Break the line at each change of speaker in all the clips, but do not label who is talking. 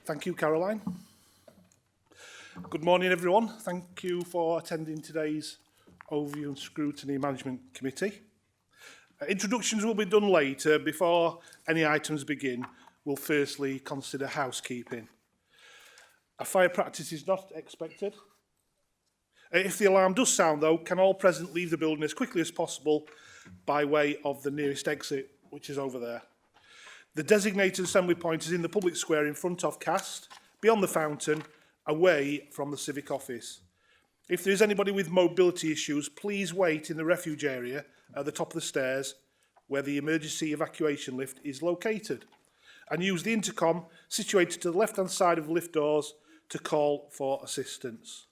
Thank you, Caroline. Good morning, everyone. Thank you for attending today's Overview and Scrutiny Management Committee. Introductions will be done later. Before any items begin, we'll firstly consider housekeeping. A fire practice is not expected. If the alarm does sound, though, can all present leave the building as quickly as possible by way of the nearest exit, which is over there. The designated assembly point is in the public square in front of Cast, beyond the fountain, away from the civic office. If there is anybody with mobility issues, please wait in the refuge area at the top of the stairs where the emergency evacuation lift is located, and use the intercom situated to the left-hand side of the lift doors to call for assistance.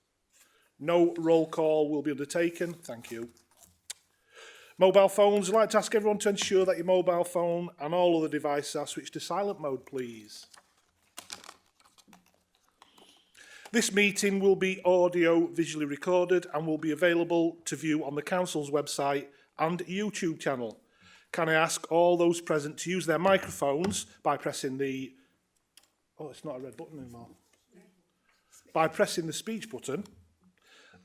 No roll call will be undertaken. Thank you. Mobile phones, I'd like to ask everyone to ensure that your mobile phone and all other devices are switched to silent mode, please. This meeting will be audio-visually recorded and will be available to view on the Council's website and YouTube channel. Can I ask all those present to use their microphones by pressing the... Oh, it's not a red button anymore. By pressing the speech button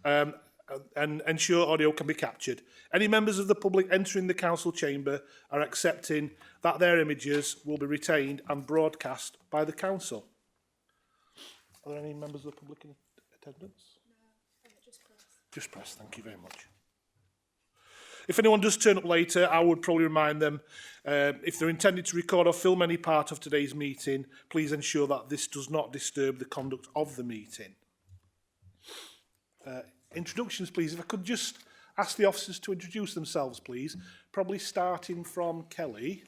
and ensure audio can be captured. Any members of the public entering the Council chamber are accepting that their images will be retained and broadcast by the Council. Are there any members of the public in attendance? No, just press. Just press, thank you very much. If anyone does turn up later, I would probably remind them, if they're intended to record or film any part of today's meeting, please ensure that this does not disturb the conduct of the meeting. Introductions, please. If I could just ask the officers to introduce themselves, please. Probably starting from Kelly.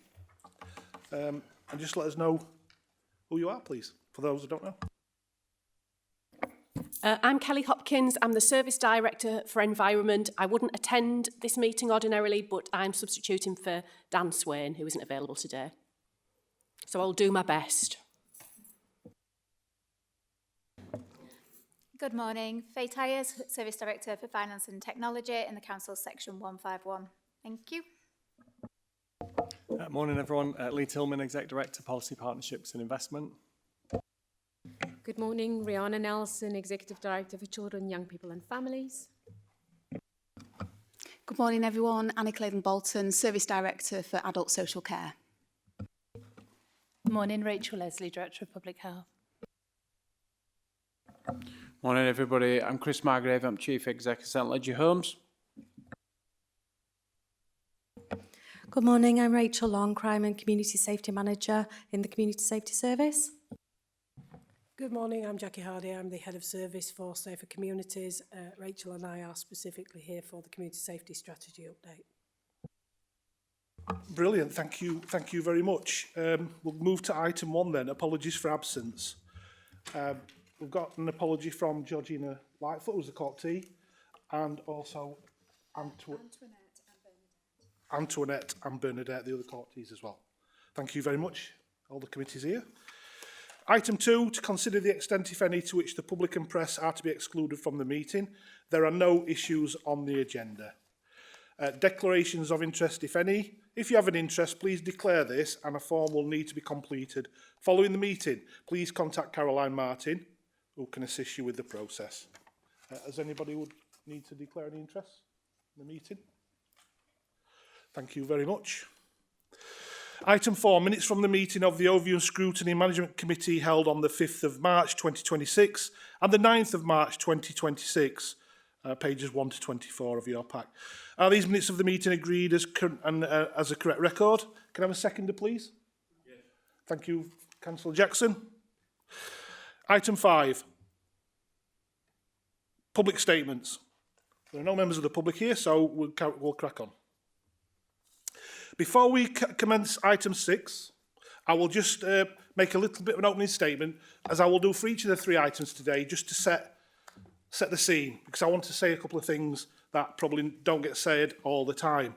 And just let us know who you are, please, for those who don't know.
I'm Kelly Hopkins. I'm the Service Director for Environment. I wouldn't attend this meeting ordinarily, but I'm substituting for Dan Swain, who isn't available today. So I'll do my best.
Good morning. Faye Tyers, Service Director for Finance and Technology in the Council's Section 151. Thank you.
Morning, everyone. Lee Tillman, Exec Director, Policy Partnerships and Investment.
Good morning, Rihanna Nelson, Executive Director for Children, Young People and Families.
Good morning, everyone. Annie Claydon-Bolton, Service Director for Adult Social Care.
Good morning, Rachel Leslie, Director of Public Health.
Morning, everybody. I'm Chris Margrave. I'm Chief Exec of St Leger Homes.
Good morning. I'm Rachel Long, Crime and Community Safety Manager in the Community Safety Service.
Good morning, I'm Jackie Hardy. I'm the Head of Service for Safer Communities. Rachel and I are specifically here for the Community Safety Strategy update.
Brilliant, thank you very much. We'll move to item 1 then, apologies for absence. We've got an apology from Georgina Lightfoot, who's the courtee, and also Antoinette and Bernadette, the other courtees as well. Thank you very much, all the committees here. Item 2, to consider the extent, if any, to which the public and press are to be excluded from the meeting. There are no issues on the agenda. Declarations of interest, if any. If you have an interest, please declare this and a form will need to be completed. Following the meeting, please contact Caroline Martin, who can assist you with the process. Has anybody would need to declare any interest in the meeting? Thank you very much. Item 4, minutes from the meeting of the Overview and Scrutiny Management Committee held on the 5th of March 2026 and the 9th of March 2026, pages 1 to 24 of your pack. Are these minutes of the meeting agreed as a correct record? Can I have a seconder, please? Yes. Thank you, Councillor Jackson. Item 5, public statements. There are no members of the public here, so we'll crack on. Before we commence item 6, I will just make a little bit of an opening statement, as I will do for each of the 3 items today, just to set the scene, because I want to say a couple of things that probably don't get said all the time.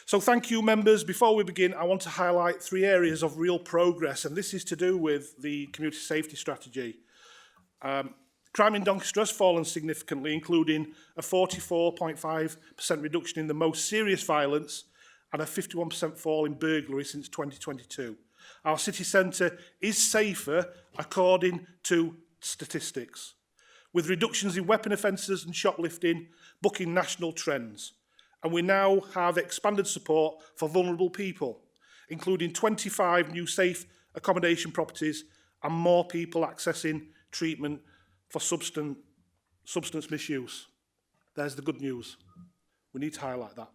So thank you, members. Before we begin, I want to highlight 3 areas of real progress, and this is to do with the community safety strategy. Crime in Doncaster has fallen significantly, including a 44.5% reduction in the most serious violence and a 51% fall in burglary since 2022. Our city centre is safer according to statistics, with reductions in weapon offences and shoplifting bucking national trends. And we now have expanded support for vulnerable people, including 25 new safe accommodation properties and more people accessing treatment for substance misuse. There's the good news. We need to highlight that.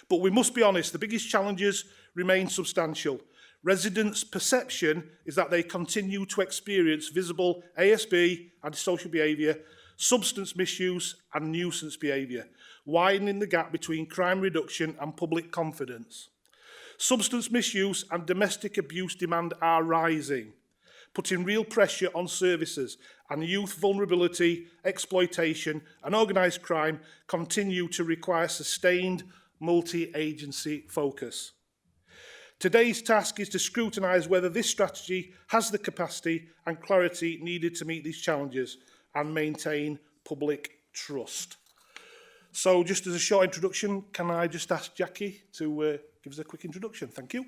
But we must be honest, the biggest challenges remain substantial. Residents' perception is that they continue to experience visible ASB, antisocial behaviour, substance misuse and nuisance behaviour, widening the gap between crime reduction and public confidence. Substance misuse and domestic abuse demand are rising, putting real pressure on services, and youth vulnerability, exploitation and organised crime continue to require sustained multi-agency focus. Today's task is to scrutinise whether this strategy has the capacity and clarity needed to meet these challenges and maintain public trust. So just as a short introduction, can I just ask Jackie to give us a quick introduction? Thank you.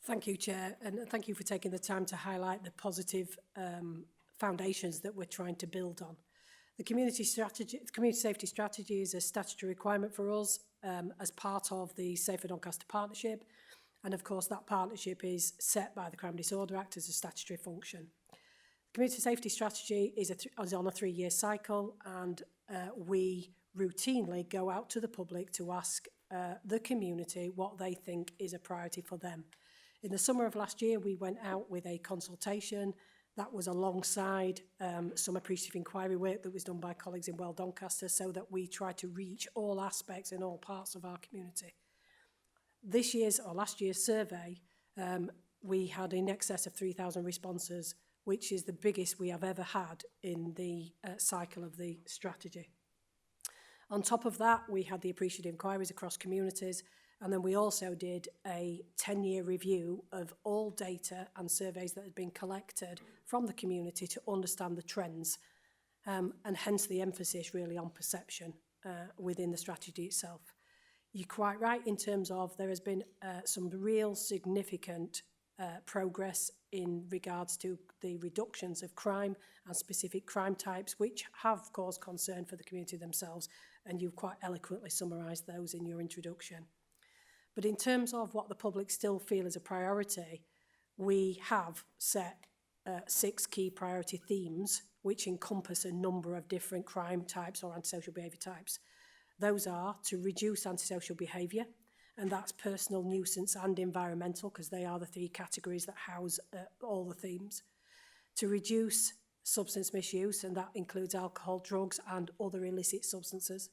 Thank you, Chair, and thank you for taking the time to highlight the positive foundations that we're trying to build on. The community safety strategy is a statutory requirement for us as part of the Safer Doncaster Partnership, and of course that partnership is set by the Crime and Disorder Act as a statutory function. Community safety strategy is on a 3-year cycle, and we routinely go out to the public to ask the community what they think is a priority for them. In the summer of last year, we went out with a consultation that was alongside some appreciative inquiry work that was done by colleagues in Doncaster, so that we try to reach all aspects and all parts of our community. Last year's survey, we had in excess of 3,000 responses, which is the biggest we have ever had in the cycle of the strategy. On top of that, we had the appreciative inquiries across communities, and then we also did a 10-year review of all data and surveys that had been collected from the community to understand the trends, and hence the emphasis really on perception within the strategy itself. You're quite right in terms of there has been some real significant progress in regards to the reductions of crime and specific crime types, which have caused concern for the community themselves, and you've quite eloquently summarised those in your introduction. But in terms of what the public still feel is a priority, we have set 6 key priority themes which encompass a number of different crime types or antisocial behaviour types. Those are to reduce antisocial behaviour, and that's personal, nuisance and environmental, because they are the 3 categories that house all the themes. To reduce substance misuse, and that includes alcohol, drugs and other illicit substances.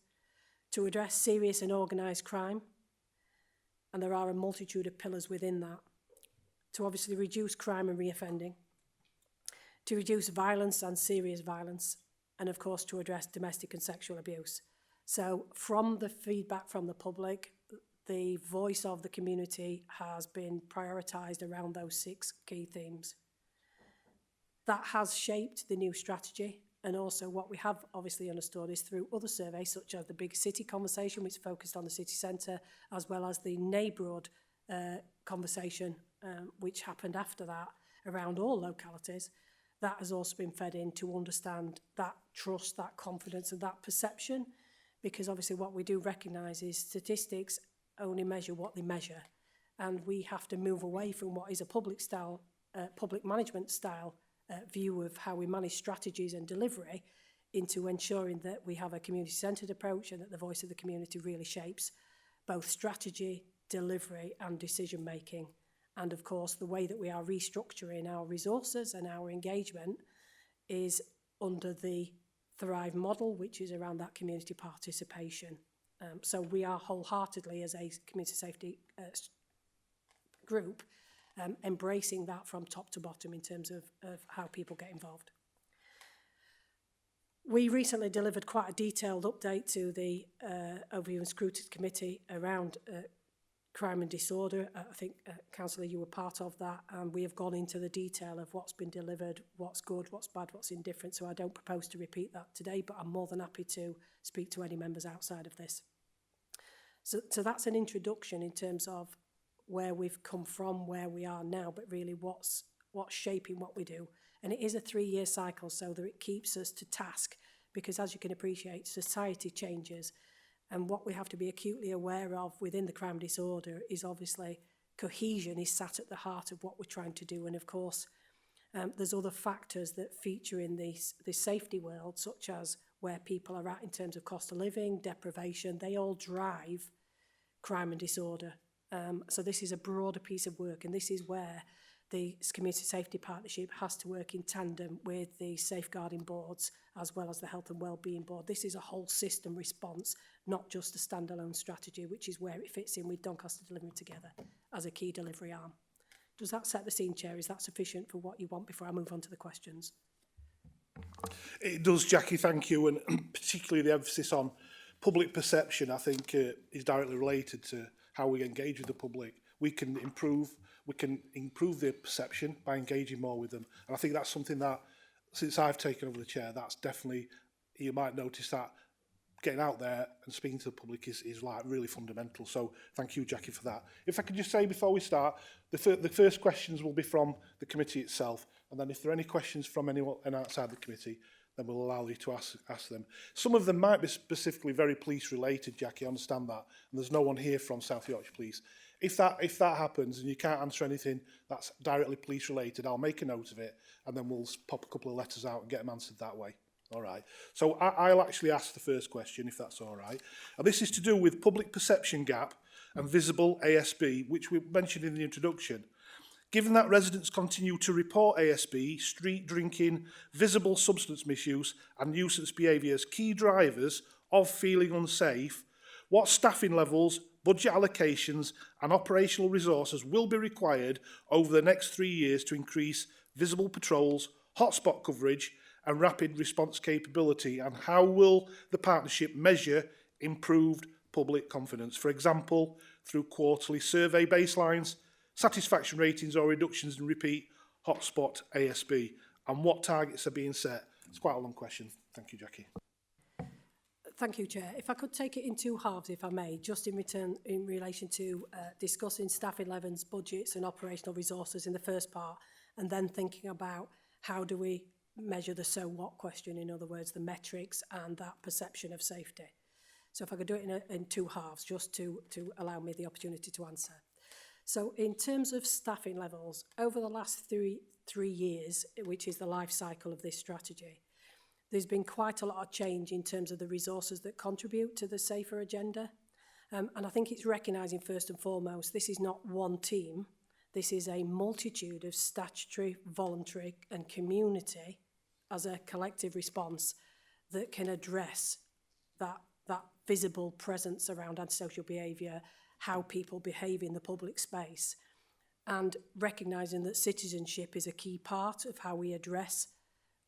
To address serious and organised crime, and there are a multitude of pillars within that. To obviously reduce crime and reoffending. To reduce violence and serious violence, and of course to address domestic and sexual abuse. So from the feedback from the public, the voice of the community has been prioritised around those 6 key themes. That has shaped the new strategy, and also what we have obviously understood is through other surveys such as the Big City conversation, which focused on the city centre, as well as the neighbourhood conversation which happened after that around all localities. That has also been fed in to understand that trust, that confidence and that perception, because obviously what we do recognise is statistics only measure what they measure, and we have to move away from what is a public management style view of how we manage strategies and delivery into ensuring that we have a community-centred approach and that the voice of the community really shapes both strategy, delivery and decision-making. And of course, the way that we are restructuring our resources and our engagement is under the Thrive model, which is around that community participation. So we are wholeheartedly, as a community safety group, embracing that from top to bottom in terms of how people get involved. We recently delivered quite a detailed update to the Overview and Scrutiny Committee around crime and disorder. I think, Councillor, you were part of that, and we have gone into the detail of what's been delivered, what's good, what's bad, what's indifferent, so I don't propose to repeat that today, but I'm more than happy to speak to any members outside of this. So that's an introduction in terms of where we've come from, where we are now, but really what's shaping what we do. And it is a 3-year cycle, so that it keeps us to task, because as you can appreciate, society changes. And what we have to be acutely aware of within the crime disorder is obviously cohesion is sat at the heart of what we're trying to do. And of course, there's other factors that feature in this safety world, such as where people are at in terms of cost of living, deprivation. They all drive crime and disorder. So this is a broader piece of work, and this is where the Community Safety Partnership has to work in tandem with the safeguarding boards as well as the Health and Wellbeing Board. This is a whole system response, not just a standalone strategy, which is where it fits in with Doncaster Delivering Together as a key delivery arm. Does that set the scene, Chair? Is that sufficient for what you want before I move on to the questions?
It does, Jackie, thank you, and particularly the emphasis on public perception, I think, is directly related to how we engage with the public. We can improve their perception by engaging more with them, and I think that's something that, since I've taken over the chair, that's definitely, you might notice that getting out there and speaking to the public is like really fundamental. So thank you, Jackie, for that. If I could just say before we start, the first questions will be from the committee itself, and then if there are any questions from anyone outside the committee, then we'll allow you to ask them. Some of them might be specifically very police related, Jackie, I understand that, and there's no one here from South Yorkshire Police. If that happens and you can't answer anything that's directly police related, I'll make a note of it, and then we'll pop a couple of letters out and get them answered that way. All right. So I'll actually ask the first question, if that's all right. And this is to do with public perception gap and visible ASB, which we mentioned in the introduction. Given that residents continue to report ASB, street drinking, visible substance misuse and nuisance behaviour as key drivers of feeling unsafe, what staffing levels, budget allocations and operational resources will be required over the next 3 years to increase visible patrols, hotspot coverage and rapid response capability, and how will the partnership measure improved public confidence, for example, through quarterly survey baselines, satisfaction ratings or reductions in repeat hotspot ASB, and what targets are being set? It's quite a long question. Thank you, Jackie.
Thank you, Chair. If I could take it in two halves, if I may, just in relation to discussing staffing levels, budgets and operational resources in the first part, and then thinking about how do we measure the so what question, in other words, the metrics and that perception of safety. So if I could do it in two halves, just to allow me the opportunity to answer. So in terms of staffing levels, over the last three years, which is the life cycle of this strategy, there's been quite a lot of change in terms of the resources that contribute to the safer agenda. And I think it's recognising first and foremost, this is not one team. This is a multitude of statutory, voluntary and community as a collective response that can address that visible presence around antisocial behaviour, how people behave in the public space, and recognising that citizenship is a key part of how we address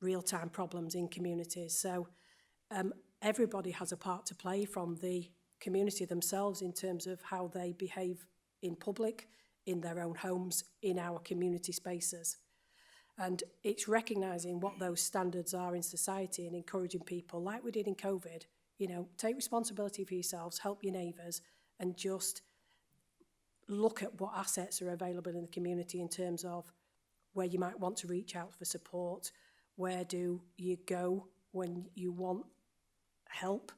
real-time problems in communities. So everybody has a part to play, from the community themselves in terms of how they behave in public, in their own homes, in our community spaces. And it's recognising what those standards are in society and encouraging people, like we did in COVID, take responsibility for yourselves, help your neighbours, and just look at what assets are available in the community in terms of where you might want to reach out for support, where do you go when you want help,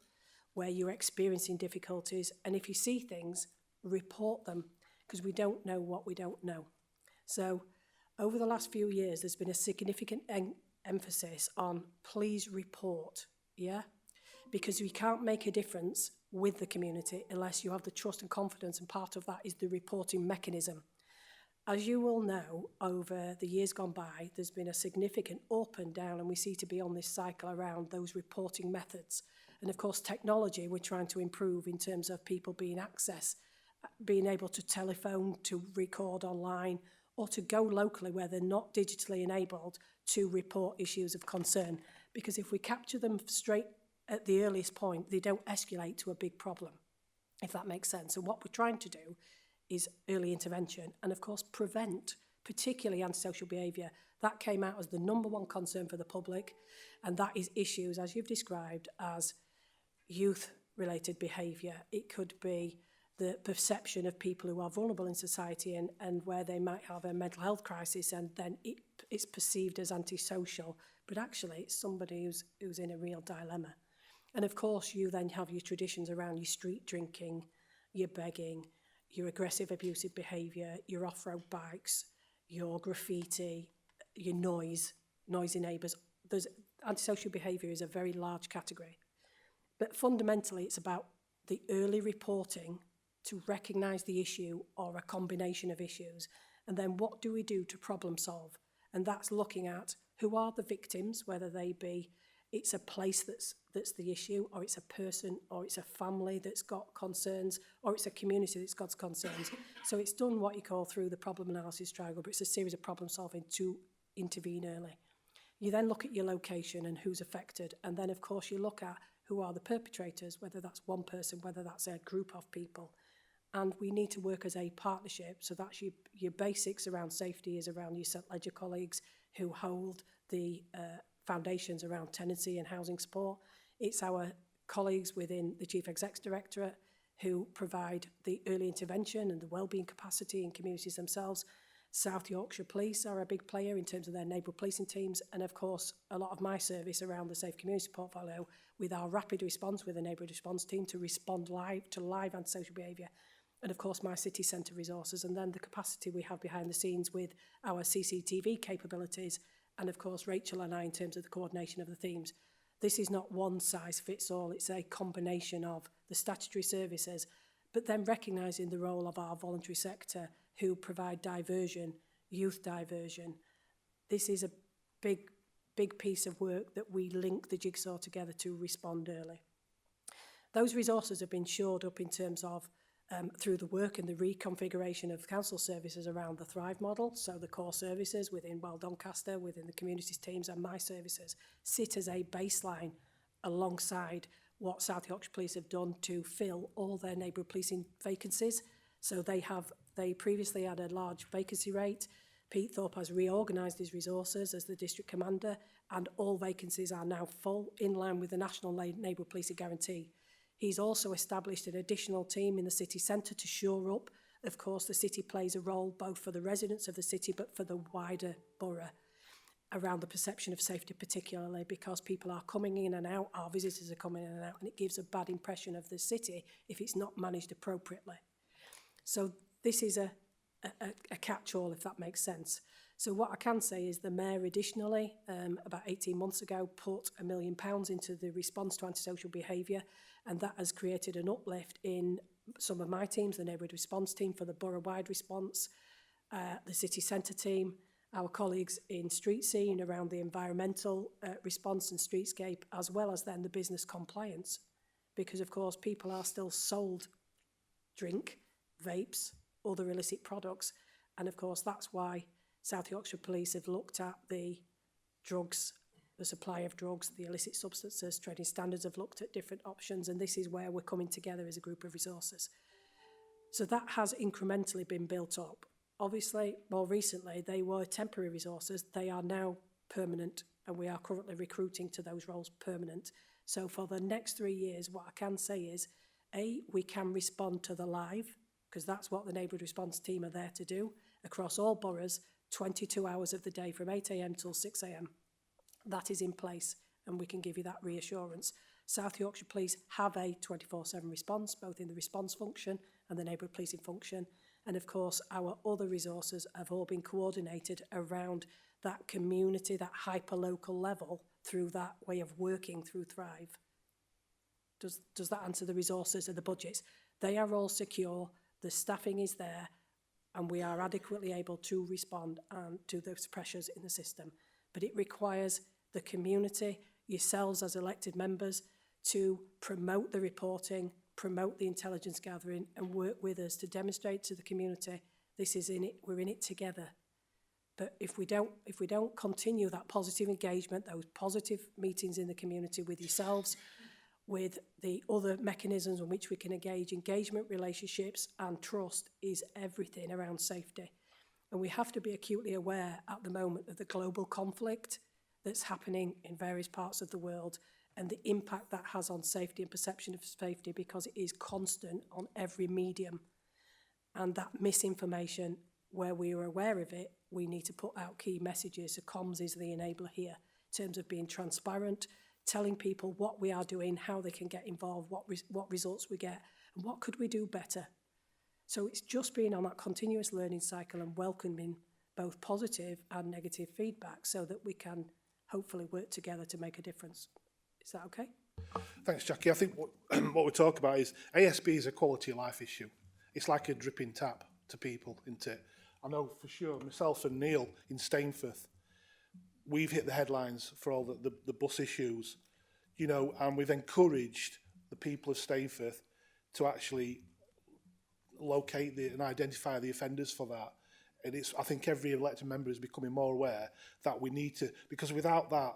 where you're experiencing difficulties, and if you see things, report them, because we don't know what we don't know. So over the last few years, there's been a significant emphasis on please report, because we can't make a difference with the community unless you have the trust and confidence, and part of that is the reporting mechanism. As you will know, over the years gone by, there's been a significant up and down, and we seem to be on this cycle around those reporting methods. And of course, technology, we're trying to improve in terms of people being able to telephone, to record online, or to go locally where they're not digitally enabled to report issues of concern. Because if we capture them straight at the earliest point, they don't escalate to a big problem, if that makes sense. And what we're trying to do is early intervention and, of course, prevent, particularly antisocial behaviour. That came out as the number one concern for the public, and that is issues, as you've described, as youth-related behaviour. It could be the perception of people who are vulnerable in society and where they might have a mental health crisis, and then it's perceived as antisocial, but actually it's somebody who's in a real dilemma. And of course, you then have your traditions around your street drinking, your begging, your aggressive, abusive behaviour, your off-road bikes, your graffiti, your noisy neighbours. Antisocial behaviour is a very large category. But fundamentally, it's about the early reporting to recognise the issue or a combination of issues. And then what do we do to problem solve? And that's looking at who are the victims, whether they be it's a place that's the issue, or it's a person, or it's a family that's got concerns, or it's a community that's got concerns. So it's done what you call through the problem analysis triangle, but it's a series of problem solving to intervene early. You then look at your location and who's affected, and then of course you look at who are the perpetrators, whether that's one person, whether that's a group of people. And we need to work as a partnership, so that's your basics around safety is around your St Ledger colleagues who hold the foundations around tenancy and housing support. It's our colleagues within the Chief Exec's Directorate who provide the early intervention and the wellbeing capacity in communities themselves. South Yorkshire Police are a big player in terms of their neighbourhood policing teams, and of course a lot of my service around the Safe Community portfolio with our rapid response with the neighbourhood response team to respond live to live antisocial behaviour, and of course my city centre resources, and then the capacity we have behind the scenes with our CCTV capabilities, and of course Rachel and I in terms of the coordination of the themes. This is not one size fits all, it's a combination of the statutory services, but then recognising the role of our voluntary sector who provide diversion, youth diversion. This is a big piece of work that we link the jigsaw together to respond early. Those resources have been shored up in terms of through the work and the reconfiguration of council services around the Thrive model. So the core services within Doncaster, within the communities teams and my services sit as a baseline alongside what South Yorkshire Police have done to fill all their neighbourhood policing vacancies. So they previously had a large vacancy rate. Pete Thorpe has reorganised his resources as the district commander, and all vacancies are now full in line with the National Neighbourhood Policing Guarantee. He's also established an additional team in the city centre to shore up. Of course, the city plays a role both for the residents of the city but for the wider borough around the perception of safety, particularly because people are coming in and out, our visitors are coming in and out, and it gives a bad impression of the city if it's not managed appropriately. So this is a catch-all, if that makes sense. So what I can say is the Mayor additionally, about 18 months ago, put £1 million into the response to antisocial behaviour, and that has created an uplift in some of my teams, the neighbourhood response team for the borough-wide response, the city centre team, our colleagues in street scene around the environmental response and streetscape, as well as then the business compliance, because of course people are still sold drink, vapes, other illicit products, and of course that's why South Yorkshire Police have looked at the drugs, the supply of drugs, the illicit substances, trading standards have looked at different options, and this is where we're coming together as a group of resources. So that has incrementally been built up. Obviously, more recently, they were temporary resources. They are now permanent, and we are currently recruiting to those roles permanent. So for the next 3 years, what I can say is, A, we can respond to the live, because that's what the neighbourhood response team are there to do, across all boroughs, 22 hours of the day from 8 a.m. till 6 a.m. That is in place, and we can give you that reassurance. South Yorkshire Police have a 24/7 response, both in the response function and the neighbourhood policing function. And of course, our other resources have all been coordinated around that community, that hyper-local level, through that way of working through Thrive. Does that answer the resources and the budgets? They are all secure, the staffing is there, and we are adequately able to respond to those pressures in the system. But it requires the community, yourselves as elected members, to promote the reporting, promote the intelligence gathering, and work with us to demonstrate to the community this is in it, we're in it together. But if we don't continue that positive engagement, those positive meetings in the community with yourselves, with the other mechanisms in which we can engage, engagement, relationships and trust is everything around safety. And we have to be acutely aware at the moment of the global conflict that's happening in various parts of the world, and the impact that has on safety and perception of safety, because it is constant on every medium. And that misinformation, where we are aware of it, we need to put out key messages. So comms is the enabler here in terms of being transparent, telling people what we are doing, how they can get involved, what results we get, and what could we do better. So it's just being on that continuous learning cycle and welcoming both positive and negative feedback so that we can hopefully work together to make a difference. Is that okay?
Thanks, Jackie. I think what we're talking about is ASB is a quality of life issue. It's like a dripping tap to people, isn't it? I know for sure, myself and Neil in Stainforth, we've hit the headlines for all the bus issues, you know, and we've encouraged the people of Stainforth to actually locate and identify the offenders for that. And I think every elected member is becoming more aware that we need to, because without that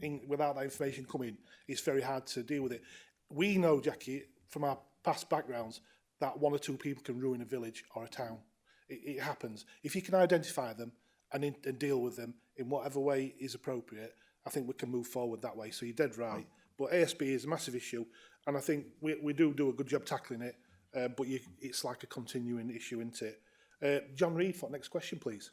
information coming, it's very hard to deal with it. We know, Jackie, from our past backgrounds, that one or two people can ruin a village or a town. It happens. If you can identify them and deal with them in whatever way is appropriate, I think we can move forward that way. So you're dead right. But ASB is a massive issue, and I think we do a good job tackling it, but it's like a continuing issue, isn't it? John Reid, for the next question, please.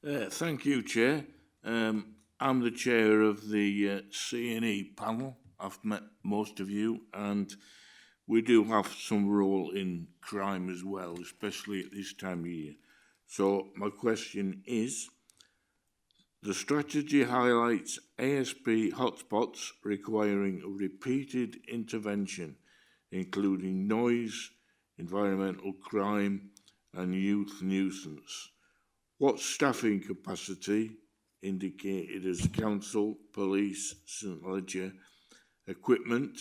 Thank you, Chair. I'm the chair of the C&E panel. I've met most of you, and we do have some role in crime as well, especially at this time of year. So my question is, the strategy highlights ASB hotspots requiring repeated intervention, including noise, environmental crime and youth nuisance. What staffing capacity, indicated as council, police, St Ledger, equipment,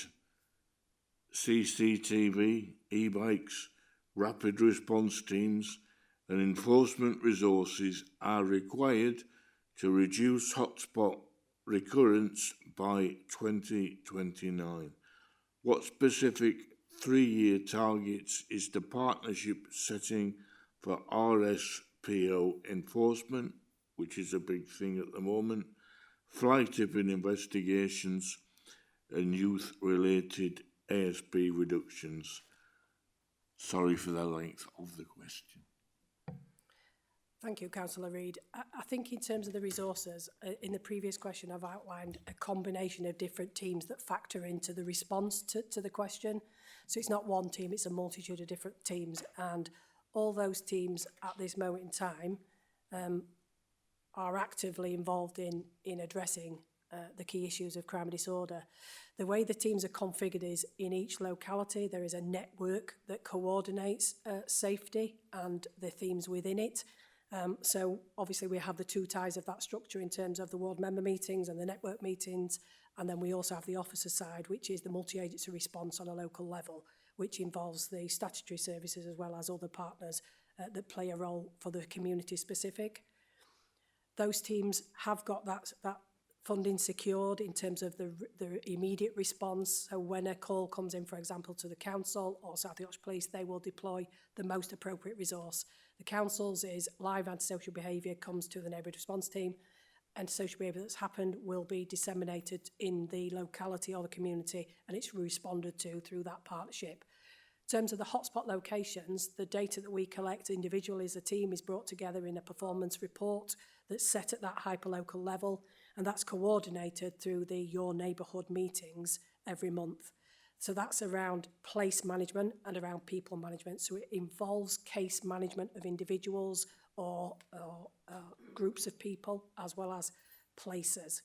CCTV, e-bikes, rapid response teams and enforcement resources are required to reduce hotspot recurrence by 2029? What specific 3-year targets is the partnership setting for RSPO enforcement, which is a big thing at the moment, fly tipping investigations and youth-related ASB reductions? Sorry for the length of the question.
Thank you, Councillor Reid. I think in terms of the resources, in the previous question I've outlined a combination of different teams that factor into the response to the question. So it's not one team, it's a multitude of different teams, and all those teams at this moment in time are actively involved in addressing the key issues of crime and disorder. The way the teams are configured is in each locality there is a network that coordinates safety and the themes within it. So obviously we have the two ties of that structure in terms of the ward member meetings and the network meetings, and then we also have the officer side, which is the multi-agency response on a local level, which involves the statutory services as well as other partners that play a role for the community specific. Those teams have got that funding secured in terms of the immediate response. So when a call comes in, for example, to the council or South Yorkshire Police, they will deploy the most appropriate resource. The council's is live antisocial behaviour comes to the neighbourhood response team, and social behaviour that's happened will be disseminated in the locality or the community, and it's responded to through that partnership. In terms of the hotspot locations, the data that we collect individually as a team is brought together in a performance report that's set at that hyperlocal level, and that's coordinated through the Your Neighbourhood meetings every month. So that's around place management and around people management. So it involves case management of individuals or groups of people as well as places.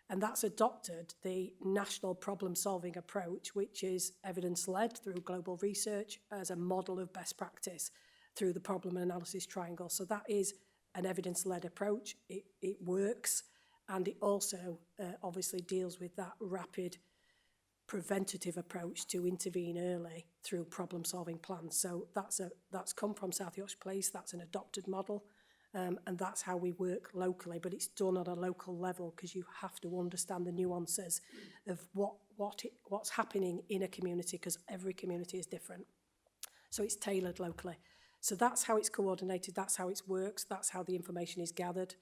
And that's adopted the national problem-solving approach, which is evidence-led through global research as a model of best practice through the problem analysis triangle. So that is an evidence-led approach. It works, and it also obviously deals with that rapid preventative approach to intervene early through problem-solving plans. So that's come from South Yorkshire Police. That's an adopted model. And that's how we work locally, but it's done at a local level because you have to understand the nuances of what's happening in a community, because every community is different. So it's tailored locally. So that's how it's coordinated, that's how it works, that's how the information is gathered.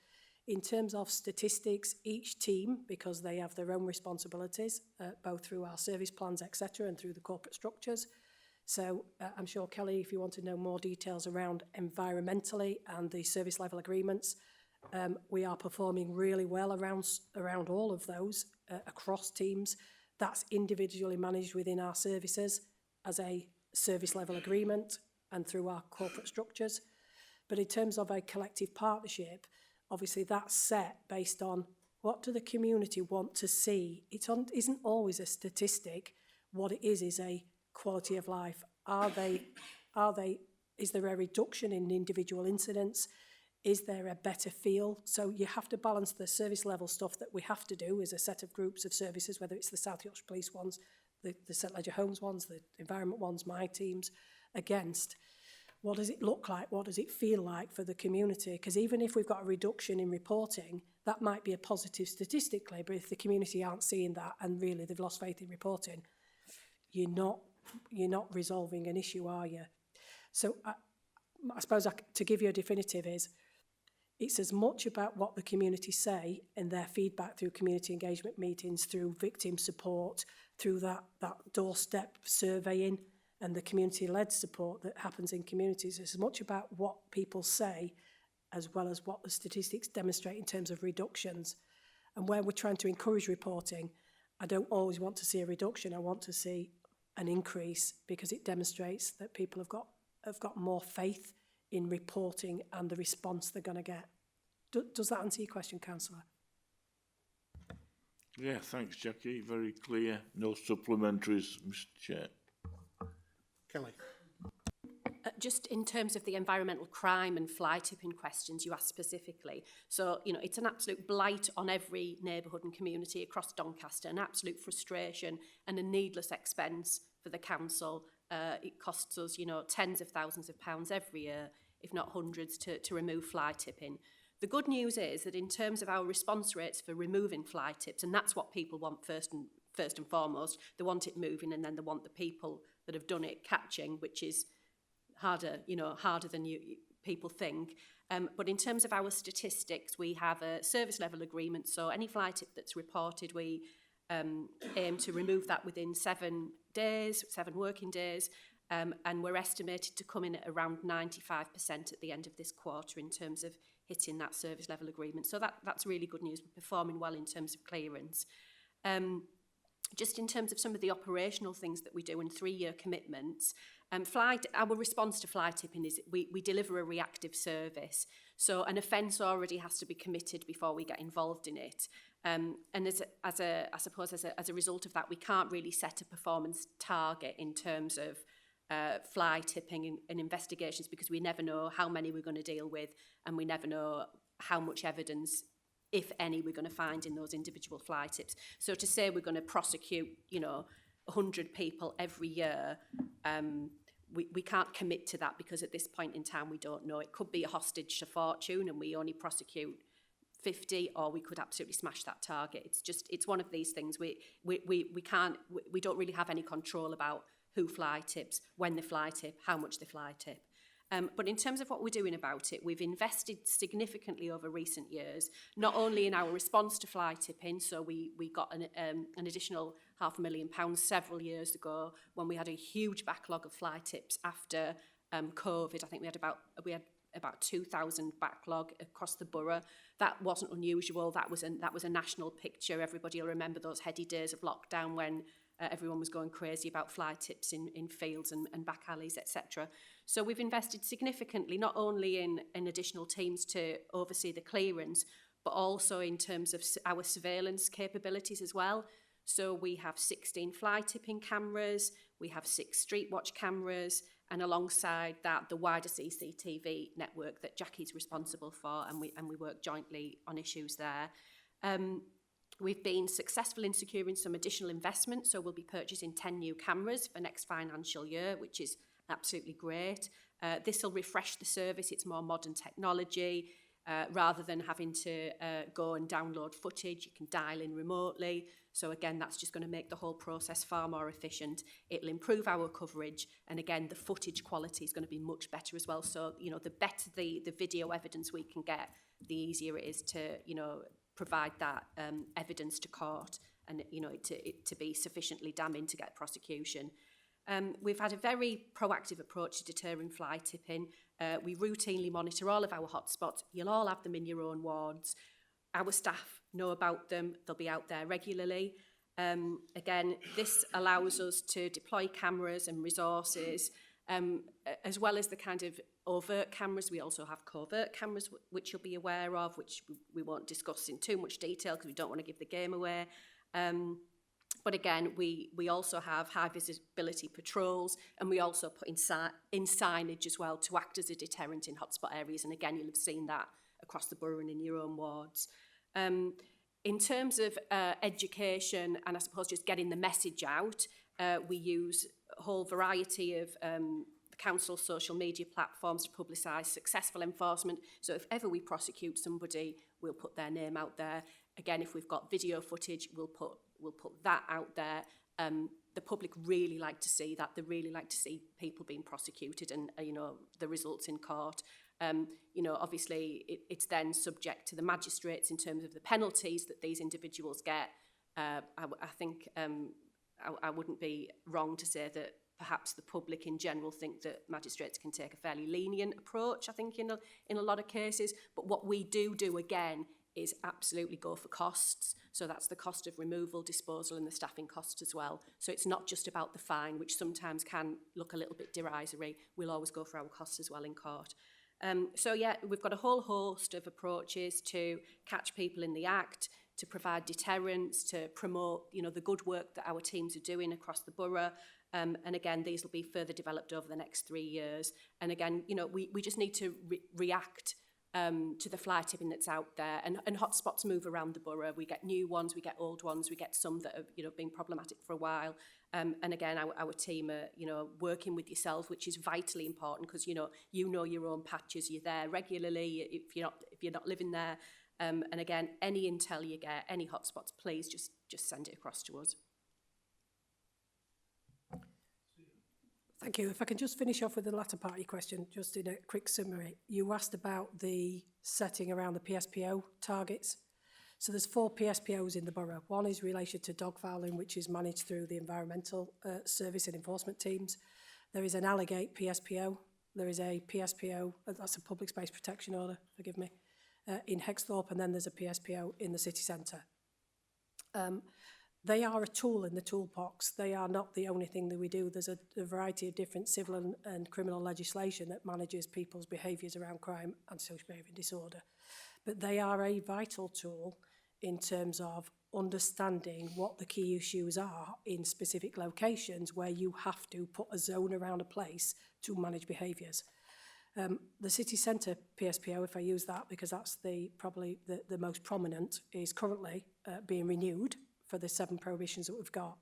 In terms of statistics, each team, because they have their own responsibilities, both through our service plans, etc., and through the corporate structures. So I'm sure, Kelly, if you want to know more details around environmentally and the service level agreements, we are performing really well around all of those across teams. That's individually managed within our services as a service level agreement and through our corporate structures. But in terms of a collective partnership, obviously that's set based on what do the community want to see. It isn't always a statistic. What it is a quality of life. Is there a reduction in individual incidents? Is there a better feel? So you have to balance the service level stuff that we have to do as a set of groups of services, whether it's the South Yorkshire Police ones, the St Leger Homes ones, the environment ones, my teams, against what does it look like, what does it feel like for the community? Because even if we've got a reduction in reporting, that might be a positive statistically, but if the community aren't seeing that and really they've lost faith in reporting, you're not resolving an issue, are you? So I suppose to give you a definitive is, it's as much about what the community say and their feedback through community engagement meetings, through victim support, through that doorstep surveying and the community-led support that happens in communities. It's as much about what people say as well as what the statistics demonstrate in terms of reductions. And where we're trying to encourage reporting, I don't always want to see a reduction. I want to see an increase because it demonstrates that people have got more faith in reporting and the response they're going to get. Does that answer your question, Councillor?
Yeah, thanks, Jackie. Very clear. No supplementaries, Mr. Chair.
Kelly.
Just in terms of the environmental crime and fly tipping questions you asked specifically. So, it's an absolute blight on every neighbourhood and community across Doncaster, an absolute frustration and a needless expense for the council. It costs us, tens of thousands of pounds every year, if not hundreds, to remove fly tipping. The good news is that in terms of our response rates for removing fly tips, and that's what people want first and foremost, they want it moving and then they want the people that have done it catching, which is harder than people think. But in terms of our statistics, we have a service level agreement. So any fly tip that's reported, we aim to remove that within 7 working days. And we're estimated to come in at around 95% at the end of this quarter in terms of hitting that service level agreement. So that's really good news. We're performing well in terms of clearance. Just in terms of some of the operational things that we do in 3-year commitments, our response to fly tipping is we deliver a reactive service. So an offence already has to be committed before we get involved in it. And as a result of that, we can't really set a performance target in terms of fly tipping and investigations because we never know how many we're going to deal with and we never know how much evidence, if any, we're going to find in those individual fly tips. So to say we're going to prosecute, 100 people every year, we can't commit to that because at this point in time we don't know. It could be a hostage to fortune and we only prosecute 50, or we could absolutely smash that target. It's one of these things we don't really have any control about who fly tips, when they fly tip, how much they fly tip. But in terms of what we're doing about it, we've invested significantly over recent years, not only in our response to fly tipping, so we got an additional £500,000 several years ago when we had a huge backlog of fly tips after COVID. I think we had about 2,000 backlog across the borough. That wasn't unusual. That was a national picture. Everybody will remember those heady days of lockdown when everyone was going crazy about fly tips in fields and back alleys, etc. So we've invested significantly, not only in additional teams to oversee the clearance, but also in terms of our surveillance capabilities as well. So we have 16 fly tipping cameras, we have 6 street watch cameras, and alongside that, the wider CCTV network that Jackie's responsible for, and we work jointly on issues there. We've been successful in securing some additional investment, so we'll be purchasing 10 new cameras for next financial year, which is absolutely great. This will refresh the service. It's more modern technology. Rather than having to go and download footage, you can dial in remotely. So again, that's just going to make the whole process far more efficient. It'll improve our coverage. And again, the footage quality is going to be much better as well. So, the better the video evidence we can get, the easier it is to, provide that evidence to court and, it to be sufficiently damning to get prosecution. We've had a very proactive approach to deterring fly tipping. We routinely monitor all of our hotspots. You'll all have them in your own wards. Our staff know about them. They'll be out there regularly. Again, this allows us to deploy cameras and resources, as well as the kind of overt cameras. We also have covert cameras, which you'll be aware of, which we won't discuss in too much detail because we don't want to give the game away. But again, we also have high visibility patrols, and we also put in signage as well to act as a deterrent in hotspot areas. And again, you'll have seen that across the borough and in your own wards. In terms of education and I suppose just getting the message out, we use a whole variety of the council's social media platforms to publicise successful enforcement. So if ever we prosecute somebody, we'll put their name out there. Again, if we've got video footage, we'll put that out there. The public really like to see that. They really like to see people being prosecuted and, the results in court. Obviously, it's then subject to the magistrates in terms of the penalties that these individuals get. I think I wouldn't be wrong to say that perhaps the public in general think that magistrates can take a fairly lenient approach, I think, in a lot of cases. But what we do again, is absolutely go for costs. So that's the cost of removal, disposal and the staffing costs as well. So it's not just about the fine, which sometimes can look a little bit derisory. We'll always go for our costs as well in court. So yeah, we've got a whole host of approaches to catch people in the act, to provide deterrence, to promote, the good work that our teams are doing across the borough. And again, these will be further developed over the next 3 years. And again, we just need to react to the fly tipping that's out there, and hotspots move around the borough. We get new ones, we get old ones, we get some that have been problematic for a while. And again, our team are working with yourself, which is vitally important because you know your own patches. You're there regularly if you're not living there. And again, any intel you get, any hotspots, please just send it across to us.
Thank you. If I can just finish off with the latter part of your question, just in a quick summary. You asked about the setting around the PSPO targets. So there's 4 PSPOs in the borough. One is related to dog fouling, which is managed through the environmental service and enforcement teams. There is an Allegate PSPO. There is a PSPO, that's a public space protection order, forgive me, in Hexthorpe, and then there's a PSPO in the city centre. They are a tool in the toolbox. They are not the only thing that we do. There's a variety of different civil and criminal legislation that manages people's behaviours around crime and social behaviour disorder. But they are a vital tool in terms of understanding what the key issues are in specific locations where you have to put a zone around a place to manage behaviours. The city centre PSPO, if I use that because that's probably the most prominent, is currently being renewed for the 7 prohibitions that we've got.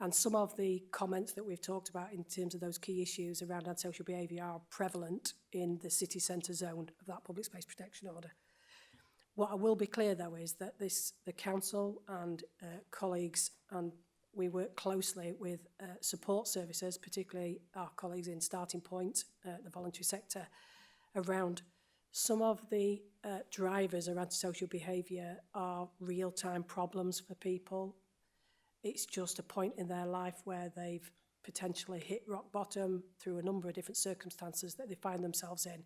And some of the comments that we've talked about in terms of those key issues around antisocial behaviour are prevalent in the city centre zone of that public space protection order. What I will be clear though is that the council and colleagues, and we work closely with support services, particularly our colleagues in Starting Point, the voluntary sector, around some of the drivers around antisocial behaviour are real-time problems for people. It's just a point in their life where they've potentially hit rock bottom through a number of different circumstances that they find themselves in.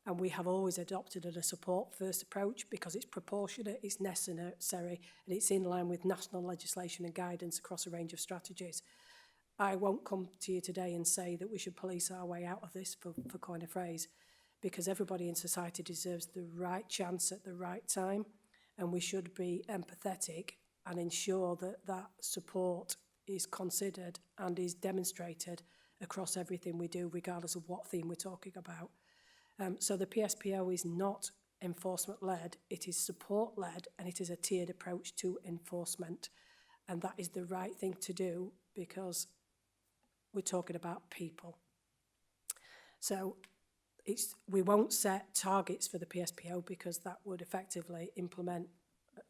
And we have always adopted a support-first approach because it's proportionate, it's necessary, and it's in line with national legislation and guidance across a range of strategies. I won't come to you today and say that we should police our way out of this, for coin a phrase, because everybody in society deserves the right chance at the right time, and we should be empathetic and ensure that that support is considered and is demonstrated across everything we do, regardless of what theme we're talking about. So the PSPO is not enforcement-led, it is support-led, and it is a tiered approach to enforcement. And that is the right thing to do because we're talking about people. So we won't set targets for the PSPO because that would effectively implement,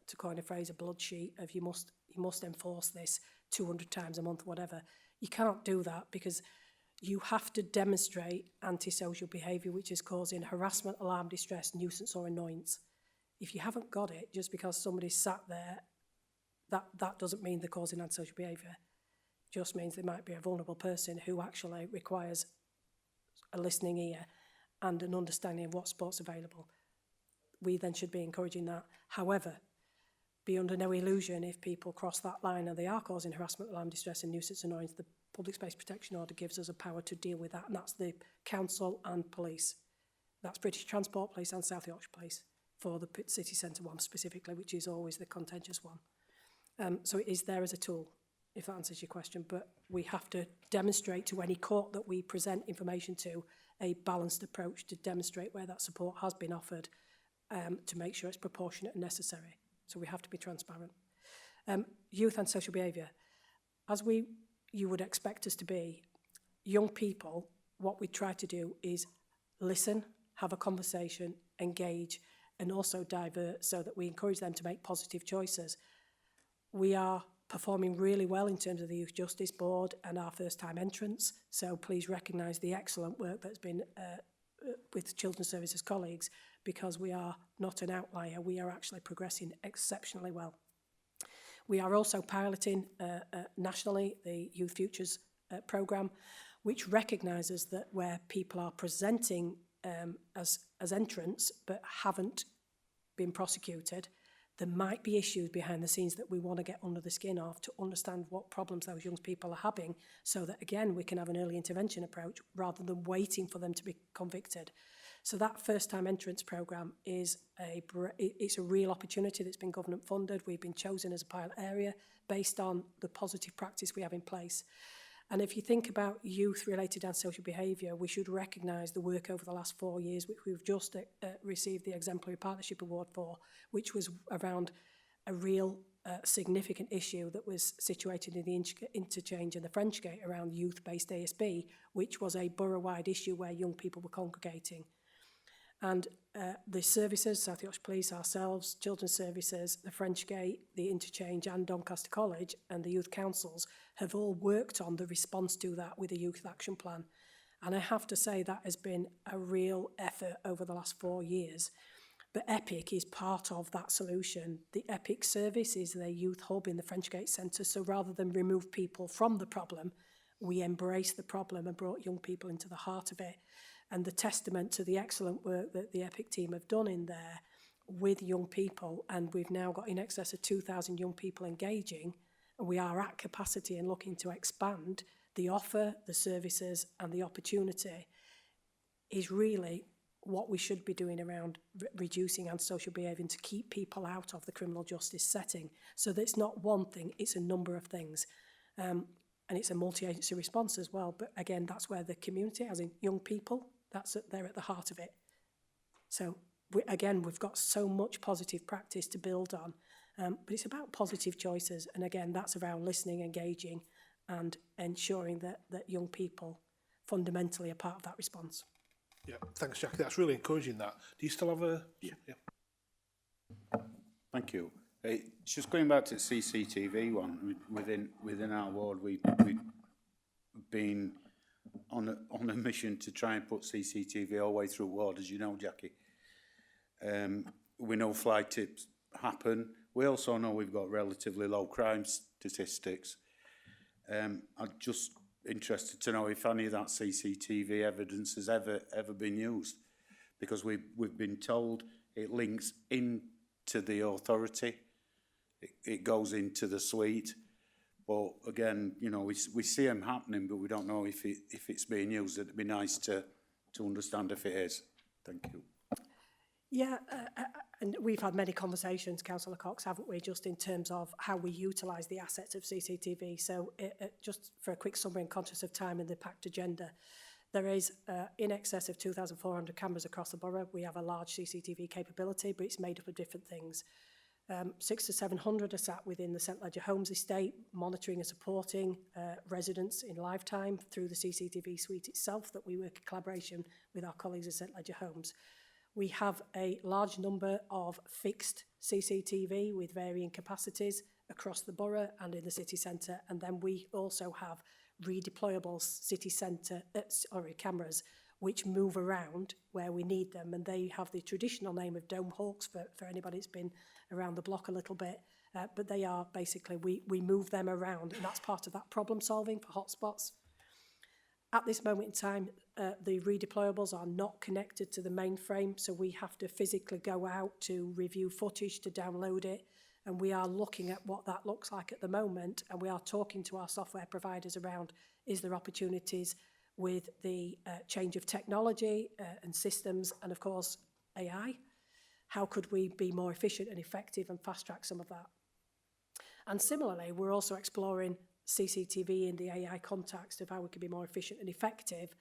to coin a phrase, a blood sheet of you must enforce this 200 times a month, whatever. You can't do that because you have to demonstrate antisocial behaviour which is causing harassment, alarm, distress, nuisance or annoyance. If you haven't got it, just because somebody's sat there, that doesn't mean they're causing antisocial behaviour. It just means they might be a vulnerable person who actually requires a listening ear and an understanding of what support's available. We then should be encouraging that. However, be under no illusion if people cross that line and they are causing harassment, alarm, distress and nuisance annoyance, the Public Space Protection Order gives us a power to deal with that, and that's the council and police. That's British Transport Police and South Yorkshire Police for the city centre one specifically, which is always the contentious one. So it is there as a tool, if that answers your question, but we have to demonstrate to any court that we present information to a balanced approach to demonstrate where that support has been offered, to make sure it's proportionate and necessary. So we have to be transparent. Youth and social behaviour. As you would expect us to be, young people, what we try to do is listen, have a conversation, engage, and also divert so that we encourage them to make positive choices. We are performing really well in terms of the Youth Justice Board and our first-time entrants, so please recognise the excellent work that's been with Children's Services colleagues, because we are not an outlier, we are actually progressing exceptionally well. We are also piloting nationally the Youth Futures programme, which recognises that where people are presenting as entrants but haven't been prosecuted, there might be issues behind the scenes that we want to get under the skin of to understand what problems those young people are having, so that, again, we can have an early intervention approach rather than waiting for them to be convicted. So that first-time entrance programme is it's a real opportunity that's been government funded. We've been chosen as a pilot area based on the positive practice we have in place. And if you think about youth-related antisocial behaviour, we should recognise the work over the last 4 years, which we've just received the Exemplary Partnership Award for, which was around a real significant issue that was situated in the interchange and the French Gate around youth-based ASB, which was a borough-wide issue where young people were congregating. And the services, South Yorkshire Police, ourselves, Children's Services, the French Gate, the Interchange and Doncaster College and the youth councils have all worked on the response to that with a youth action plan. And I have to say that has been a real effort over the last 4 years. But EPIC is part of that solution. The EPIC service is the youth hub in the French Gate Centre. So rather than remove people from the problem, we embraced the problem and brought young people into the heart of it. And the testament to the excellent work that the EPIC team have done in there with young people, and we've now got in excess of 2,000 young people engaging, and we are at capacity and looking to expand the offer, the services and the opportunity, is really what we should be doing around reducing antisocial behaviour and to keep people out of the criminal justice setting. So that it's not one thing, it's a number of things. And it's a multi-agency response as well. But again, that's where the community, as in young people, they're at the heart of it. So we've got so much positive practice to build on, but it's about positive choices. And again, that's around listening, engaging, and ensuring that young people fundamentally are part of that response.
Yeah, thanks, Jackie. That's really encouraging. That. Do you still have a? Yeah.
Thank you. Just going back to the CCTV one, within our ward, we've been on a mission to try and put CCTV all the way through ward, as you know, Jackie. We know fly tips happen. We also know we've got relatively low crime statistics. I'm just interested to know if any of that CCTV evidence has ever been used, because we've been told it links into the authority. It goes into the suite, but again, you know, we see them happening, but we don't know if it's being used. It'd be nice to understand if it is. Thank you.
Yeah, and we've had many conversations, Councillor Cox, haven't we, just in terms of how we utilise the assets of CCTV. So just for a quick summary and conscious of time in the packed agenda, there is in excess of 2,400 cameras across the borough. We have a large CCTV capability, but it's made up of different things. 600 to 700 are sat within the St Ledger Homes estate, monitoring and supporting residents in lifetime through the CCTV suite itself that we work in collaboration with our colleagues at St Ledger Homes. We have a large number of fixed CCTV with varying capacities across the borough and in the city centre, and then we also have redeployable city centre cameras which move around where we need them, and they have the traditional name of dome hawks for anybody that's been around the block a little bit. But they are basically, we move them around, and that's part of that problem solving for hotspots. At this moment in time, the redeployables are not connected to the mainframe, so we have to physically go out to review footage, to download it, and we are looking at what that looks like at the moment, and we are talking to our software providers around, is there opportunities with the change of technology and systems, and of course AI? How could we be more efficient and effective and fast track some of that? And similarly, we're also exploring CCTV in the AI context of how we can be more efficient and effective.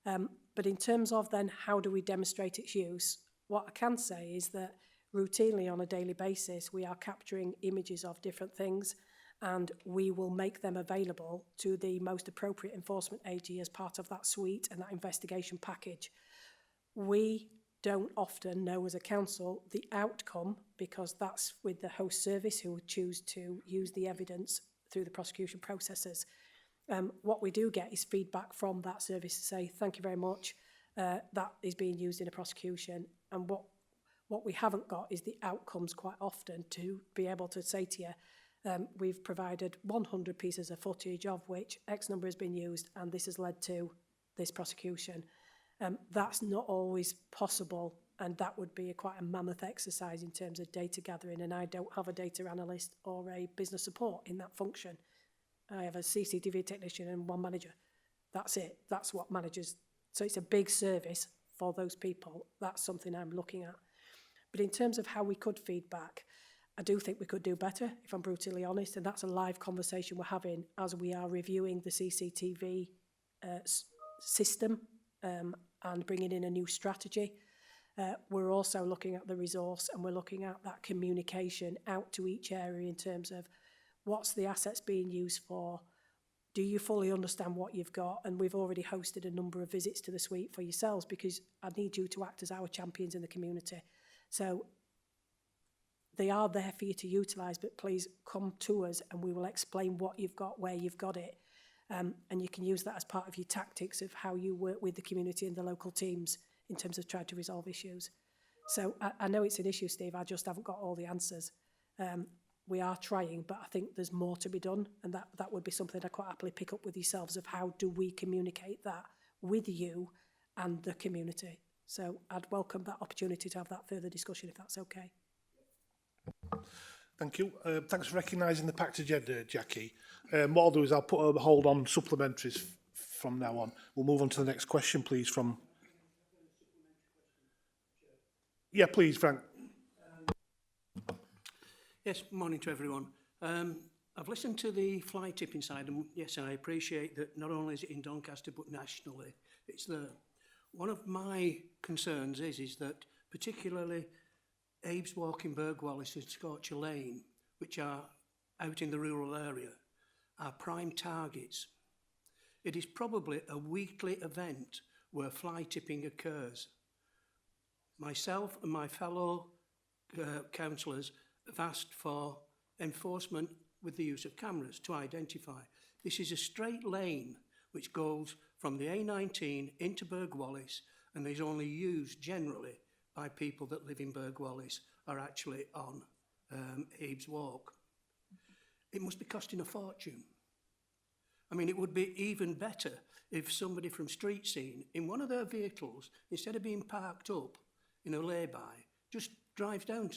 But in terms of then how do we demonstrate its use, what I can say is that routinely on a daily basis, we are capturing images of different things, and we will make them available to the most appropriate enforcement AG as part of that suite and that investigation package. We don't often know as a council the outcome, because that's with the host service who would choose to use the evidence through the prosecution processes. What we do get is feedback from that service to say, thank you very much, that is being used in a prosecution. And what we haven't got is the outcomes quite often to be able to say to you, we've provided 100 pieces of footage of which X number has been used, and this has led to this prosecution. That's not always possible, and that would be quite a mammoth exercise in terms of data gathering, and I don't have a data analyst or a business support in that function. I have a CCTV technician and one manager. That's it. That's what managers. So it's a big service for those people. That's something I'm looking at. But in terms of how we could feedback, I do think we could do better, if I'm brutally honest, and that's a live conversation we're having as we are reviewing the CCTV system and bringing in a new strategy. We're also looking at the resource, and we're looking at that communication out to each area in terms of what's the assets being used for, do you fully understand what you've got? And we've already hosted a number of visits to the suite for yourselves, because I need you to act as our champions in the community. So they are there for you to utilise, but please come to us and we will explain what you've got, where you've got it. And you can use that as part of your tactics of how you work with the community and the local teams in terms of trying to resolve issues. So I know it's an issue, Steve, I just haven't got all the answers. We are trying, but I think there's more to be done, and that would be something I'd quite happily pick up with yourselves of how do we communicate that with you and the community. So I'd welcome that opportunity to have that further discussion if that's okay.
Thank you. Thanks for recognising the packed agenda, Jackie. What I'll do is I'll put a hold on supplementaries from now on. We'll move on to the next question, please, from... Yeah, please, Frank.
Yes, morning to everyone. I've listened to the fly tipping side, and yes, I appreciate that not only is it in Doncaster, but nationally, it's there. One of my concerns is that particularly Abe's Walk in Burgwallis and Scorcher Lane, which are out in the rural area, are prime targets. It is probably a weekly event where fly tipping occurs. Myself and my fellow councillors have asked for enforcement with the use of cameras to identify. This is a straight lane which goes from the A19 into Burgwallis and is only used generally by people that live in Burgwallis or actually on Abe's Walk. It must be costing a fortune. I mean, it would be even better if somebody from Street Scene in one of their vehicles, instead of being parked up in a lay-by, just drives down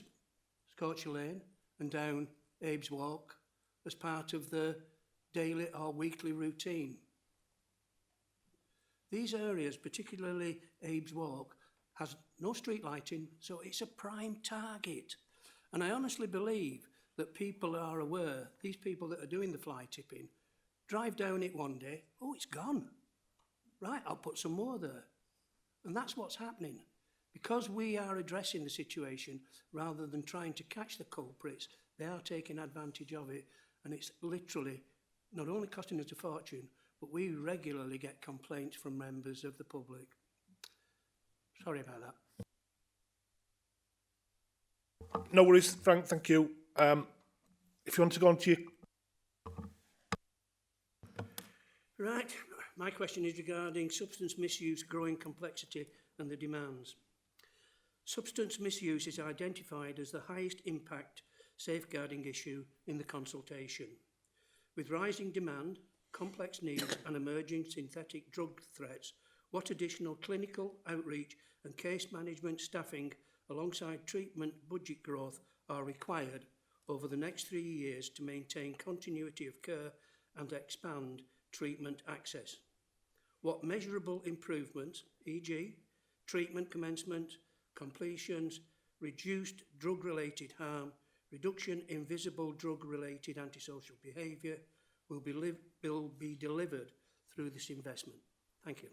Scorcher Lane and down Abe's Walk as part of the daily or weekly routine. These areas, particularly Abe's Walk, has no street lighting, so it's a prime target. And I honestly believe that people are aware, these people that are doing the fly tipping, drive down it one day, oh, it's gone. Right, I'll put some more there. And that's what's happening. Because we are addressing the situation rather than trying to catch the culprits, they are taking advantage of it. And it's literally not only costing us a fortune, but we regularly get complaints from members of the public. Sorry about that.
No worries, Frank, thank you. If you want to go on to your...
Right, My question is regarding substance misuse, growing complexity and the demands. Substance misuse is identified as the highest impact safeguarding issue in the consultation. With rising demand, complex needs and emerging synthetic drug threats, what additional clinical outreach and case management staffing alongside treatment budget growth are required over the next 3 years to maintain continuity of care and expand treatment access? What measurable improvements, e.g. treatment commencement, completions, reduced drug-related harm, reduction in visible drug-related antisocial behaviour will be delivered through this investment? Thank you.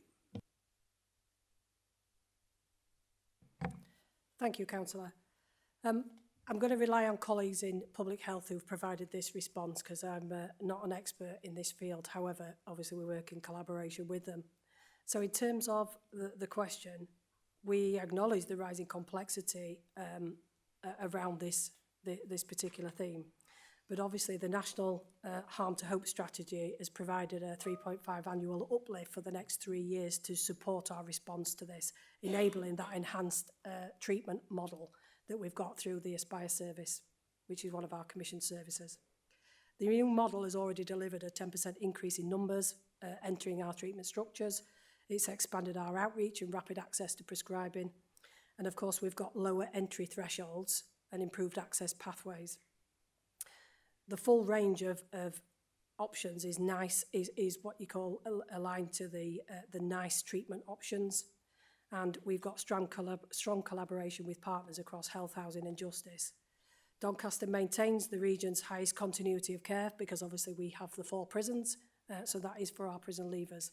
Thank you, Councillor. I'm going to rely on colleagues in public health who've provided this response because I'm not an expert in this field. However, obviously we work in collaboration with them. So in terms of the question, we acknowledge the rising complexity around this particular theme. But obviously the National Harm to Hope strategy has provided a 3.5 annual uplift for the next 3 years to support our response to this, enabling that enhanced treatment model that we've got through the Aspire service, which is one of our commissioned services. The new model has already delivered a 10% increase in numbers entering our treatment structures. It's expanded our outreach and rapid access to prescribing. And of course, we've got lower entry thresholds and improved access pathways. The full range of options is what you call aligned to the NICE treatment options. And we've got strong collaboration with partners across health, housing and justice. Doncaster maintains the region's highest continuity of care because obviously we have the 4 prisons, so that is for our prison leavers.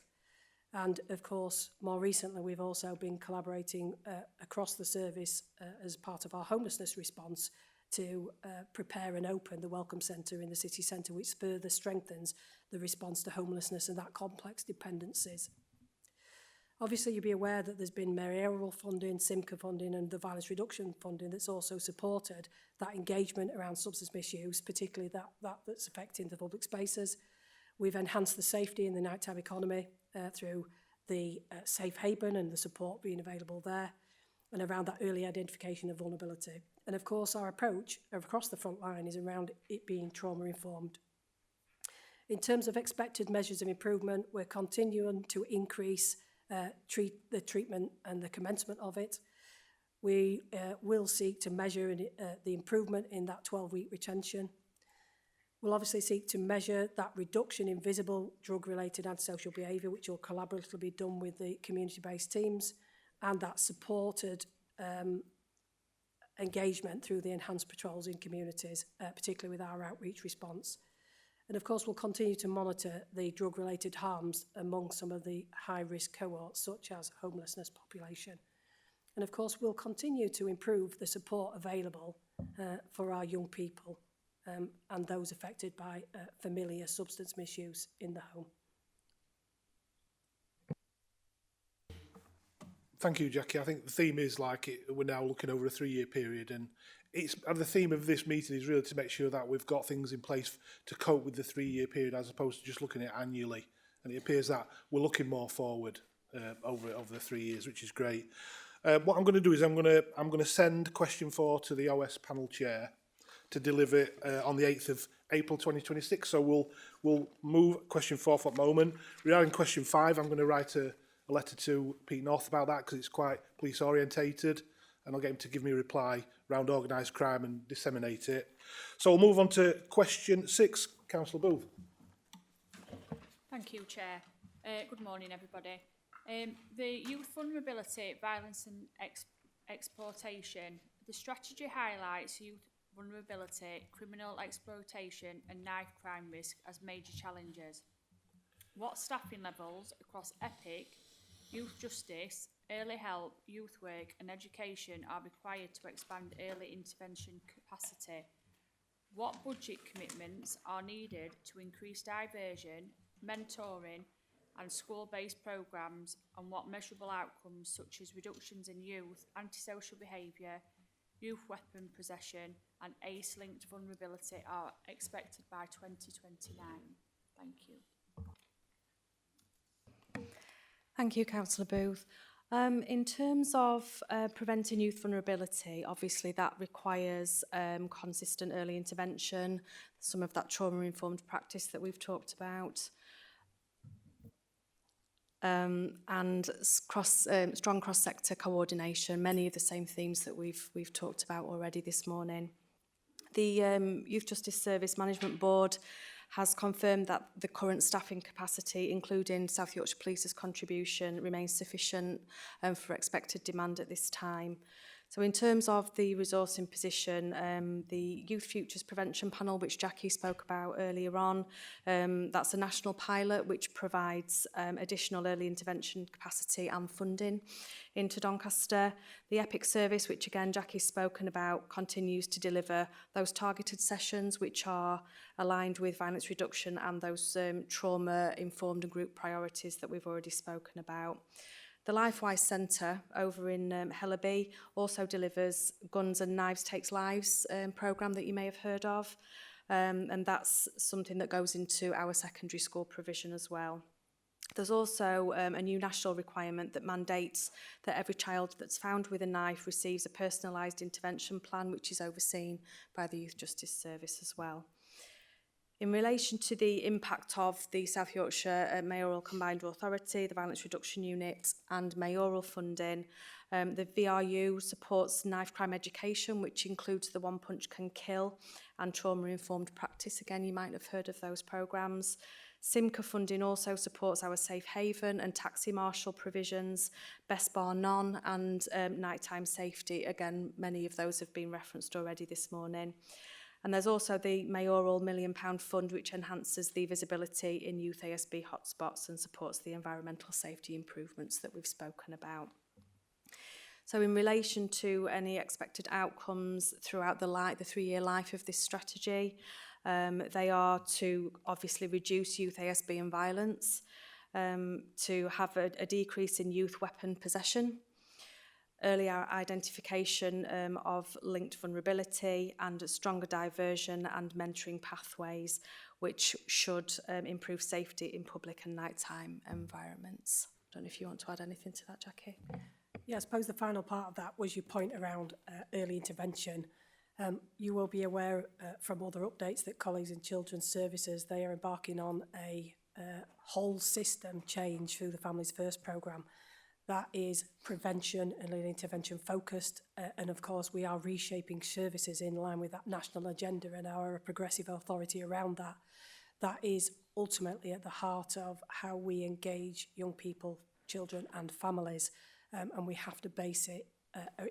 And of course, more recently, we've also been collaborating across the service as part of our homelessness response to prepare and open the Welcome Centre in the city centre, which further strengthens the response to homelessness and that complex dependencies. Obviously, you'll be aware that there's been mayoral funding, SIMCA funding and the violence reduction funding that's also supported that engagement around substance misuse, particularly that's affecting the public spaces. We've enhanced the safety in the nighttime economy through the safe haven and the support being available there, and around that early identification of vulnerability. And of course, our approach across the front line is around it being trauma-informed. In terms of expected measures of improvement, we're continuing to increase the treatment and the commencement of it. We will seek to measure the improvement in that 12-week retention. We'll obviously seek to measure that reduction in visible drug-related antisocial behaviour, which will collaboratively be done with the community-based teams, and that supported engagement through the enhanced patrols in communities, particularly with our outreach response. And of course, we'll continue to monitor the drug-related harms among some of the high-risk cohorts, such as homelessness population. And of course, we'll continue to improve the support available for our young people and those affected by familiar substance misuse in the home.
Thank you, Jackie. I think the theme is we're now looking over a 3-year period, and the theme of this meeting is really to make sure that we've got things in place to cope with the 3-year period as opposed to just looking at it annually. And it appears that we're looking more forward over the 3 years, which is great. What I'm going to do is I'm going to send question 4 to the OS panel chair to deliver it on the 8th of April 2026. So we'll move question 4 for the moment. Regarding question 5, I'm going to write a letter to Pete North about that because it's quite police orientated, and I'll get him to give me a reply around organised crime and disseminate it. So we'll move on to question 6. Councillor Booth.
Thank you, Chair. Good morning, everybody. The youth vulnerability, violence and exploitation. The strategy highlights youth vulnerability, criminal exploitation and knife crime risk as major challenges. What staffing levels across EPIC, youth justice, early help, youth work and education are required to expand early intervention capacity? What budget commitments are needed to increase diversion, mentoring and school-based programmes, and what measurable outcomes such as reductions in youth antisocial behaviour, youth weapon possession and ACE-linked vulnerability are expected by 2029? Thank you.
Thank you, Councillor Booth. In terms of preventing youth vulnerability, obviously that requires consistent early intervention, some of that trauma-informed practice that we've talked about, and strong cross-sector coordination, many of the same themes that we've talked about already this morning. The Youth Justice Service Management Board has confirmed that the current staffing capacity, including South Yorkshire Police's contribution, remains sufficient for expected demand at this time. So in terms of the resourcing position, the Youth Futures Prevention Panel, which Jackie spoke about earlier on, that's a national pilot which provides additional early intervention capacity and funding into Doncaster. The EPIC service, which again Jackie's spoken about, continues to deliver those targeted sessions which are aligned with violence reduction and those trauma-informed and group priorities that we've already spoken about. The LifeWise Centre over in Hellaby also delivers Guns and Knives Takes Lives programme that you may have heard of, and that's something that goes into our secondary school provision as well. There's also a new national requirement that mandates that every child that's found with a knife receives a personalised intervention plan, which is overseen by the Youth Justice Service as well. In relation to the impact of the South Yorkshire Mayoral Combined Authority, the Violence Reduction Unit and mayoral funding, the VRU supports knife crime education, which includes the One Punch Can Kill and trauma-informed practice. Again, you might have heard of those programmes. SIMCA funding also supports our safe haven and taxi marshal provisions, best bar none and nighttime safety. Again, many of those have been referenced already this morning. And there's also the mayoral £1 million fund, which enhances the visibility in youth ASB hotspots and supports the environmental safety improvements that we've spoken about. So in relation to any expected outcomes throughout the 3-year life of this strategy, they are to obviously reduce youth ASB and violence, to have a decrease in youth weapon possession, earlier identification of linked vulnerability and a stronger diversion and mentoring pathways, which should improve safety in public and nighttime environments. I don't know if you want to add anything to that, Jackie.
Yeah, I suppose the final part of that was your point around early intervention. You will be aware from other updates that colleagues in children's services, they are embarking on a whole system change through the Families First programme. That is prevention and early intervention focused, and of course we are reshaping services in line with that national agenda and our progressive authority around that. That is ultimately at the heart of how we engage young people, children and families, and we have to base it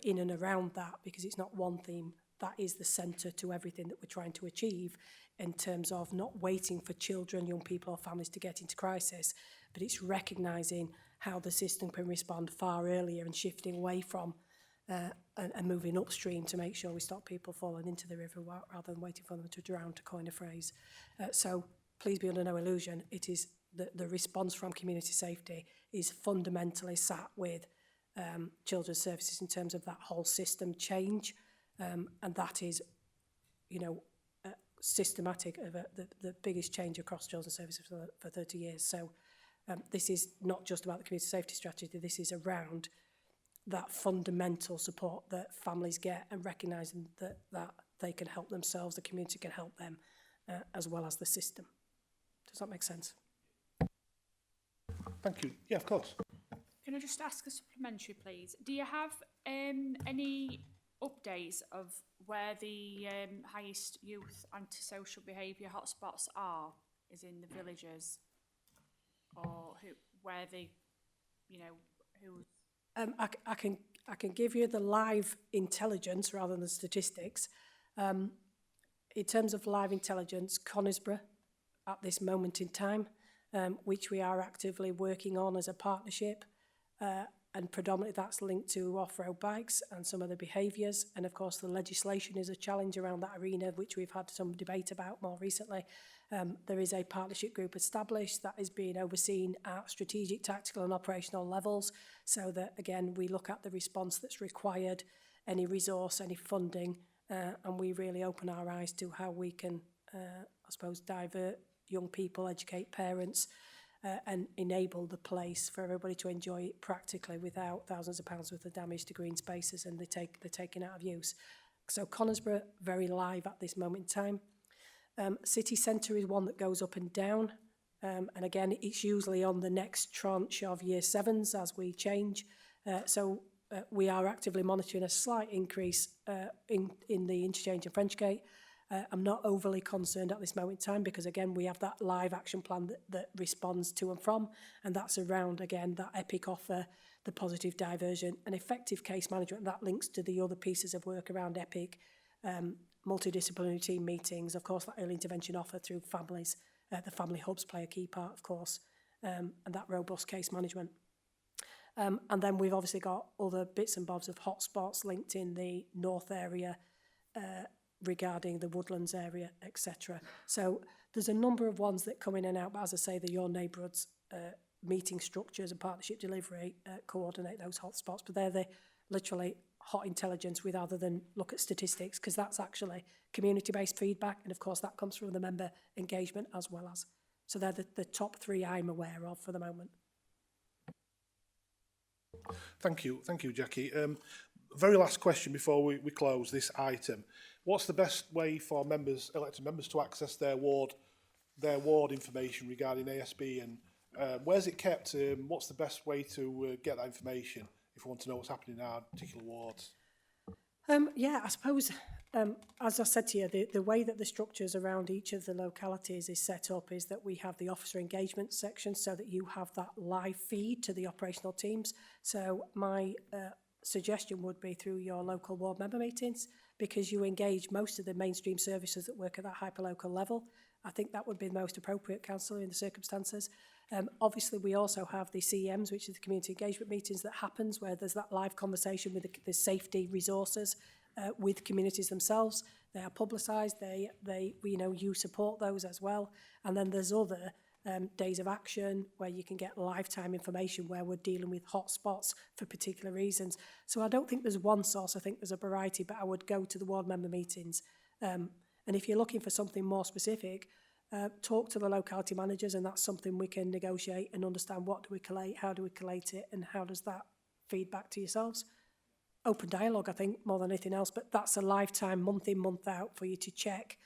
in and around that, because it's not one theme. That is the centre to everything that we're trying to achieve in terms of not waiting for children, young people or families to get into crisis, but it's recognising how the system can respond far earlier and shifting away from and moving upstream to make sure we stop people falling into the river rather than waiting for them to drown, to coin a phrase. So please be under no illusion, it is the response from community safety is fundamentally sat with children's services in terms of that whole system change, and that is, you know, systematic of the biggest change across children's services for 30 years. So this is not just about the community safety strategy, this is around that fundamental support that families get and recognising that they can help themselves, the community can help them, as well as the system. Does that make sense?
Thank you. Yeah, of course.
Can I just ask a supplementary, please? Do you have any updates of where the highest youth antisocial behaviour hotspots are? Is in the villages, or where they, you know, who?
I can give you the live intelligence rather than statistics. In terms of live intelligence, Conisbrough at this moment in time, which we are actively working on as a partnership, and predominantly that's linked to off-road bikes and some of the behaviours, and of course the legislation is a challenge around that arena, which we've had some debate about more recently. There is a partnership group established that is being overseen at strategic, tactical and operational levels, so that again we look at the response that's required, any resource, any funding, and we really open our eyes to how we can, I suppose, divert young people, educate parents, and enable the place for everybody to enjoy it practically without thousands of pounds worth of damage to green spaces, and they're taken out of use. So Conisbrough, very live at this moment in time. City Centre is one that goes up and down. And again, it's usually on the next tranche of year 7s as we change. We are actively monitoring a slight increase in the interchange in Frenchgate. I'm not overly concerned at this moment in time because, again, we have that live action plan that responds to and from, and that's around, again, that EPIC offer, the positive diversion and effective case management. That links to the other pieces of work around EPIC, multidisciplinary team meetings, of course, that early intervention offer through families. The family hubs play a key part, of course, and that robust case management. And then we've obviously got other bits and bobs of hotspots linked in the north area regarding the Woodlands area, etc. So there's a number of ones that come in and out, but as I say, the Your Neighbourhoods meeting structures and partnership delivery coordinate those hotspots, but they're the literally hot intelligence rather than look at statistics, because that's actually community-based feedback, and of course that comes from the member engagement as well as. So they're the top 3 I'm aware of for the moment.
Thank you, Jackie. Very last question before we close this item. What's the best way for members, elected members, to access their ward information regarding ASB, and where's it kept? What's the best way to get that information if we want to know what's happening in our particular wards?
Yeah, I suppose, as I said to you, the way that the structures around each of the localities is set up is that we have the officer engagement section so that you have that live feed to the operational teams. So my suggestion would be through your local ward member meetings, because you engage most of the mainstream services that work at that hyperlocal level. I think that would be the most appropriate, councillor, in the circumstances. Obviously, we also have the CEMs, which is the community engagement meetings that happens, where there's that live conversation with the safety resources with communities themselves. They are publicised. You support those as well. And then there's other days of action where you can get lifetime information where we're dealing with hotspots for particular reasons. So I don't think there's one source. I think there's a variety, but I would go to the ward member meetings. And if you're looking for something more specific, talk to the locality managers, and that's something we can negotiate and understand. What do we collate, how do we collate it, and how does that feed back to yourselves? Open dialogue, I think, more than anything else, but that's a lifetime, month in, month out, for you to check,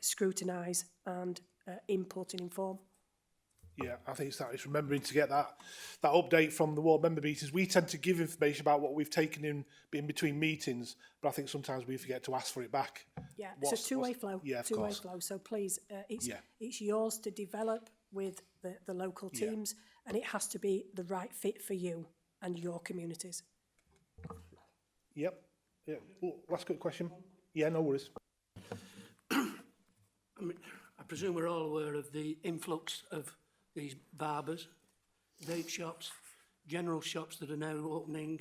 scrutinise and input and inform.
Yeah, I think it's remembering to get that update from the ward member meetings. We tend to give information about what we've taken in between meetings, but I think sometimes we forget to ask for it back.
Yeah, it's a two-way flow.
Yeah, of
two-way
course.
flow. So please, it's yours to develop with the local teams, and it has to be the right fit for you and your communities.
Yep. Yeah. Last quick question. Yeah, no worries.
I presume we're all aware of the influx of these barbers, vape shops, general shops that are now opening,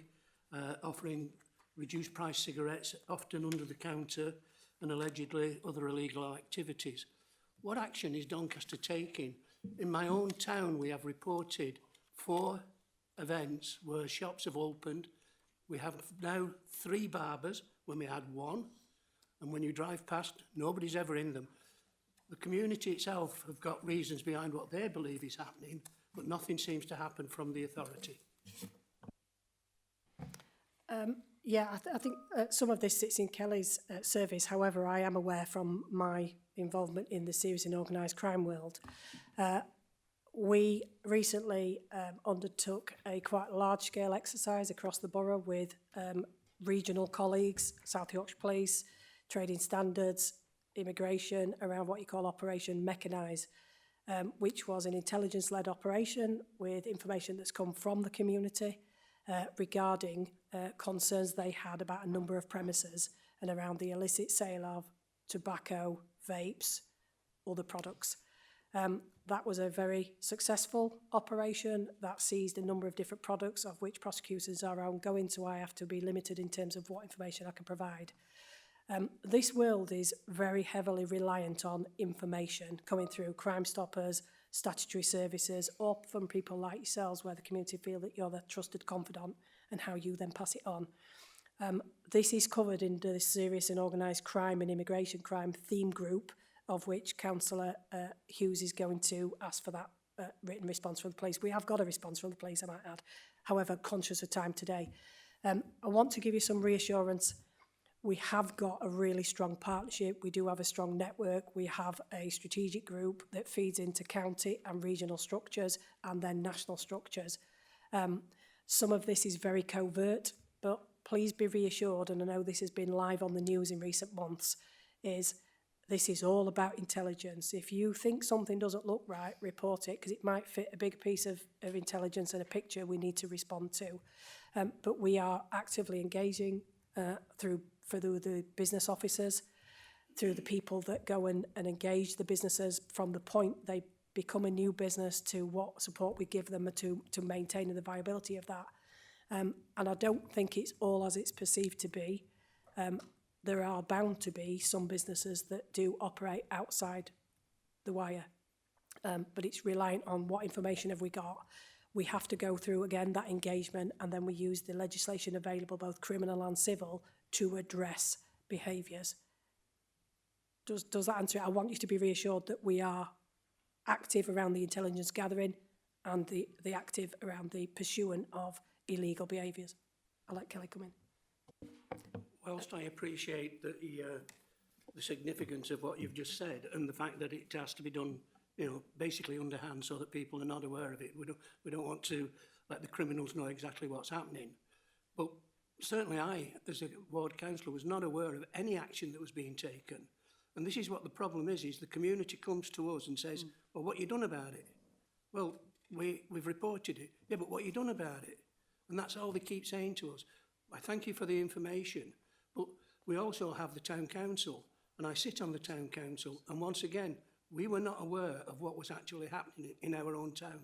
offering reduced price cigarettes, often under the counter, and allegedly other illegal activities. What action is Doncaster taking? In my own town, we have reported 4 events where shops have opened. We have now 3 barbers when we had 1, and when you drive past, nobody's ever in them. The community itself have got reasons behind what they believe is happening, but nothing seems to happen from the authority.
I think some of this sits in Kelly's service. However, I am aware from my involvement in the serious and organised crime world. We recently undertook a quite large-scale exercise across the borough with regional colleagues, South Yorkshire Police, Trading Standards, Immigration, around what you call Operation Mechanise, which was an intelligence-led operation with information that's come from the community regarding concerns they had about a number of premises and around the illicit sale of tobacco, vapes, other products. That was a very successful operation that seized a number of different products, of which prosecutors are ongoing, so I have to be limited in terms of what information I can provide. This world is very heavily reliant on information coming through Crime Stoppers, statutory services, or from people like yourselves, where the community feel that you're the trusted confidant, and how you then pass it on. This is covered in the serious and organised crime and immigration crime theme group of which Councillor Hughes is going to ask for that written response from the police. We have got a response from the police, I might add, however, conscious of time today. I want to give you some reassurance. We have got a really strong partnership. We do have a strong network. We have a strategic group that feeds into county and regional structures and then national structures. Some of this is very covert, but please be reassured, and I know this has been live on the news in recent months, is this is all about intelligence. If you think something doesn't look right, report it, because it might fit a big piece of intelligence and a picture we need to respond to. But we are actively engaging through the business officers, through the people that go and engage the businesses from the point they become a new business to what support we give them to maintaining the viability of that. And I don't think it's all as it's perceived to be. There are bound to be some businesses that do operate outside the wire, but it's reliant on what information have we got. We have to go through, again, that engagement, and then we use the legislation available, both criminal and civil, to address behaviours. Does that answer it? I want you to be reassured that we are active around the intelligence gathering and the active around the pursuit of illegal behaviours. I'll let Kelly come in.
Whilst I appreciate the significance of what you've just said and the fact that it has to be done, you know, basically underhand so that people are not aware of it. We don't want to let the criminals know exactly what's happening. But certainly I, as a ward councillor, was not aware of any action that was being taken. And this is what the problem is the community comes to us and says, well, what you done about it? Well, we've reported it. Yeah, but what you done about it? And that's all they keep saying to us. I thank you for the information, but we also have the town council, and I sit on the town council, and once again, we were not aware of what was actually happening in our own town.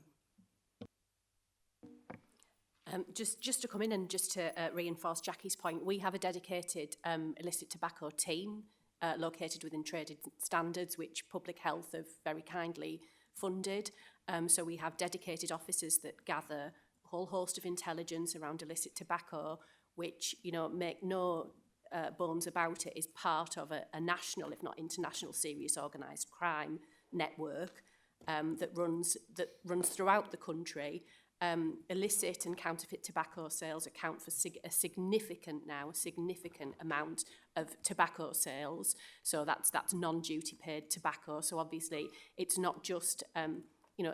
Just to come in and just to reinforce Jackie's point, we have a dedicated illicit tobacco team located within Trade Standards, which Public Health have very kindly funded. So we have dedicated officers that gather a whole host of intelligence around illicit tobacco, which, you know, make no bones about it, is part of a national, if not international, serious organised crime network that runs throughout the country. Illicit and counterfeit tobacco sales account for a significant amount of tobacco sales. So that's non-duty paid tobacco. So obviously it's not just you know,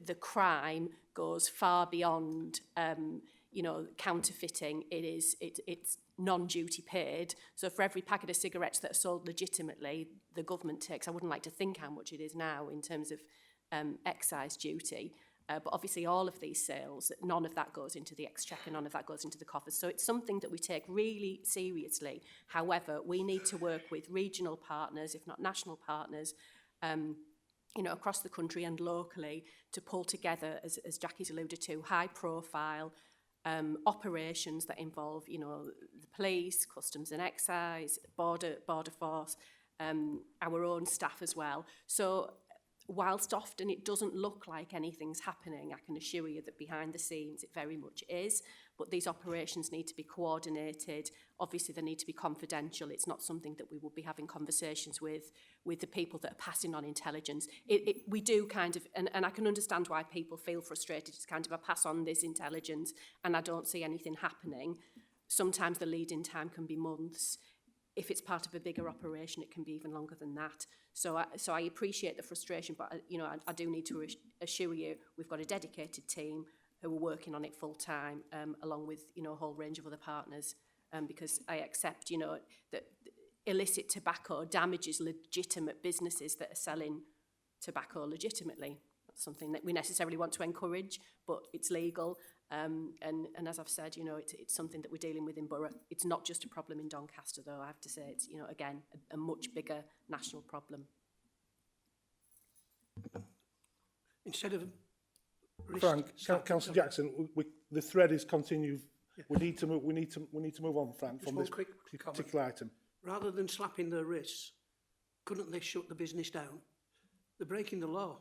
the crime goes far beyond you know, counterfeiting. It's non-duty paid. So for every packet of cigarettes that are sold legitimately, the government takes, I wouldn't like to think how much it is now in terms of excise duty. But obviously all of these sales, none of that goes into the exchequer, none of that goes into the coffers. So it's something that we take really seriously. However, we need to work with regional partners, if not national partners, you know, across the country and locally to pull together, as Jackie's alluded to, high profile operations that involve, you know, the police, customs and excise, border force, our own staff as well. So whilst often it doesn't look like anything's happening, I can assure you that behind the scenes it very much is. But these operations need to be coordinated. Obviously, they need to be confidential. It's not something that we will be having conversations with the people that are passing on intelligence. We do kind of, and I can understand why people feel frustrated. It's kind of, I pass on this intelligence and I don't see anything happening. Sometimes the lead-in time can be months. If it's part of a bigger operation, it can be even longer than that. So I appreciate the frustration, but you know, I do need to assure you we've got a dedicated team who are working on it full time, along with, you know, a whole range of other partners, because I accept, you know, that illicit tobacco damages legitimate businesses that are selling tobacco legitimately. That's something that we necessarily want to encourage, but it's legal. And as I've said, you know, it's something that we're dealing with in Borough. It's not just a problem in Doncaster, though. I have to say it's, you know, again, a much bigger national problem.
Instead of
Frank, Councillor Jackson, the thread is continued. Yeah. We need to move on, Frank, from this particular item.
Rather than slapping their wrists, couldn't they shut the business down? They're breaking the law.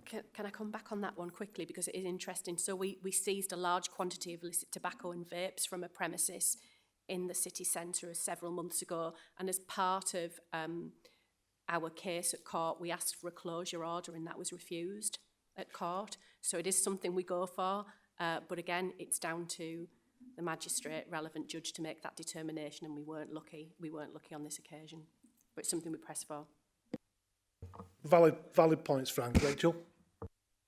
Can I come back on that one quickly, because it is interesting. So we seized a large quantity of illicit tobacco and vapes from a premises in the city centre several months ago, and as part of our case at court, we asked for a closure order and that was refused at court. So it is something we go for, but again, it's down to the magistrate, relevant judge, to make that determination, and we weren't lucky on this occasion, but it's something we press for.
Valid points, Frank. Rachel?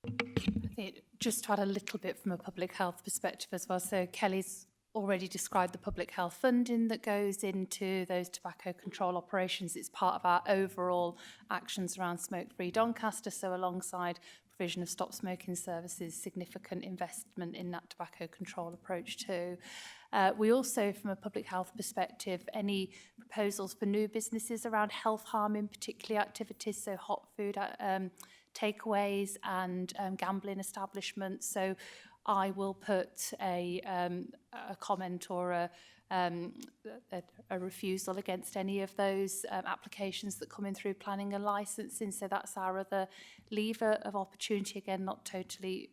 I think just to add a little bit from a public health perspective as well. So Kelly's already described the public health funding that goes into those tobacco control operations. It's part of our overall actions around smoke-free Doncaster. So alongside provision of stop smoking services, significant investment in that tobacco control approach too. We also, from a public health perspective, any proposals for new businesses around health harming, particularly activities, so hot food takeaways and gambling establishments. So I will put a comment or a refusal against any of those applications that come in through planning and licensing. So that's our other lever of opportunity. Again, not totally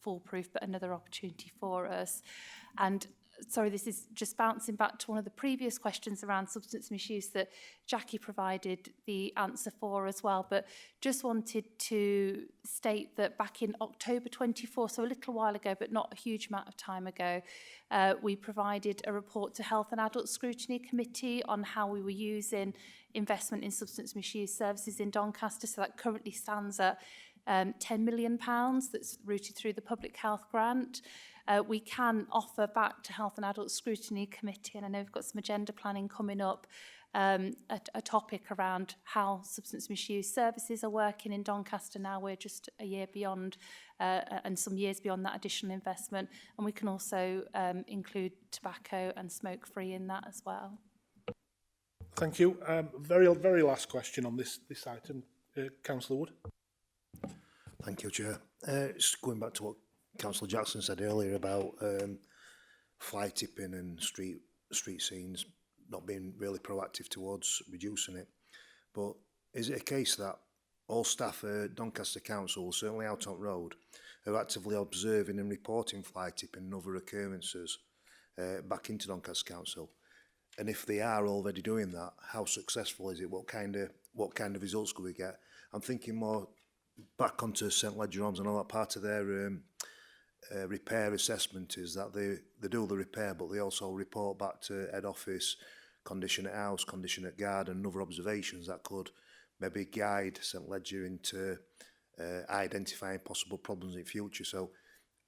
foolproof, but another opportunity for us. And sorry, this is just bouncing back to one of the previous questions around substance misuse that Jackie provided the answer for as well, but just wanted to state that back in October 24, so a little while ago, but not a huge amount of time ago, we provided a report to Health and Adult Scrutiny Committee on how we were using investment in substance misuse services in Doncaster. So that currently stands at £10 million that's routed through the Public Health Grant. We can offer back to Health and Adult Scrutiny Committee, and I know we've got some agenda planning coming up, a topic around how substance misuse services are working in Doncaster now. We're just a year beyond and some years beyond that additional investment, and we can also include tobacco and smoke-free in that as well.
Thank you. Very last question on this item. Councillor Wood.
Thank you, Chair. Just going back to what Councillor Jackson said earlier about fly tipping and street scenes not being really proactive towards reducing it. But is it a case that all staff at Doncaster Council, certainly out on road, are actively observing and reporting fly tipping and other occurrences back into Doncaster Council? And if they are already doing that, how successful is it? What kind of results could we get? I'm thinking more back onto St Ledger Arms. I know that part of their repair assessment is that they do the repair, but they also report back to head office, condition at house, condition at garden, and other observations that could maybe guide St Ledger into identifying possible problems in future. So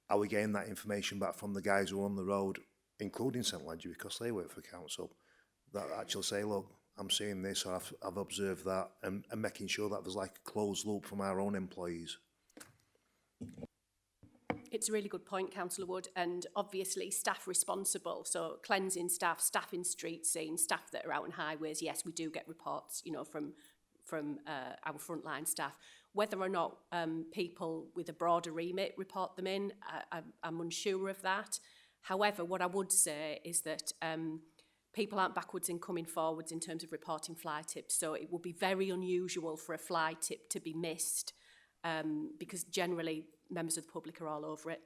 are we getting that information back from the guys who are on the road, including St Ledger, because they work for council, that actually say, look, I'm seeing this, or I've observed that, and making sure that there's like a closed loop from our own employees?
It's a really good point, Councillor Wood, and obviously staff responsible, so cleansing staff, staff in street scenes, staff that are out on highways, yes, we do get reports, you know, from our frontline staff. Whether or not people with a broader remit report them in, I'm unsure of that. However, what I would say is that people aren't backwards in coming forwards in terms of reporting fly tips, so it would be very unusual for a fly tip to be missed, because generally members of the public are all over it,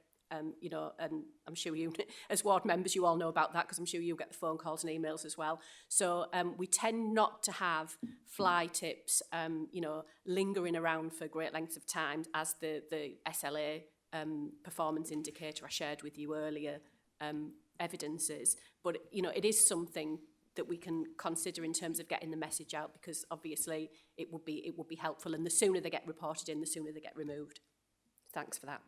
you know, and I'm sure you, as ward members, you all know about that, because I'm sure you get the phone calls and emails as well. So we tend not to have fly tips, you know, lingering around for great lengths of time, as the SLA performance indicator I shared with you earlier evidences. But, you know, it is something that we can consider in terms of getting the message out, because obviously it would be helpful, and the sooner they get reported in, the sooner they get removed. Thanks for that.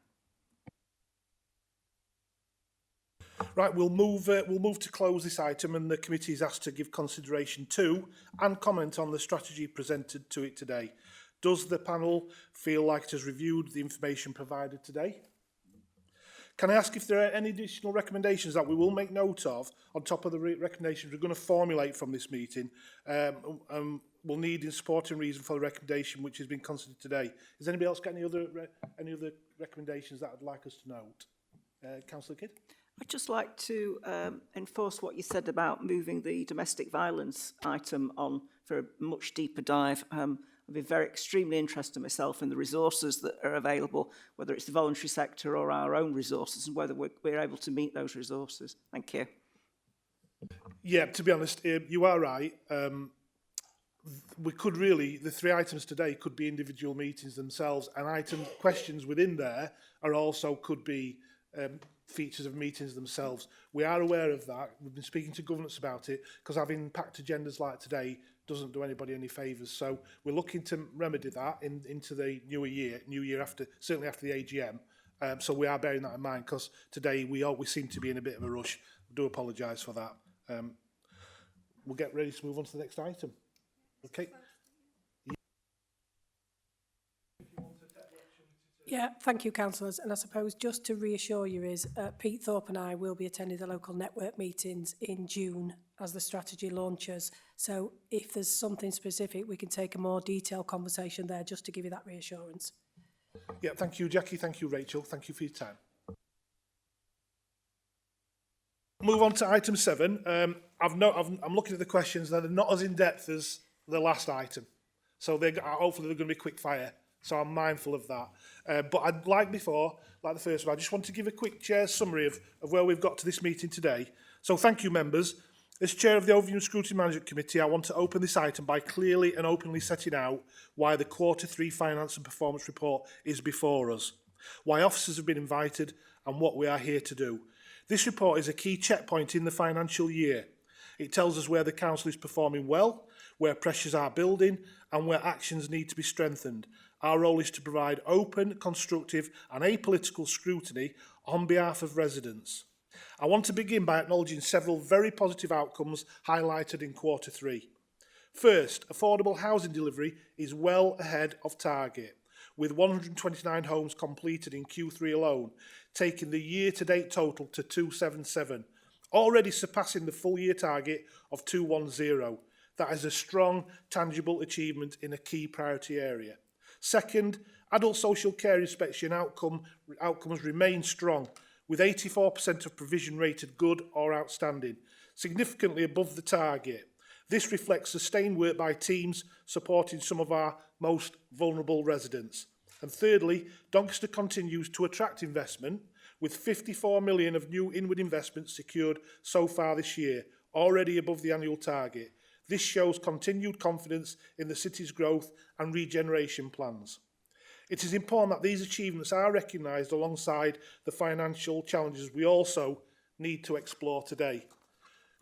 Right, we'll move to close this item, and the committee is asked to give consideration to and comment on the strategy presented to it today. Does the panel feel like it has reviewed the information provided today? Can I ask if there are any additional recommendations that we will make note of on top of the recommendations we're going to formulate from this meeting? We'll need in supporting reason for the recommendation which has been considered today. Has anybody else got any other recommendations that I'd like us to note? Councillor Kidd?
I'd just like to enforce what you said about moving the domestic violence item on for a much deeper dive. I've been extremely interested myself in the resources that are available, whether it's the voluntary sector or our own resources, and whether we're able to meet those resources. Thank you.
Yeah, to be honest, you are right. We could really, the three items today could be individual meetings themselves, and questions within there are also could be features of meetings themselves. We are aware of that. We've been speaking to governance about it, because having packed agendas like today doesn't do anybody any favours. So we're looking to remedy that into the new year after, certainly after the AGM. So we are bearing that in mind, because today we seem to be in a bit of a rush. I do apologise for that. We'll get ready to move on to the next item. Okay.
Yeah, thank you, councillors. And I suppose just to reassure you is Pete Thorpe and I will be attending the local network meetings in June as the strategy launches. So if there's something specific, we can take a more detailed conversation there just to give you that reassurance.
Yeah, thank you, Jackie. Thank you, Rachel. Thank you for your time. Move on to item 7. I'm looking at the questions that are not as in-depth as the last item. So hopefully they're going to be quick fire. So I'm mindful of that. But I'd like the first one, I just want to give a quick chair's summary of where we've got to this meeting today. So thank you, members. As chair of the Overview and Scrutiny Management Committee, I want to open this item by clearly and openly setting out why the Q3 Finance and Performance Report is before us, why officers have been invited, and what we are here to do. This report is a key checkpoint in the financial year. It tells us where the council is performing well, where pressures are building, and where actions need to be strengthened. Our role is to provide open, constructive and apolitical scrutiny on behalf of residents. I want to begin by acknowledging several very positive outcomes highlighted in Q3. First, affordable housing delivery is well ahead of target, with 129 homes completed in Q3 alone, taking the year-to-date total to 277, already surpassing the full-year target of 210. That is a strong, tangible achievement in a key priority area. Second, adult social care inspection outcomes remain strong, with 84% of provision rated good or outstanding, significantly above the target. This reflects sustained work by teams supporting some of our most vulnerable residents. And thirdly, Doncaster continues to attract investment, with 54 million of new inward investments secured so far this year, already above the annual target. This shows continued confidence in the city's growth and regeneration plans. It is important that these achievements are recognised alongside the financial challenges we also need to explore today.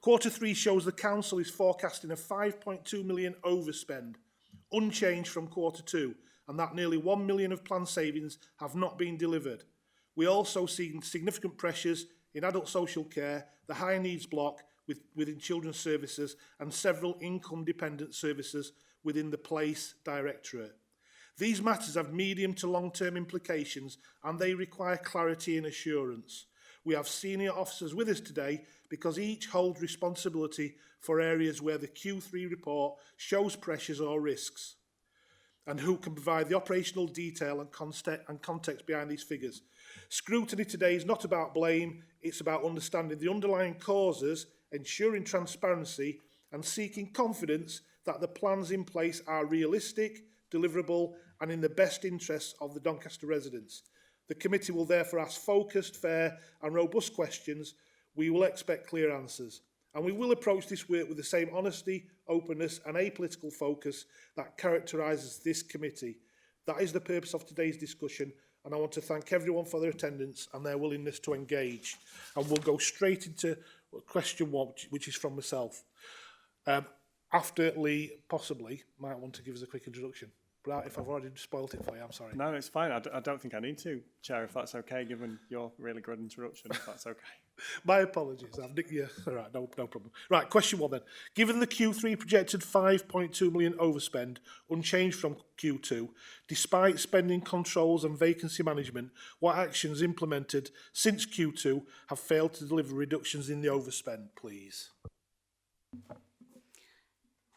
Q3 shows the council is forecasting a 5.2 million overspend, unchanged from Q2, and that nearly 1 million of planned savings have not been delivered. We also see significant pressures in adult social care, the high needs block within children's services, and several income-dependent services within the Place Directorate. These matters have medium to long-term implications, and they require clarity and assurance. We have senior officers with us today because each holds responsibility for areas where the Q3 report shows pressures or risks, and who can provide the operational detail and context behind these figures. Scrutiny today is not about blame, it's about understanding the underlying causes, ensuring transparency, and seeking confidence that the plans in place are realistic, deliverable, and in the best interests of the Doncaster residents. The committee will therefore ask focused, fair and robust questions. We will expect clear answers. And we will approach this work with the same honesty, openness and apolitical focus that characterises this committee. That is the purpose of today's discussion, and I want to thank everyone for their attendance and their willingness to engage. And we'll go straight into question 1, which is from myself. After Lee possibly might want to give us a quick introduction. But if I've already spoilt it for you, I'm sorry.
No, it's fine. I don't think I need to, Chair, if that's okay, given your really good introduction, if that's okay.
My apologies. Yeah, all right, no problem. Right, question 1 then. Given the Q3 projected 5.2 million overspend, unchanged from Q2, despite spending controls and vacancy management, what actions implemented since Q2 have failed to deliver reductions in the overspend, please?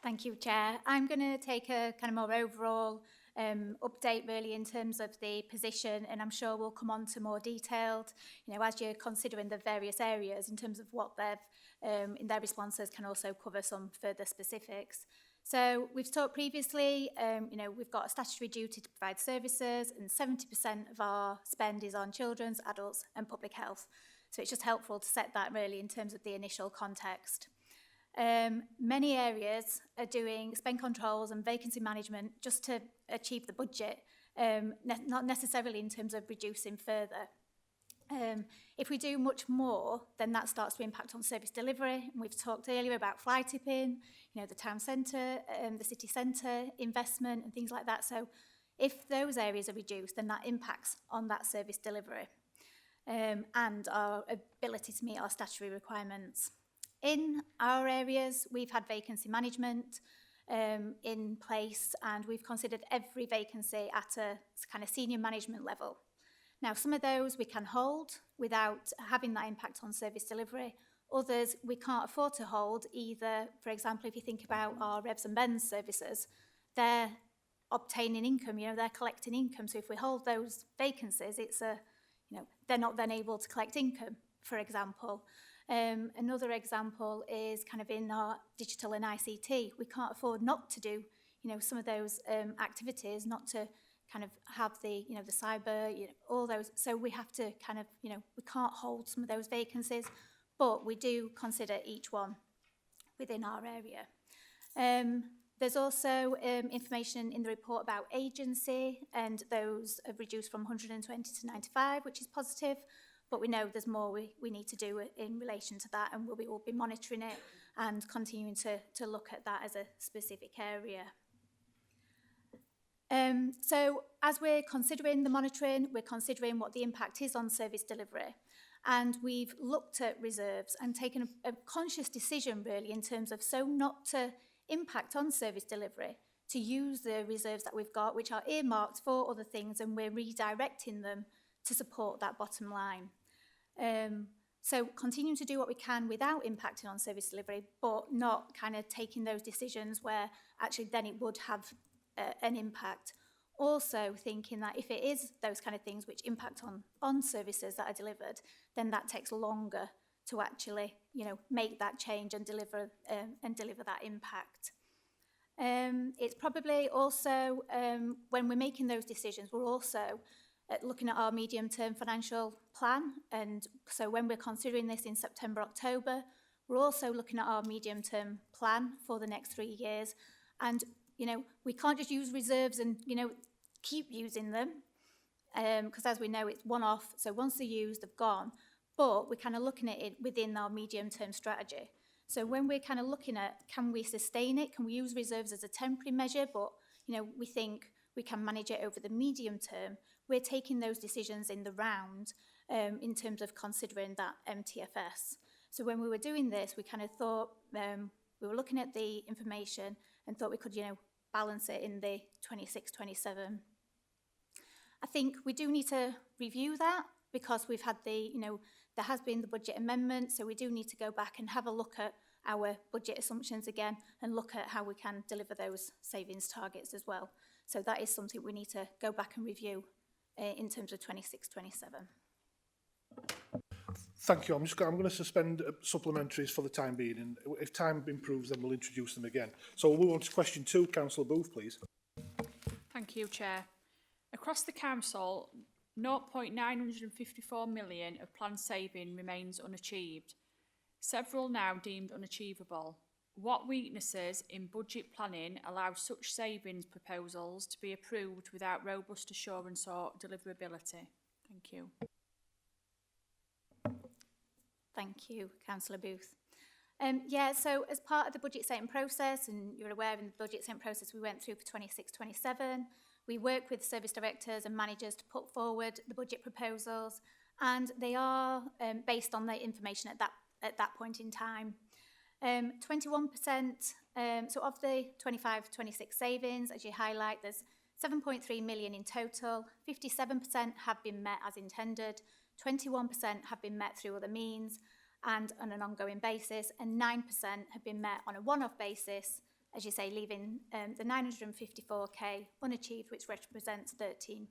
Thank you, Chair. I'm going to take a kind of more overall update really in terms of the position, and I'm sure we'll come on to more detailed, as you're considering the various areas in terms of what they've, in their responses can also cover some further specifics. So we've talked previously, we've got a statutory duty to provide services, and 70% of our spend is on children's, adults and public health. So it's just helpful to set that really in terms of the initial context. Many areas are doing spend controls and vacancy management just to achieve the budget, not necessarily in terms of reducing further. If we do much more, then that starts to impact on service delivery. And we've talked earlier about fly tipping, you know, the town centre, the city centre investment and things like that. So if those areas are reduced, then that impacts on that service delivery and our ability to meet our statutory requirements. In our areas, we've had vacancy management in place, and we've considered every vacancy at a kind of senior management level. Now, some of those we can hold without having that impact on service delivery. Others we can't afford to hold either. For example, if you think about our revs and bends services, they're obtaining income, you know, they're collecting income. So if we hold those vacancies, it's a, you know, they're not then able to collect income, for example. Another example is kind of in our digital and ICT. We can't afford not to do, you know, some of those activities, not to kind of have the, you know, the cyber, you know, all those. So we have to kind of, you know, we can't hold some of those vacancies, but we do consider each one within our area. There's also information in the report about agency, and those have reduced from 120 to 95, which is positive. But we know there's more we need to do in relation to that, and we'll be monitoring it and continuing to look at that as a specific area. So as we're considering the monitoring, we're considering what the impact is on service delivery. And we've looked at reserves and taken a conscious decision really in terms of so not to impact on service delivery, to use the reserves that we've got, which are earmarked for other things, and we're redirecting them to support that bottom line. So continuing to do what we can without impacting on service delivery, but not kind of taking those decisions where actually then it would have an impact. Also thinking that if it is those kind of things which impact on services that are delivered, then that takes longer to actually, you know, make that change and deliver that impact. It's probably also, when we're making those decisions, we're also looking at our medium-term financial plan. And so when we're considering this in September, October, we're also looking at our medium-term plan for the next 3 years. And, you know, we can't just use reserves and, you know, keep using them, because as we know, it's one-off. So once they're used, they've gone. But we're kind of looking at it within our medium-term strategy. So when we're kind of looking at, can we sustain it? Can we use reserves as a temporary measure? But, you know, we think we can manage it over the medium term. We're taking those decisions in the round in terms of considering that MTFS. So when we were doing this, we kind of thought, we were looking at the information and thought we could, you know, balance it in the 26-27. I think we do need to review that because we've had the, you know, there has been the budget amendment, so we do need to go back and have a look at our budget assumptions again and look at how we can deliver those savings targets as well. So that is something we need to go back and review in terms of 26-27.
Thank you. I'm going to suspend supplementaries for the time being, and if time improves, then we'll introduce them again. So we'll move on to question 2. Councillor Booth, please.
Thank you, Chair. Across the council, 0.954 million of planned saving remains unachieved. Several now deemed unachievable. What weaknesses in budget planning allow such savings proposals to be approved without robust assurance or deliverability? Thank you.
Thank you, Councillor Booth. Yeah, so as part of the budget setting process, and you're aware in the budget setting process we went through for 26-27, we work with service directors and managers to put forward the budget proposals, and they are based on the information at that point in time. 21%, so of the 25-26 savings, as you highlight, there's 7.3 million in total. 57% have been met as intended, 21% have been met through other means and on an ongoing basis, and 9% have been met on a one-off basis, as you say, leaving the 954k unachieved, which represents 13%.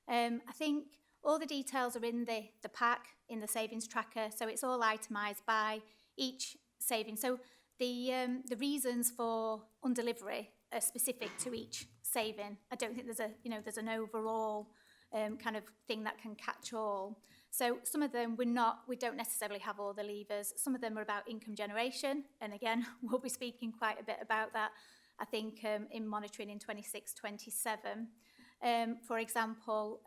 I think all the details are in the pack, in the savings tracker, so it's all itemised by each saving. So the reasons for undelivery are specific to each saving. I don't think there's an overall kind of thing that can catch all. So some of them we don't necessarily have all the levers. Some of them are about income generation. And again, we'll be speaking quite a bit about that, I think, in monitoring in 26-27. For example,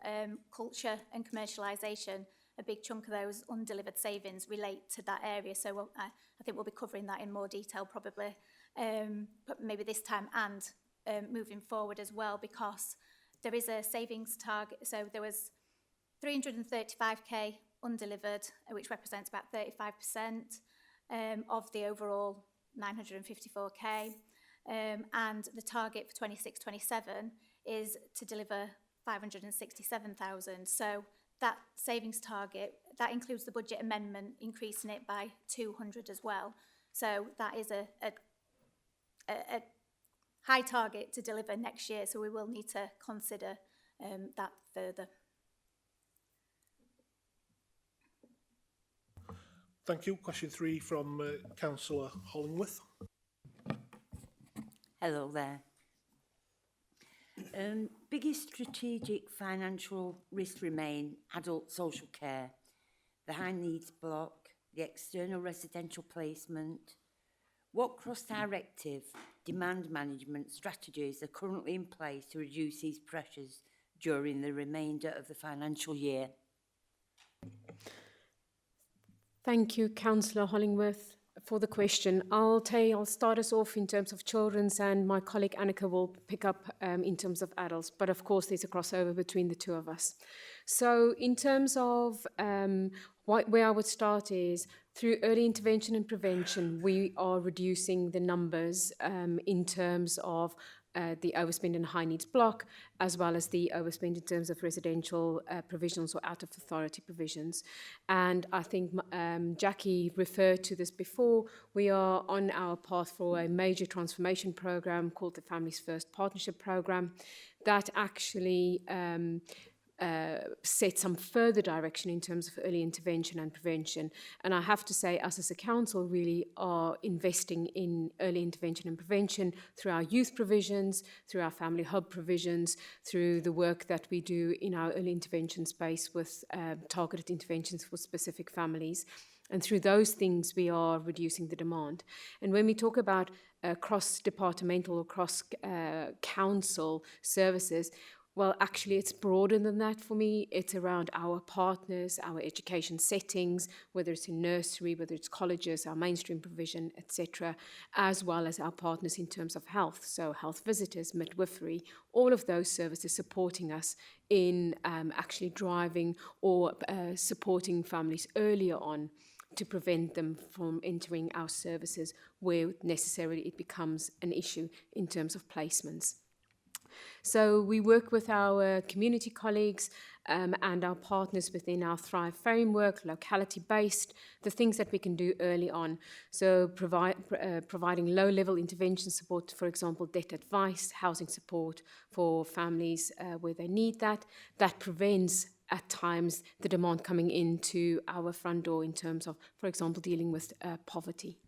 culture and commercialisation, a big chunk of those undelivered savings relate to that area. So I think we'll be covering that in more detail probably, but maybe this time and moving forward as well, because there is a savings target. So there was 335k undelivered, which represents about 35% of the overall 954k. And the target for 26-27 is to deliver 567,000. So that savings target, that includes the budget amendment, increasing it by 200 as well. So that is a high target to deliver next year. So we will need to consider that further.
Thank you. Question 3 from Councillor Hollingworth.
Hello there. Biggest strategic financial risks remain adult social care, the high needs block, the external residential placement. What cross-directive demand management strategies are currently in place to reduce these pressures during the remainder of the financial year?
Thank you, Councillor Hollingworth, for the question. I'll start us off in terms of children's, and my colleague Annika will pick up in terms of adults. But of course, there's a crossover between the two of us. So in terms of where I would start is through early intervention and prevention, we are reducing the numbers in terms of the overspend and high needs block, as well as the overspend in terms of residential provisions or out of authority provisions. And I think Jackie referred to this before. We are on our path for a major transformation program called the Families First Partnership Program that actually set some further direction in terms of early intervention and prevention. And I have to say, us as a council really are investing in early intervention and prevention through our youth provisions, through our family hub provisions, through the work that we do in our early intervention space with targeted interventions for specific families. And through those things, we are reducing the demand. And when we talk about cross-departmental or cross-council services, well, actually, it's broader than that for me. It's around our partners, our education settings, whether it's in nursery, whether it's colleges, our mainstream provision, etc., as well as our partners in terms of health. So health visitors, midwifery, all of those services supporting us in actually driving or supporting families earlier on to prevent them from entering our services where necessarily it becomes an issue in terms of placements. So we work with our community colleagues and our partners within our Thrive framework, locality-based, the things that we can do early on. So providing low-level intervention support, for example, debt advice, housing support for families where they need that. That prevents at times the demand coming into our front door in terms of, for example, dealing with poverty.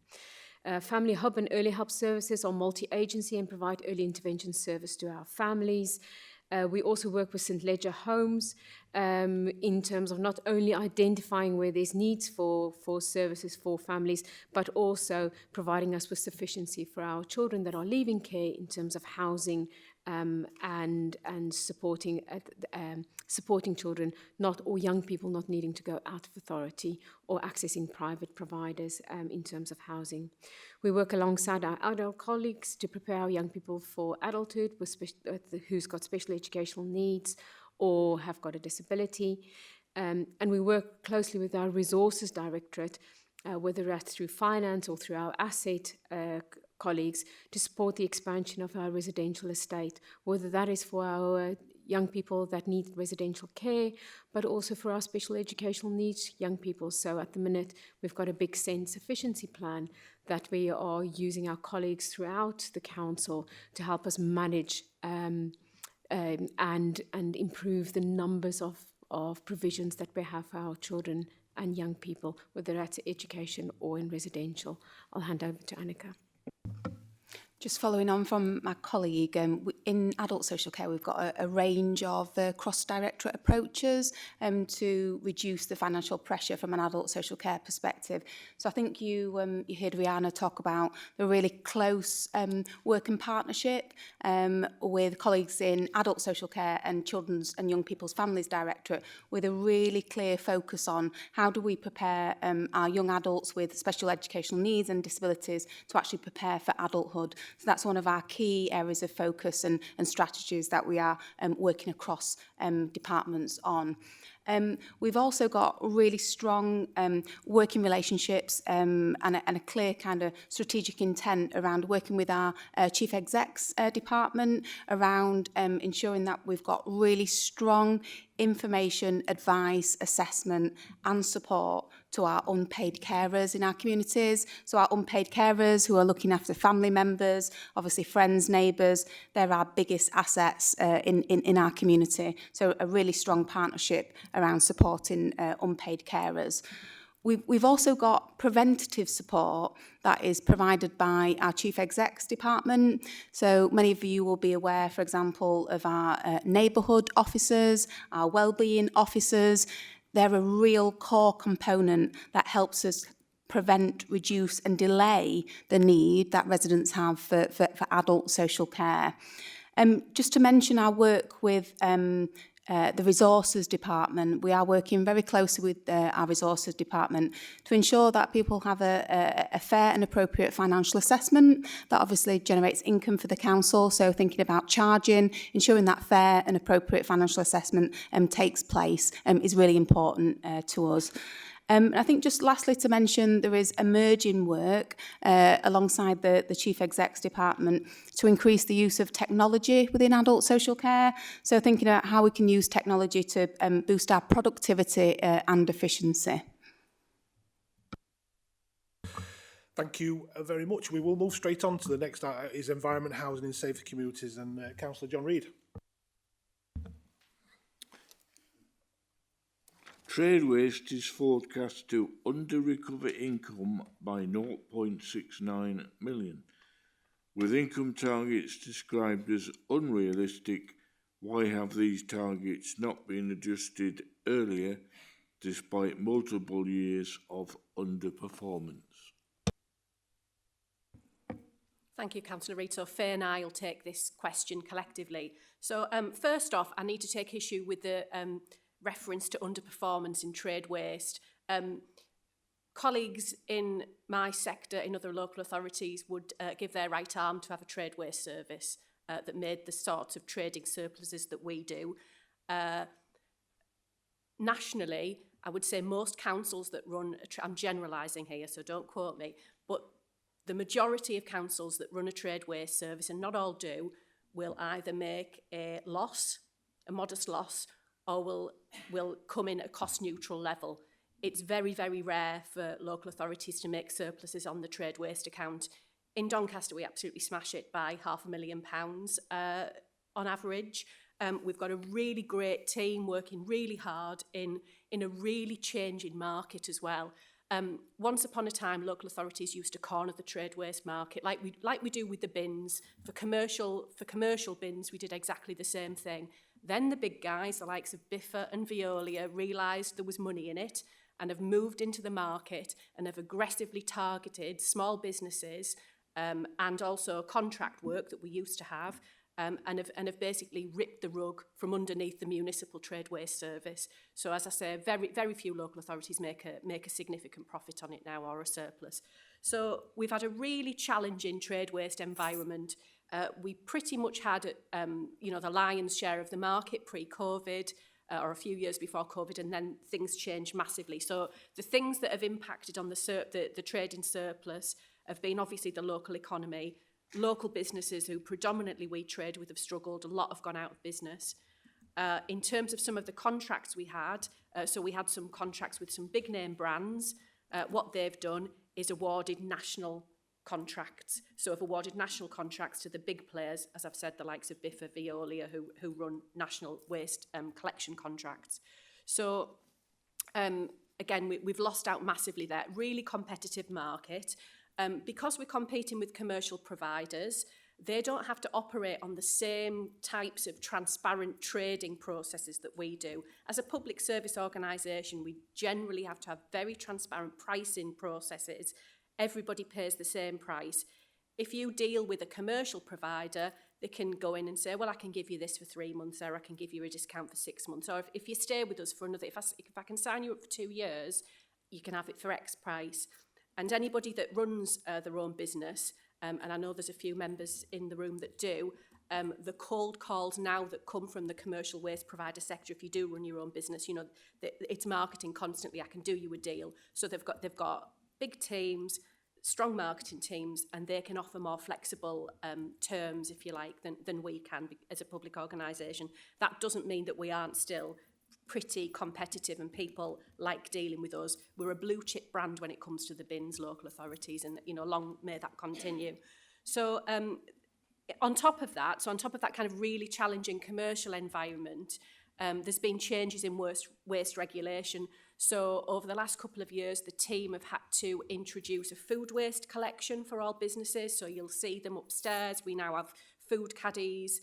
Family Hub and Early Help Services are multi-agency and provide early intervention service to our families. We also work with St. Ledger Homes in terms of not only identifying where there's needs for services for families, but also providing us with sufficiency for our children that are leaving care in terms of housing and supporting children or young people not needing to go out of authority or accessing private providers in terms of housing. We work alongside our adult colleagues to prepare our young people for adulthood who's got special educational needs or have got a disability. And we work closely with our resources directorate, whether that's through finance or through our asset colleagues, to support the expansion of our residential estate, whether that is for our young people that need residential care, but also for our special educational needs young people. So at the minute, we've got a big SEND sufficiency plan that we are using our colleagues throughout the council to help us manage and improve the numbers of provisions that we have for our children and young people, whether that's education or in residential. I'll hand over to Annika.
Just following on from my colleague, in adult social care, we've got a range of cross-directorate approaches to reduce the financial pressure from an adult social care perspective. So I think you heard Rihanna talk about the really close working partnership with colleagues in adult social care and children's and young people's families directorate, with a really clear focus on how do we prepare our young adults with special educational needs and disabilities to actually prepare for adulthood. So that's one of our key areas of focus and strategies that we are working across departments on. We've also got really strong working relationships and a clear kind of strategic intent around working with our chief execs department around ensuring that we've got really strong information, advice, assessment and support to our unpaid carers in our communities. So our unpaid carers who are looking after family members, obviously friends, neighbours, they're our biggest assets in our community. So a really strong partnership around supporting unpaid carers. We've also got preventative support that is provided by our Chief Execs department. So many of you will be aware, for example, of our neighbourhood officers, our wellbeing officers. They're a real core component that helps us prevent, reduce and delay the need that residents have for adult social care. Just to mention our work with the resources department, we are working very closely with our resources department to ensure that people have a fair and appropriate financial assessment that obviously generates income for the council. So thinking about charging, ensuring that fair and appropriate financial assessment takes place is really important to us. I think just lastly to mention, there is emerging work alongside the Chief Execs department to increase the use of technology within adult social care. So thinking about how we can use technology to boost our productivity and efficiency.
Thank you very much. We will move straight on to the next is environment, housing and safer communities, and Councillor John Reid.
Trade waste is forecast to under-recover income by 0.69 million. With income targets described as unrealistic, why have these targets not been adjusted earlier despite multiple years of underperformance?
Thank you, Councillor Reid. So Faye and I will take this question collectively. So first off, I need to take issue with the reference to underperformance in trade waste. Colleagues in my sector, in other local authorities, would give their right arm to have a trade waste service that made the sorts of trading surpluses that we do. Nationally, I would say most councils that run, I'm generalising here, so don't quote me, but the majority of councils that run a trade waste service, and not all do, will either make a loss, a modest loss, or will come in at a cost-neutral level. It's very, very rare for local authorities to make surpluses on the trade waste account. In Doncaster, we absolutely smash it by £500,000 on average. We've got a really great team working really hard in a really changing market as well. Once upon a time, local authorities used to corner the trade waste market like we do with the bins. For commercial bins, we did exactly the same thing. Then the big guys, the likes of Biffa and Veolia, realised there was money in it and have moved into the market and have aggressively targeted small businesses and also contract work that we used to have and have basically ripped the rug from underneath the municipal trade waste service. So as I say, very, very few local authorities make a significant profit on it now or a surplus. So we've had a really challenging trade waste environment. We pretty much had, the lion's share of the market pre-COVID or a few years before COVID, and then things changed massively. So the things that have impacted on the trading surplus have been obviously the local economy. Local businesses who predominantly we trade with have struggled. A lot have gone out of business. In terms of some of the contracts we had, so we had some contracts with some big name brands. What they've done is awarded national contracts. So have awarded national contracts to the big players, as I've said, the likes of Biffa, Veolia, who run national waste collection contracts. So again, we've lost out massively there. Really competitive market. Because we're competing with commercial providers, They don't have to operate on the same types of transparent trading processes that we do. As a public service organisation, we generally have to have very transparent pricing processes. Everybody pays the same price. If you deal with a commercial provider, they can go in and say, well, I can give you this for 3 months, or I can give you a discount for 6 months. Or if you stay with us for another, if I can sign you up for 2 years, you can have it for X price. And anybody that runs their own business, and I know there's a few members in the room that do, the cold calls now that come from the commercial waste provider sector, if you do run your own business, you know, it's marketing constantly, I can do you a deal. So they've got big teams, strong marketing teams, and they can offer more flexible terms, if you like, than we can as a public organisation. That doesn't mean that we aren't still pretty competitive and people like dealing with us. We're a blue chip brand when it comes to the bins, local authorities, and, you know, long may that continue. So on top of that kind of really challenging commercial environment, there's been changes in waste regulation. So over the last couple of years, the team have had to introduce a food waste collection for all businesses. So you'll see them upstairs. We now have food caddies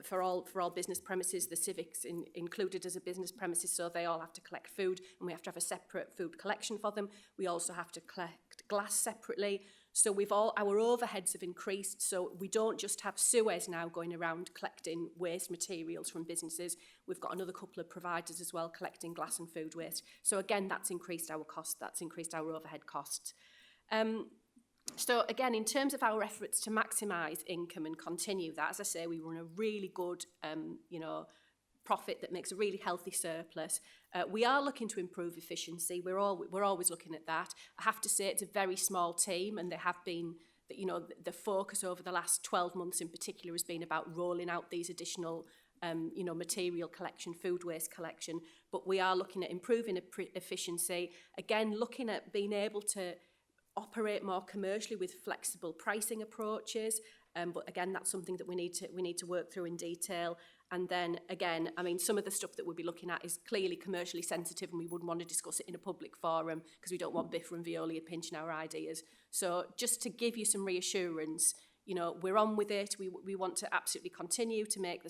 for all business premises, the civics included as a business premises, so they all have to collect food, and we have to have a separate food collection for them. We also have to collect glass separately. So our overheads have increased, so we don't just have Suez now going around collecting waste materials from businesses. We've got another couple of providers as well collecting glass and food waste. So again, that's increased our costs, that's increased our overhead costs. So again, in terms of our efforts to maximise income and continue that, as I say, we run a really good, profit that makes a really healthy surplus. We are looking to improve efficiency. We're always looking at that. I have to say it's a very small team, and they have been, you know, the focus over the last 12 months in particular has been about rolling out these additional material collection, food waste collection. But we are looking at improving efficiency. Again, looking at being able to operate more commercially with flexible pricing approaches. But again, that's something that we need to work through in detail. And then again, I mean, some of the stuff that we'll be looking at is clearly commercially sensitive, and we wouldn't want to discuss it in a public forum because we don't want Biffa and Veolia pinching our ideas. So just to give you some reassurance, you know, we're on with it. We want to absolutely continue to make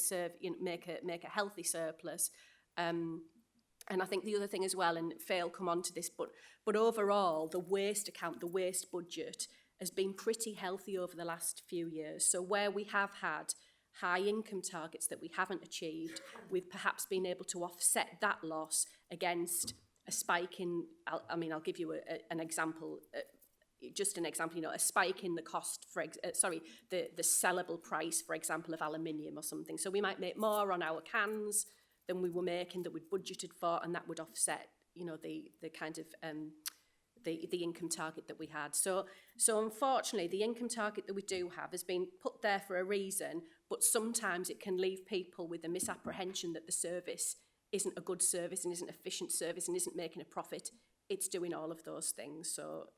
make a healthy surplus. And I think the other thing as well, and Faye come on to this, but overall, the waste account, the waste budget has been pretty healthy over the last few years. So where we have had high income targets that we haven't achieved, we've perhaps been able to offset that loss against a spike in, I'll give you an example, just an example, you know, a spike in the cost the sellable price, for example, of aluminium or something. So we might make more on our cans than we were making that we'd budgeted for, and that would offset, you know, the kind of the income target that we had. So unfortunately, the income target that we do have has been put there for a reason, but sometimes it can leave people with a misapprehension that the service isn't a good service and isn't an efficient service and isn't making a profit. It's doing all of those things. So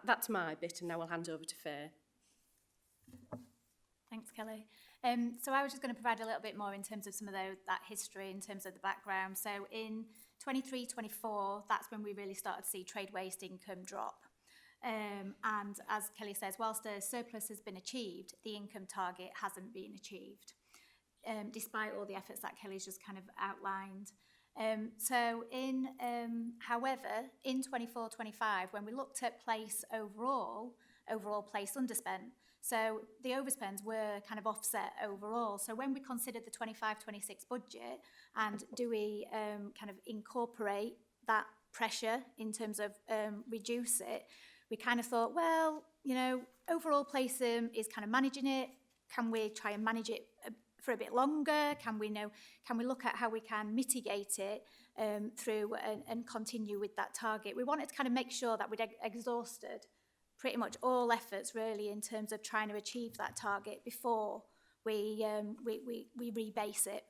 that's my bit, and now I'll hand over to Faye.
Thanks, Kelly. So I was just going to provide a little bit more in terms of some of that history, in terms of the background. So in 23-24, that's when we really started to see trade waste income drop. And as Kelly says, whilst a surplus has been achieved, the income target hasn't been achieved, despite all the efforts that Kelly's just kind of outlined. However, in 24-25, when we looked at place overall place underspent, so the overspends were kind of offset overall. So when we considered the 25-26 budget, and do we kind of incorporate that pressure in terms of reduce it, we kind of thought, well, you know, overall place is kind of managing it. Can we try and manage it for a bit longer? Can we look at how we can mitigate it through and continue with that target? We wanted to kind of make sure that we'd exhausted pretty much all efforts really in terms of trying to achieve that target before we rebase it.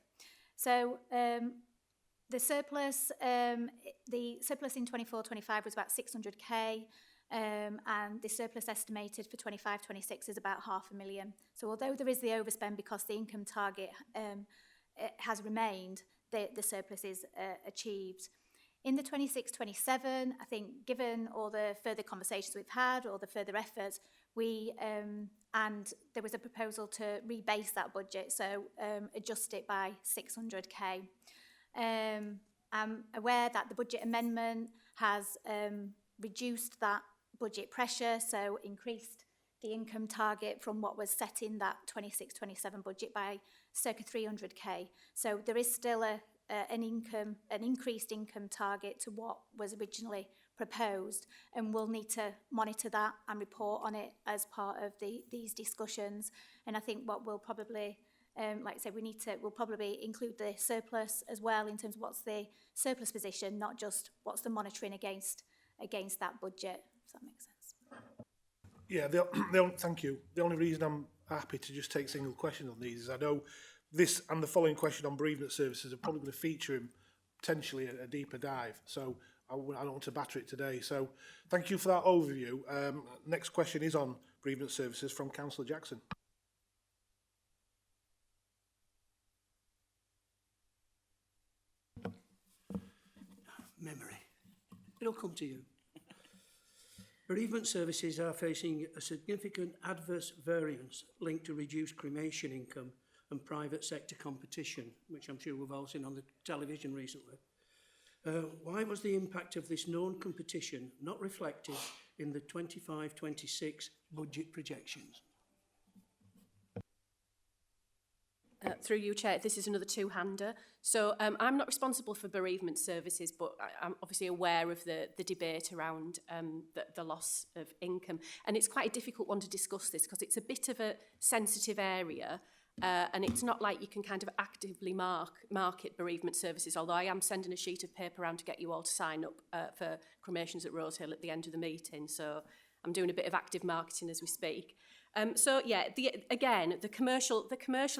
So the surplus in 24-25 was about 600k, and the surplus estimated for 25-26 is about £500,000. So although there is the overspend because the income target has remained, the surplus is achieved. In the 26-27, I think given all the further conversations we've had, or the further efforts, And there was a proposal to rebase that budget, so adjust it by 600k. I'm aware that the budget amendment has reduced that budget pressure, so increased the income target from what was set in that 26-27 budget by circa 300k. So there is still an increased income target to what was originally proposed, and we'll need to monitor that and report on it as part of these discussions. And I think what we'll probably, like I said, we'll probably include the surplus as well in terms of what's the surplus position, not just what's the monitoring against that budget. Does that make sense?
Yeah, thank you. The only reason I'm happy to just take single questions on these is I know this and the following question on bereavement services are probably going to feature in potentially a deeper dive. So I don't want to batter it today. So thank you for that overview. Next question is on bereavement services from Councillor Jackson.
Memory. It'll come to you. Bereavement services are facing a significant adverse variance linked to reduced cremation income and private sector competition, which I'm sure we've all seen on the television recently. Why was the impact of this known competition not reflected in the 25-26 budget projections?
Through you, Chair, this is another two-hander. So I'm not responsible for bereavement services, but I'm obviously aware of the debate around the loss of income. And it's quite a difficult one to discuss this because it's a bit of a sensitive area. And it's not like you can kind of actively market bereavement services, although I am sending a sheet of paper around to get you all to sign up for cremations at Rosehill at the end of the meeting. So I'm doing a bit of active marketing as we speak. So yeah, the commercial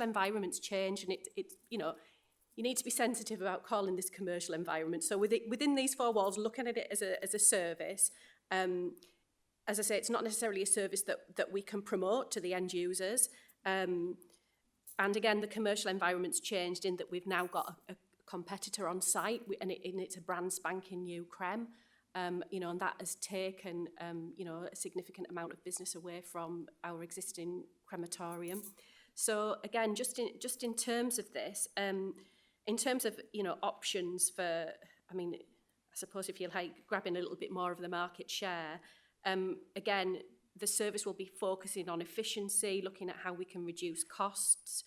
environment's changed, and it's you need to be sensitive about calling this commercial environment. So within these four walls, looking at it as a service, as I say, it's not necessarily a service that we can promote to the end users. And again, the commercial environment's changed in that we've now got a competitor on site, and it's a brand spanking new creme. And that has taken, a significant amount of business away from our existing crematorium. So again, just in terms of this, in terms of, options for, I suppose if you like grabbing a little bit more of the market share, again, the service will be focusing on efficiency, looking at how we can reduce costs.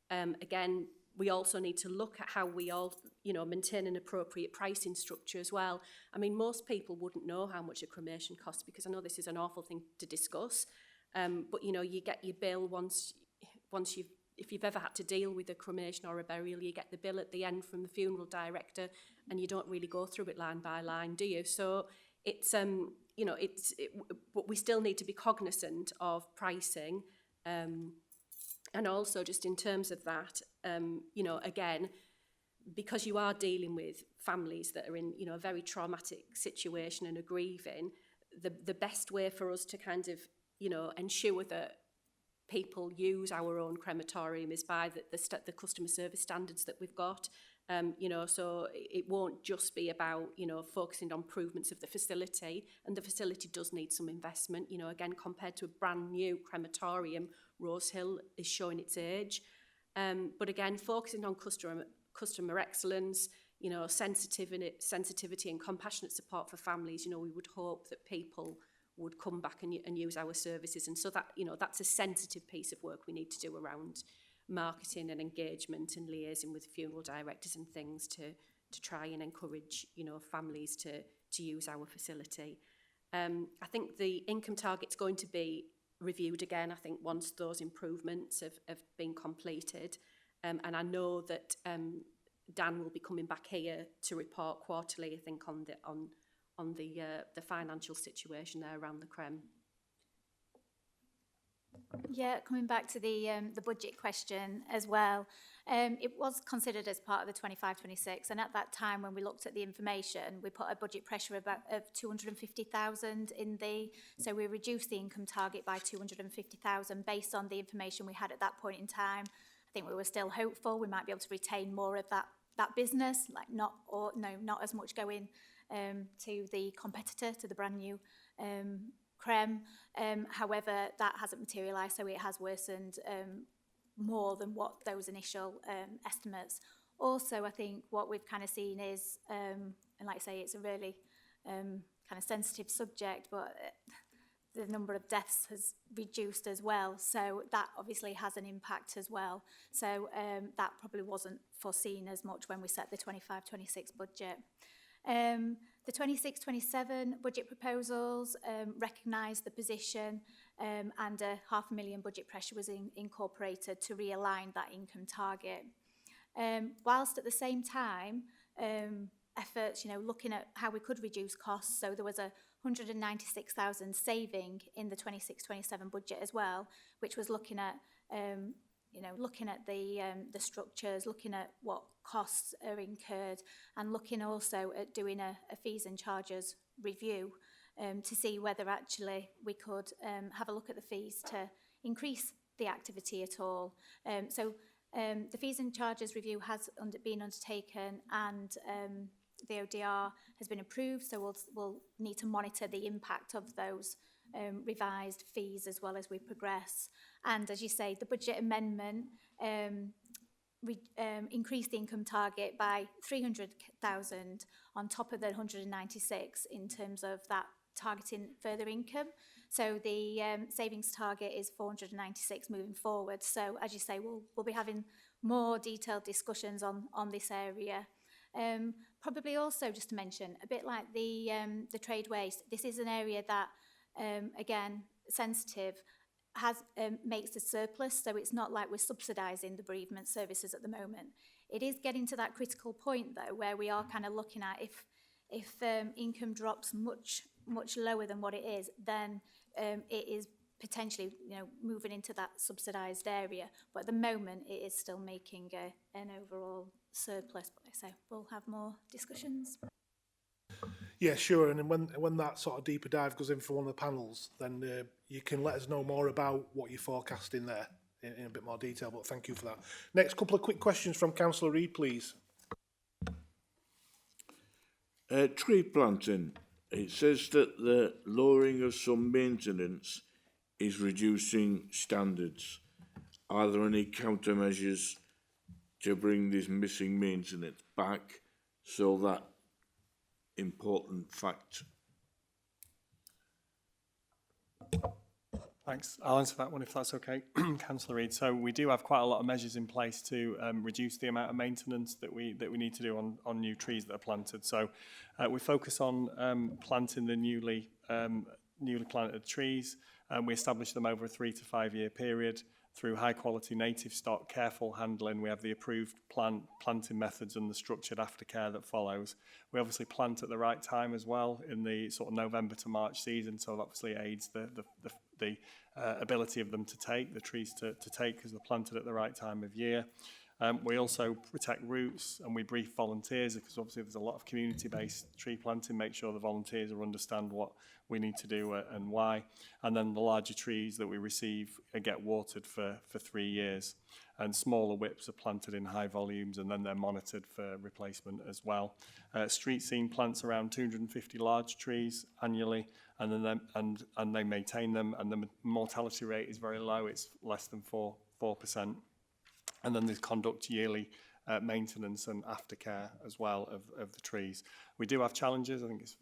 Again, we also need to look at how we all, maintain an appropriate pricing structure as well. Most people wouldn't know how much a cremation costs because I know this is an awful thing to discuss. But, you get your bill once if you've ever had to deal with a cremation or a burial, you get the bill at the end from the funeral director and you don't really go through it line by line, do you? So it's, but we still need to be cognizant of pricing. And also just in terms of that, again, because you are dealing with families that are in, a very traumatic situation and are grieving, the best way for us to kind of, ensure that people use our own crematorium is by the customer service standards that we've got. So it won't just be about, focusing on improvements of the facility, and the facility does need some investment. Again, compared to a brand new crematorium, Rosehill is showing its age. But again, focusing on customer excellence, sensitivity and compassionate support for families, we would hope that people would come back and use our services. And so that, that's a sensitive piece of work we need to do around marketing and engagement and liaising with funeral directors and things to try and encourage, families to use our facility. I think the income target's going to be reviewed again, I think, once those improvements have been completed. And I know that Dan will be coming back here to report quarterly, I think, on the financial situation there around the creme.
Yeah, coming back to the budget question as well, it was considered as part of the 25-26, and at that time when we looked at the information, we put a budget pressure of 250,000 in so we reduced the income target by 250,000 based on the information we had at that point in time. I think we were still hopeful we might be able to retain more of that business, not as much going to the competitor, to the brand new creme. However, that hasn't materialised, so it has worsened more than what those initial estimates. Also, I think what we've kind of seen is, and like I say, it's a really kind of sensitive subject, but the number of deaths has reduced as well. So that obviously has an impact as well. So that probably wasn't foreseen as much when we set the 25-26 budget. The 26-27 budget proposals recognised the position and a £500,000 budget pressure was incorporated to realign that income target. Whilst at the same time, efforts, looking at how we could reduce costs. So there was a 196,000 saving in the 26-27 budget as well, which was looking at, looking at the structures, looking at what costs are incurred, and looking also at doing a fees and charges review to see whether actually we could have a look at the fees to increase the activity at all. The fees and charges review has been undertaken, and the ODR has been approved, so we'll need to monitor the impact of those revised fees as well as we progress. And as you say, the budget amendment increased the income target by 300,000 on top of the 196 in terms of that targeting further income. So the savings target is 496 moving forward. So as you say, we'll be having more detailed discussions on this area. Probably also just to mention, a bit like the trade waste, this is an area that, again, sensitive, makes a surplus, so it's not like we're subsidising the bereavement services at the moment. It is getting to that critical point, though, where we are kind of looking at if income drops much lower than what it is, then it is potentially moving into that subsidised area. But at the moment, it is still making an overall surplus. But like I say, we'll have more discussions.
Yeah, sure. And when that sort of deeper dive goes in for one of the panels, then you can let us know more about what you're forecasting there in a bit more detail. But thank you for that. Next couple of quick questions from Councillor Reid, please.
Tree planting. It says that the lowering of some maintenance is reducing standards. Are there any countermeasures to bring this missing maintenance back so that important fact?
Thanks. I'll answer that one if that's okay, Councillor Reid. So we do have quite a lot of measures in place to reduce the amount of maintenance that we need to do on new trees that are planted. So we focus on planting the newly planted trees. We establish them over a 3 to 5 year period through high quality native stock, careful handling. We have the approved planting methods and the structured aftercare that follows. We obviously plant at the right time as well in the sort of November to March season, so it obviously aids the ability of them to take, the trees to take, because they're planted at the right time of year. We also protect roots and we brief volunteers, because obviously there's a lot of community-based tree planting, make sure the volunteers understand what we need to do and why. And then the larger trees that we receive get watered for 3 years. And smaller whips are planted in high volumes and then they're monitored for replacement as well. Street scene plants around 250 large trees annually, and then and they maintain them, and the mortality rate is very low, it's less than 4%. And then they conduct yearly maintenance and aftercare as well of the trees. We do have challenges. I think it's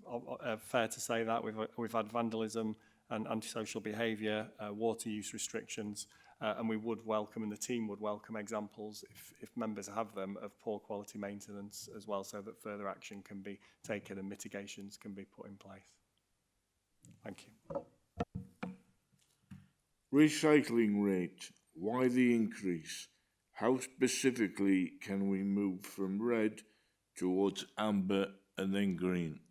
fair to say that we've had vandalism and antisocial behaviour, water use restrictions, and we would welcome, and the team would welcome, examples if members have them of poor quality maintenance as well, so that further action can be taken and mitigations can be put in place. Thank you.
Recycling rate. Why the increase? How specifically can we move from red towards amber and then green?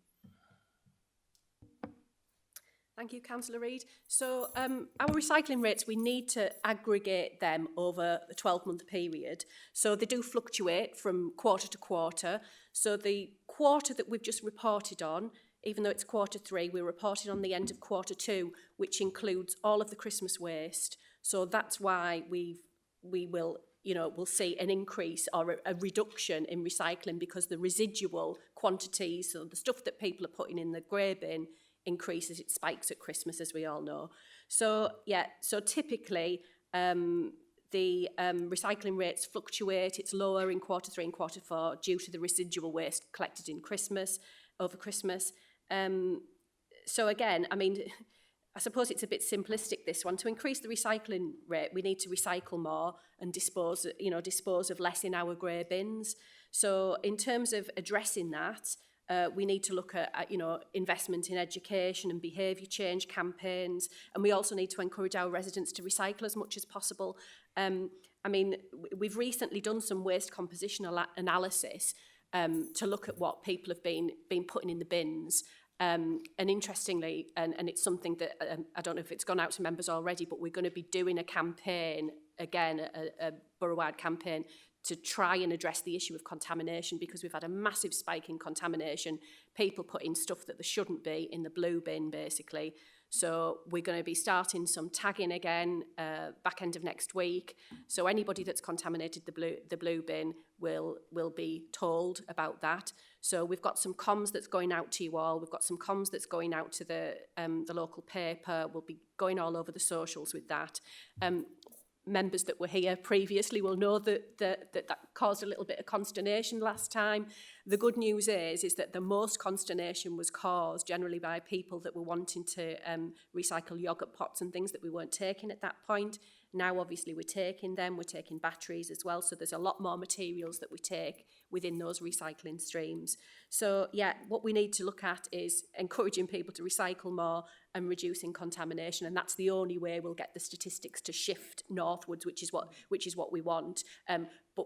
Thank you, Councillor Reid. So our recycling rates, we need to aggregate them over a 12-month period. So they do fluctuate from quarter to quarter. So the quarter that we've just reported on, even though it's quarter 3, we're reporting on the end of quarter 2, which includes all of the Christmas waste. So that's why we will, we'll see an increase or a reduction in recycling, because the residual quantities, so the stuff that people are putting in the grey bin, increases, it spikes at Christmas, as we all know. So, yeah, so typically the recycling rates fluctuate. It's lower in quarter 3 and quarter 4 due to the residual waste collected in over Christmas. So again, I mean, I suppose it's a bit simplistic, this one. To increase the recycling rate, we need to recycle more and dispose of less in our grey bins. So in terms of addressing that, we need to look at investment in education and behaviour change campaigns, and we also need to encourage our residents to recycle as much as possible. I mean, we've recently done some waste composition analysis to look at what people have been putting in the bins. And interestingly, and it's something that I don't know if it's gone out to members already, but we're going to be doing a campaign, again, a borough-wide campaign, to try and address the issue of contamination, because we've had a massive spike in contamination, people putting stuff that there shouldn't be in the blue bin, basically. So we're going to be starting some tagging again back end of next week. So anybody that's contaminated the blue bin will be told about that. So we've got some comms that's going out to you all. We've got some comms that's going out to the local paper. We'll be going all over the socials with that. Members that were here previously will know that caused a little bit of consternation last time. The good news is that the most consternation was caused generally by people that were wanting to recycle yoghurt pots and things that we weren't taking at that point. Now, obviously, we're taking them. We're taking batteries as well. So there's a lot more materials that we take within those recycling streams. So, yeah, what we need to look at is encouraging people to recycle more and reducing contamination. And that's the only way we'll get the statistics to shift northwards, which is what we want. But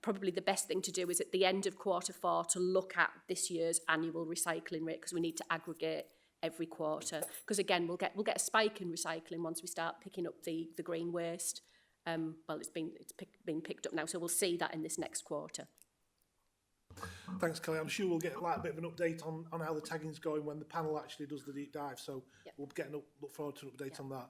probably the best thing to do is at the end of quarter 4 to look at this year's annual recycling rate, because we need to aggregate every quarter, because again we'll get a spike in recycling once we start picking up the green waste. Well, it's been picked up now, so we'll see that in this next quarter.
Thanks, Kelly. I'm sure we'll get like a bit of an update on how the tagging's going when the panel actually does the deep dive, so we'll look forward to an update on that.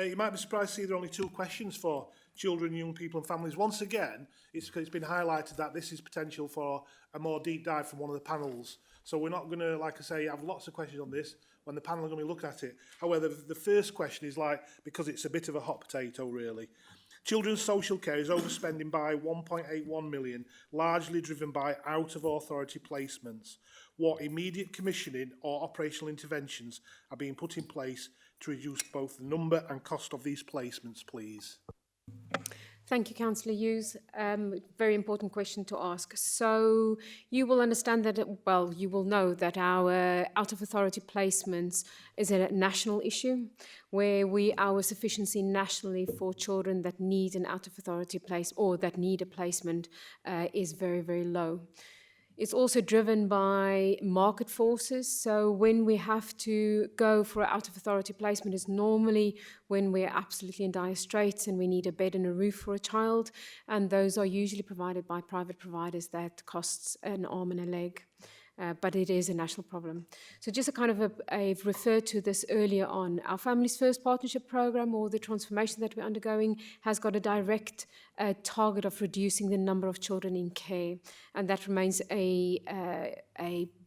You might be surprised to see there are only 2 questions for children, young people and families. Once again, it's because it's been highlighted that this is potential for a more deep dive from one of the panels. So we're not going to, like I say, have lots of questions on this when the panel are going to look at it. However, the first question is because it's a bit of a hot potato, really. Children's social care is overspending by 1.81 million, largely driven by out-of-authority placements. What immediate commissioning or operational interventions are being put in place to reduce both the number and cost of these placements, please?
Thank you, Councillor Hughes. Very important question to ask. So you will understand that, you will know that our out-of-authority placements is a national issue, where our sufficiency nationally for children that need an out-of-authority place or that need a placement is very, very low. It's also driven by market forces. So when we have to go for out-of-authority placement is normally when we're absolutely in dire straits and we need a bed and a roof for a child. And those are usually provided by private providers that costs an arm and a leg. But it is a national problem. So just I've referred to this earlier on. Our Families First Partnership Programme, or the transformation that we're undergoing, has got a direct target of reducing the number of children in care. And that remains a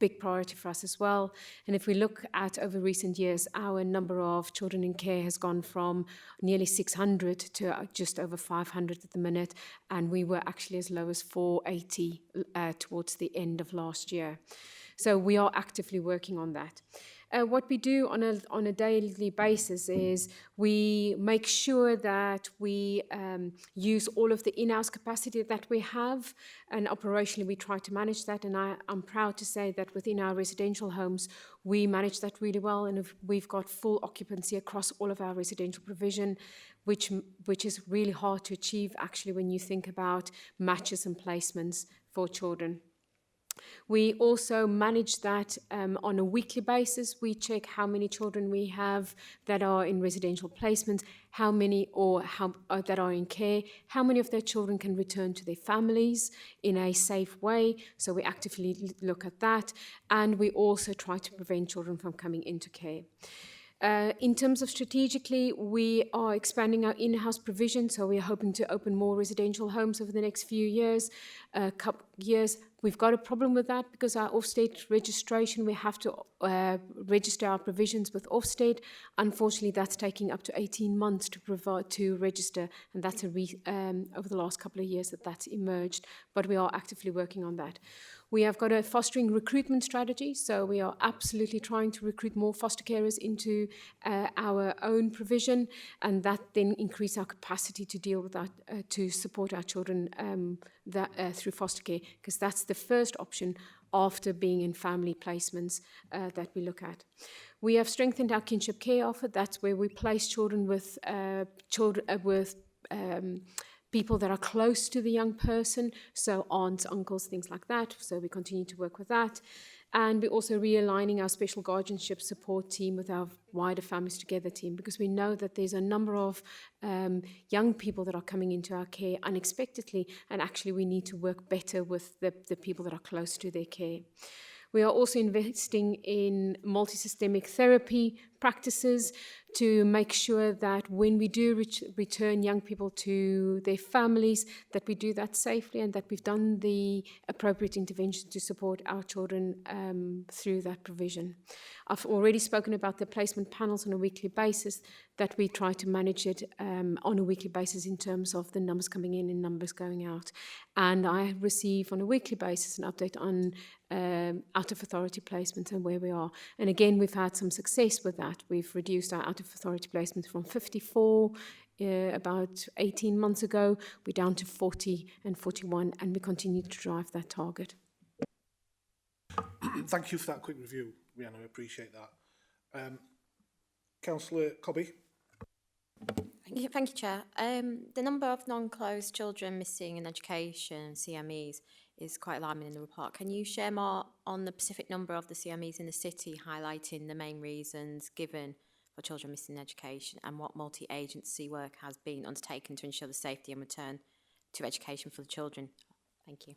big priority for us as well. And if we look at over recent years, our number of children in care has gone from nearly 600 to just over 500 at the minute. And we were actually as low as 480 towards the end of last year. So we are actively working on that. What we do on a daily basis is we make sure that we use all of the in-house capacity that we have, and operationally we try to manage that. And I'm proud to say that within our residential homes, we manage that really well, and we've got full occupancy across all of our residential provision, which is really hard to achieve actually when you think about matches and placements for children. We also manage that on a weekly basis. We check how many children we have that are in residential placements, how many that are in care, how many of their children can return to their families in a safe way. So we actively look at that, and we also try to prevent children from coming into care. In terms of strategically, we are expanding our in-house provision, so we are hoping to open more residential homes over the next few years. years. We've got a problem with that because our Ofsted registration, we have to register our provisions with Ofsted. Unfortunately, that's taking up to 18 months to register, and that's over the last couple of years that's emerged, but we are actively working on that. We have got a fostering recruitment strategy, so we are absolutely trying to recruit more foster carers into our own provision, and that then increase our capacity to deal with that, to support our children through foster care, because that's the first option after being in family placements that we look at. We have strengthened our kinship care offer. That's where we place children with people that are close to the young person, so aunts, uncles, things like that. So we continue to work with that. And we're also realigning our special guardianship support team with our wider Families Together team, because we know that there's a number of young people that are coming into our care unexpectedly, and actually we need to work better with the people that are close to their care. We are also investing in multisystemic therapy practices to make sure that when we do return young people to their families, that we do that safely and that we've done the appropriate intervention to support our children through that provision. I've already spoken about the placement panels on a weekly basis, that we try to manage it on a weekly basis in terms of the numbers coming in and numbers going out. And I receive on a weekly basis an update on out-of-authority placements and where we are. And again, we've had some success with that. We've reduced our out-of-authority placements from 54 about 18 months ago. We're down to 40 and 41, and we continue to drive that target.
Thank you for that quick review, Rhiannon. I appreciate that. Councillor Cobby.
Thank you, Chair. The number of non-closed children missing in education, CMEs, is quite alarming in the report. Can you share more on the specific number of the CMEs in the city, highlighting the main reasons given for children missing in education, and what multi-agency work has been undertaken to ensure the safety and return to education for the children? Thank you.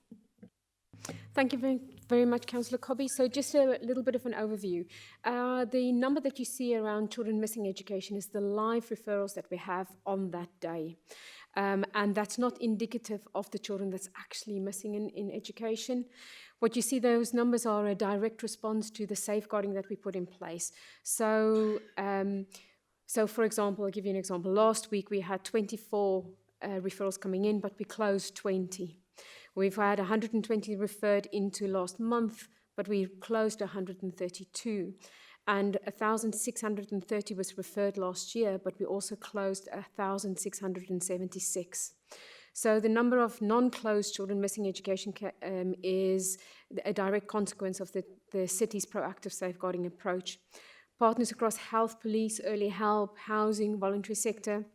Thank you very, very much, Councillor Cobby. So just a little bit of an overview. The number that you see around children missing education is the live referrals that we have on that day. And that's not indicative of the children that's actually missing in education. What you see, those numbers are a direct response to the safeguarding that we put in place. So, for example, I'll give you an example. Last week we had 24 referrals coming in, but we closed 20. We've had 120 referred into last month, but we closed 132. And 1,630 was referred last year, but we also closed 1,676. So the number of non-closed children missing education is a direct consequence of the city's proactive safeguarding approach. Partners across health, police, early help, housing, voluntary sector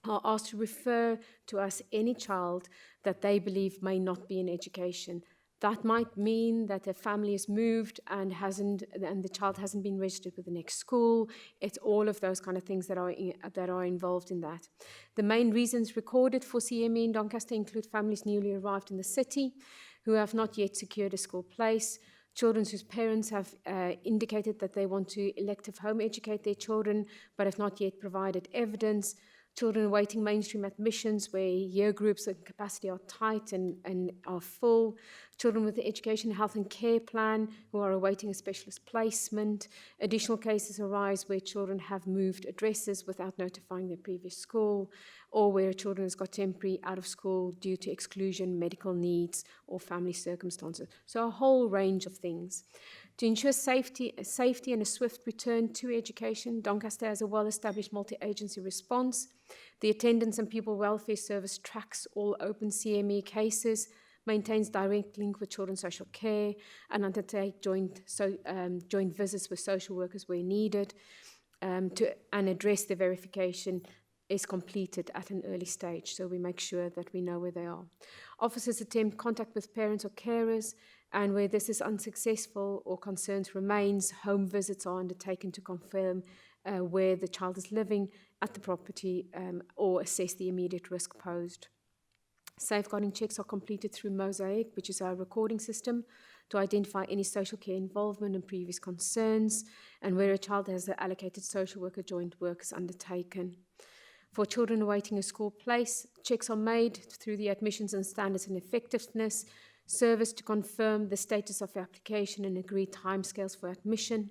are asked to refer to us any child that they believe may not be in education. That might mean that a family has moved and the child hasn't been registered with the next school. It's all of those kind of things that are involved in that. The main reasons recorded for CME in Doncaster include families newly arrived in the city who have not yet secured a school place, children whose parents have indicated that they want to elective home educate their children but have not yet provided evidence, children awaiting mainstream admissions where year groups and capacity are tight and are full, children with the education, health and care plan who are awaiting a specialist placement. Additional cases arise where children have moved addresses without notifying their previous school, or where children has got temporary out of school due to exclusion, medical needs, or family circumstances. So a whole range of things. To ensure safety and a swift return to education, Doncaster has a well-established multi-agency response. The Attendance and Pupil Welfare Service tracks all open CME cases, maintains direct link with children's social care, and undertake joint visits with social workers where needed, and address the verification is completed at an early stage, so we make sure that we know where they are. Officers attempt contact with parents or carers, and where this is unsuccessful or concerns remains, home visits are undertaken to confirm where the child is living at the property or assess the immediate risk posed. Safeguarding checks are completed through Mosaic, which is our recording system, to identify any social care involvement and previous concerns, and where a child has an allocated social worker joint work is undertaken. For children awaiting a school place, checks are made through the admissions and standards and effectiveness service to confirm the status of the application and agree timescales for admission.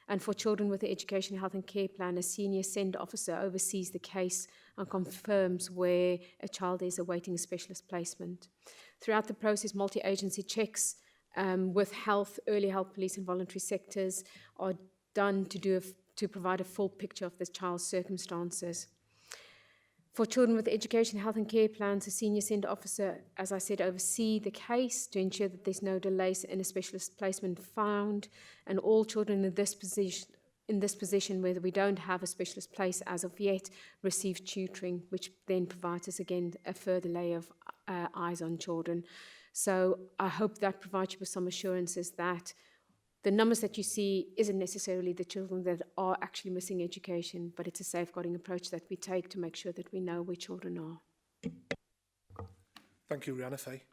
And for children with the Education, Health and Care Plan, a senior SEND officer oversees the case and confirms where a child is awaiting a specialist placement. Throughout the process, multi-agency checks with health, early health, police and voluntary sectors are done to provide a full picture of the child's circumstances. For children with education, health and care plans, a senior SEND officer, as I said, oversee the case to ensure that there's no delays in a specialist placement found, and all children in this position where we don't have a specialist place as of yet receive tutoring, which then provides us again a further layer of eyes on children. So I hope that provides you with some assurances that the numbers that you see isn't necessarily the children that are actually missing education, but it's a safeguarding approach that we take to make sure that we know where children are.
Thank you, Rihanna. Faye.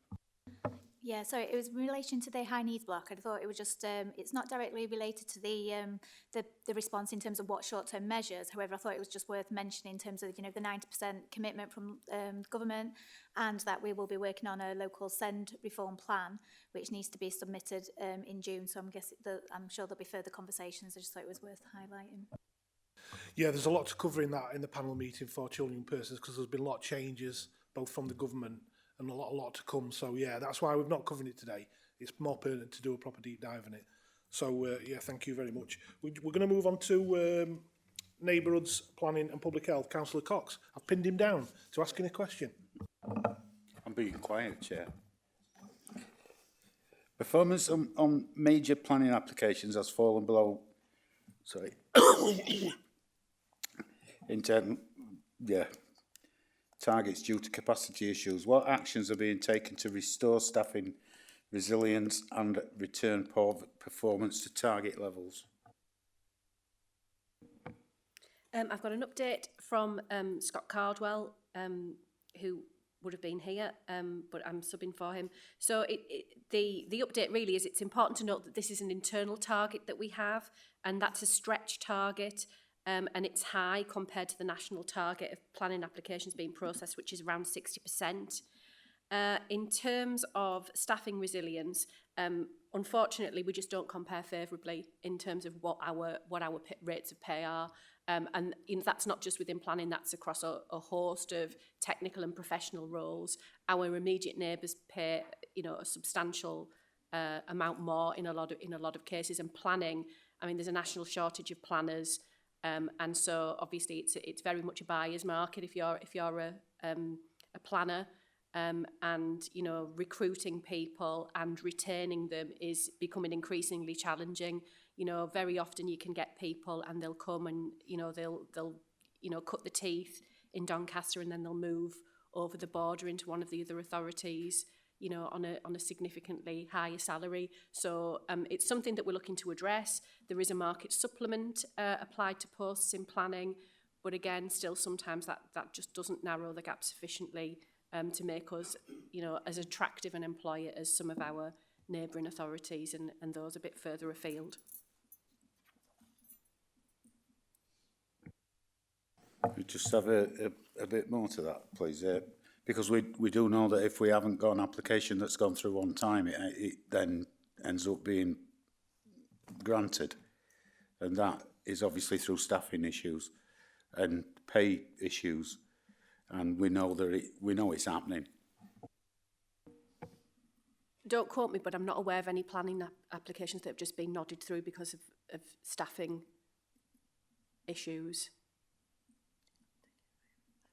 Yeah, sorry, it was in relation to the high needs block. I thought it was just, it's not directly related to the response in terms of what short-term measures. However, I thought it was just worth mentioning in terms of, you know, the 90% commitment from government, and that we will be working on a local SEND reform plan, which needs to be submitted in June. So I'm sure there'll be further conversations. I just thought it was worth highlighting.
Yeah, there's a lot to cover in that in the panel meeting for children and persons, because there's been a lot of changes both from the government and a lot to come. So yeah, that's why we've not covered it today. It's more pertinent to do a proper deep dive in it. So yeah, thank you very much. We're going to move on to neighbourhoods, planning and public health. Councillor Cox, I've pinned him down to asking a question.
I'm being quiet, Chair. Performance on major planning applications has fallen below, targets due to capacity issues. What actions are being taken to restore staffing resilience and return performance to target levels?
I've got an update from Scott Cardwell, who would have been here, but I'm subbing for him. So the update really is it's important to note that this is an internal target that we have, and that's a stretch target, and it's high compared to the national target of planning applications being processed, which is around 60%. In terms of staffing resilience, unfortunately, we just don't compare favourably in terms of what our rates of pay are. And that's not just within planning, that's across a host of technical and professional roles. Our immediate neighbours pay, a substantial amount more in a lot of cases. And planning, I mean, there's a national shortage of planners, and so obviously it's very much a buyer's market if you're a planner. And recruiting people and retaining them is becoming increasingly challenging. Very often you can get people and they'll come and they'll cut the teeth in Doncaster, and then they'll move over the border into one of the other authorities on a significantly higher salary. So it's something that we're looking to address. There is a market supplement applied to posts in planning, but again, still sometimes that just doesn't narrow the gap sufficiently to make us, as attractive an employer as some of our neighbouring authorities and those a bit further afield.
We just have a bit more to that, please, because we do know that if we haven't got an application that's gone through on time, it then ends up being granted, and that is obviously through staffing issues and pay issues. And we know it's happening.
Don't quote me, but I'm not aware of any planning applications that have just been nodded through because of staffing issues.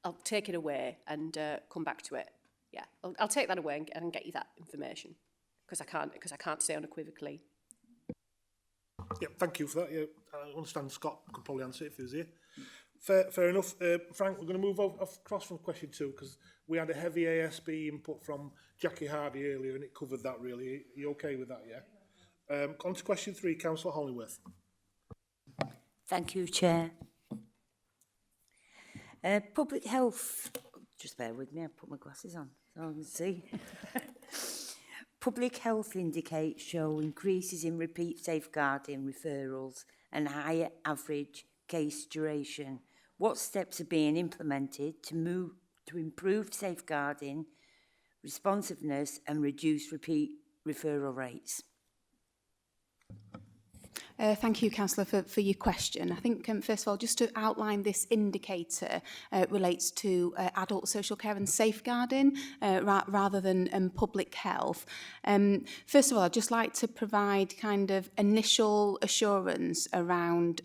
I'll take it away and come back to it. Yeah, I'll take that away and get you that information because I can't say unequivocally.
Yeah, thank you for that. Yeah, I understand Scott could probably answer it if he was here. Fair enough. Frank, we're going to move across from question 2 because we had a heavy ASB input from Jackie Hardy earlier and it covered that really. Are you okay with that, yeah? On to question 3, Councillor Hollingworth.
Thank you, Chair. Public health, just bear with me, I'll put my glasses on so I can see. Public health indicates show increases in repeat safeguarding referrals and higher average case duration What steps are being implemented to improve safeguarding, responsiveness and reduce repeat referral rates?
Thank you, Councillor, for your question. I think, first of all, just to outline this indicator relates to adult social care and safeguarding rather than public health. First of all, I'd just like to provide kind of initial assurance around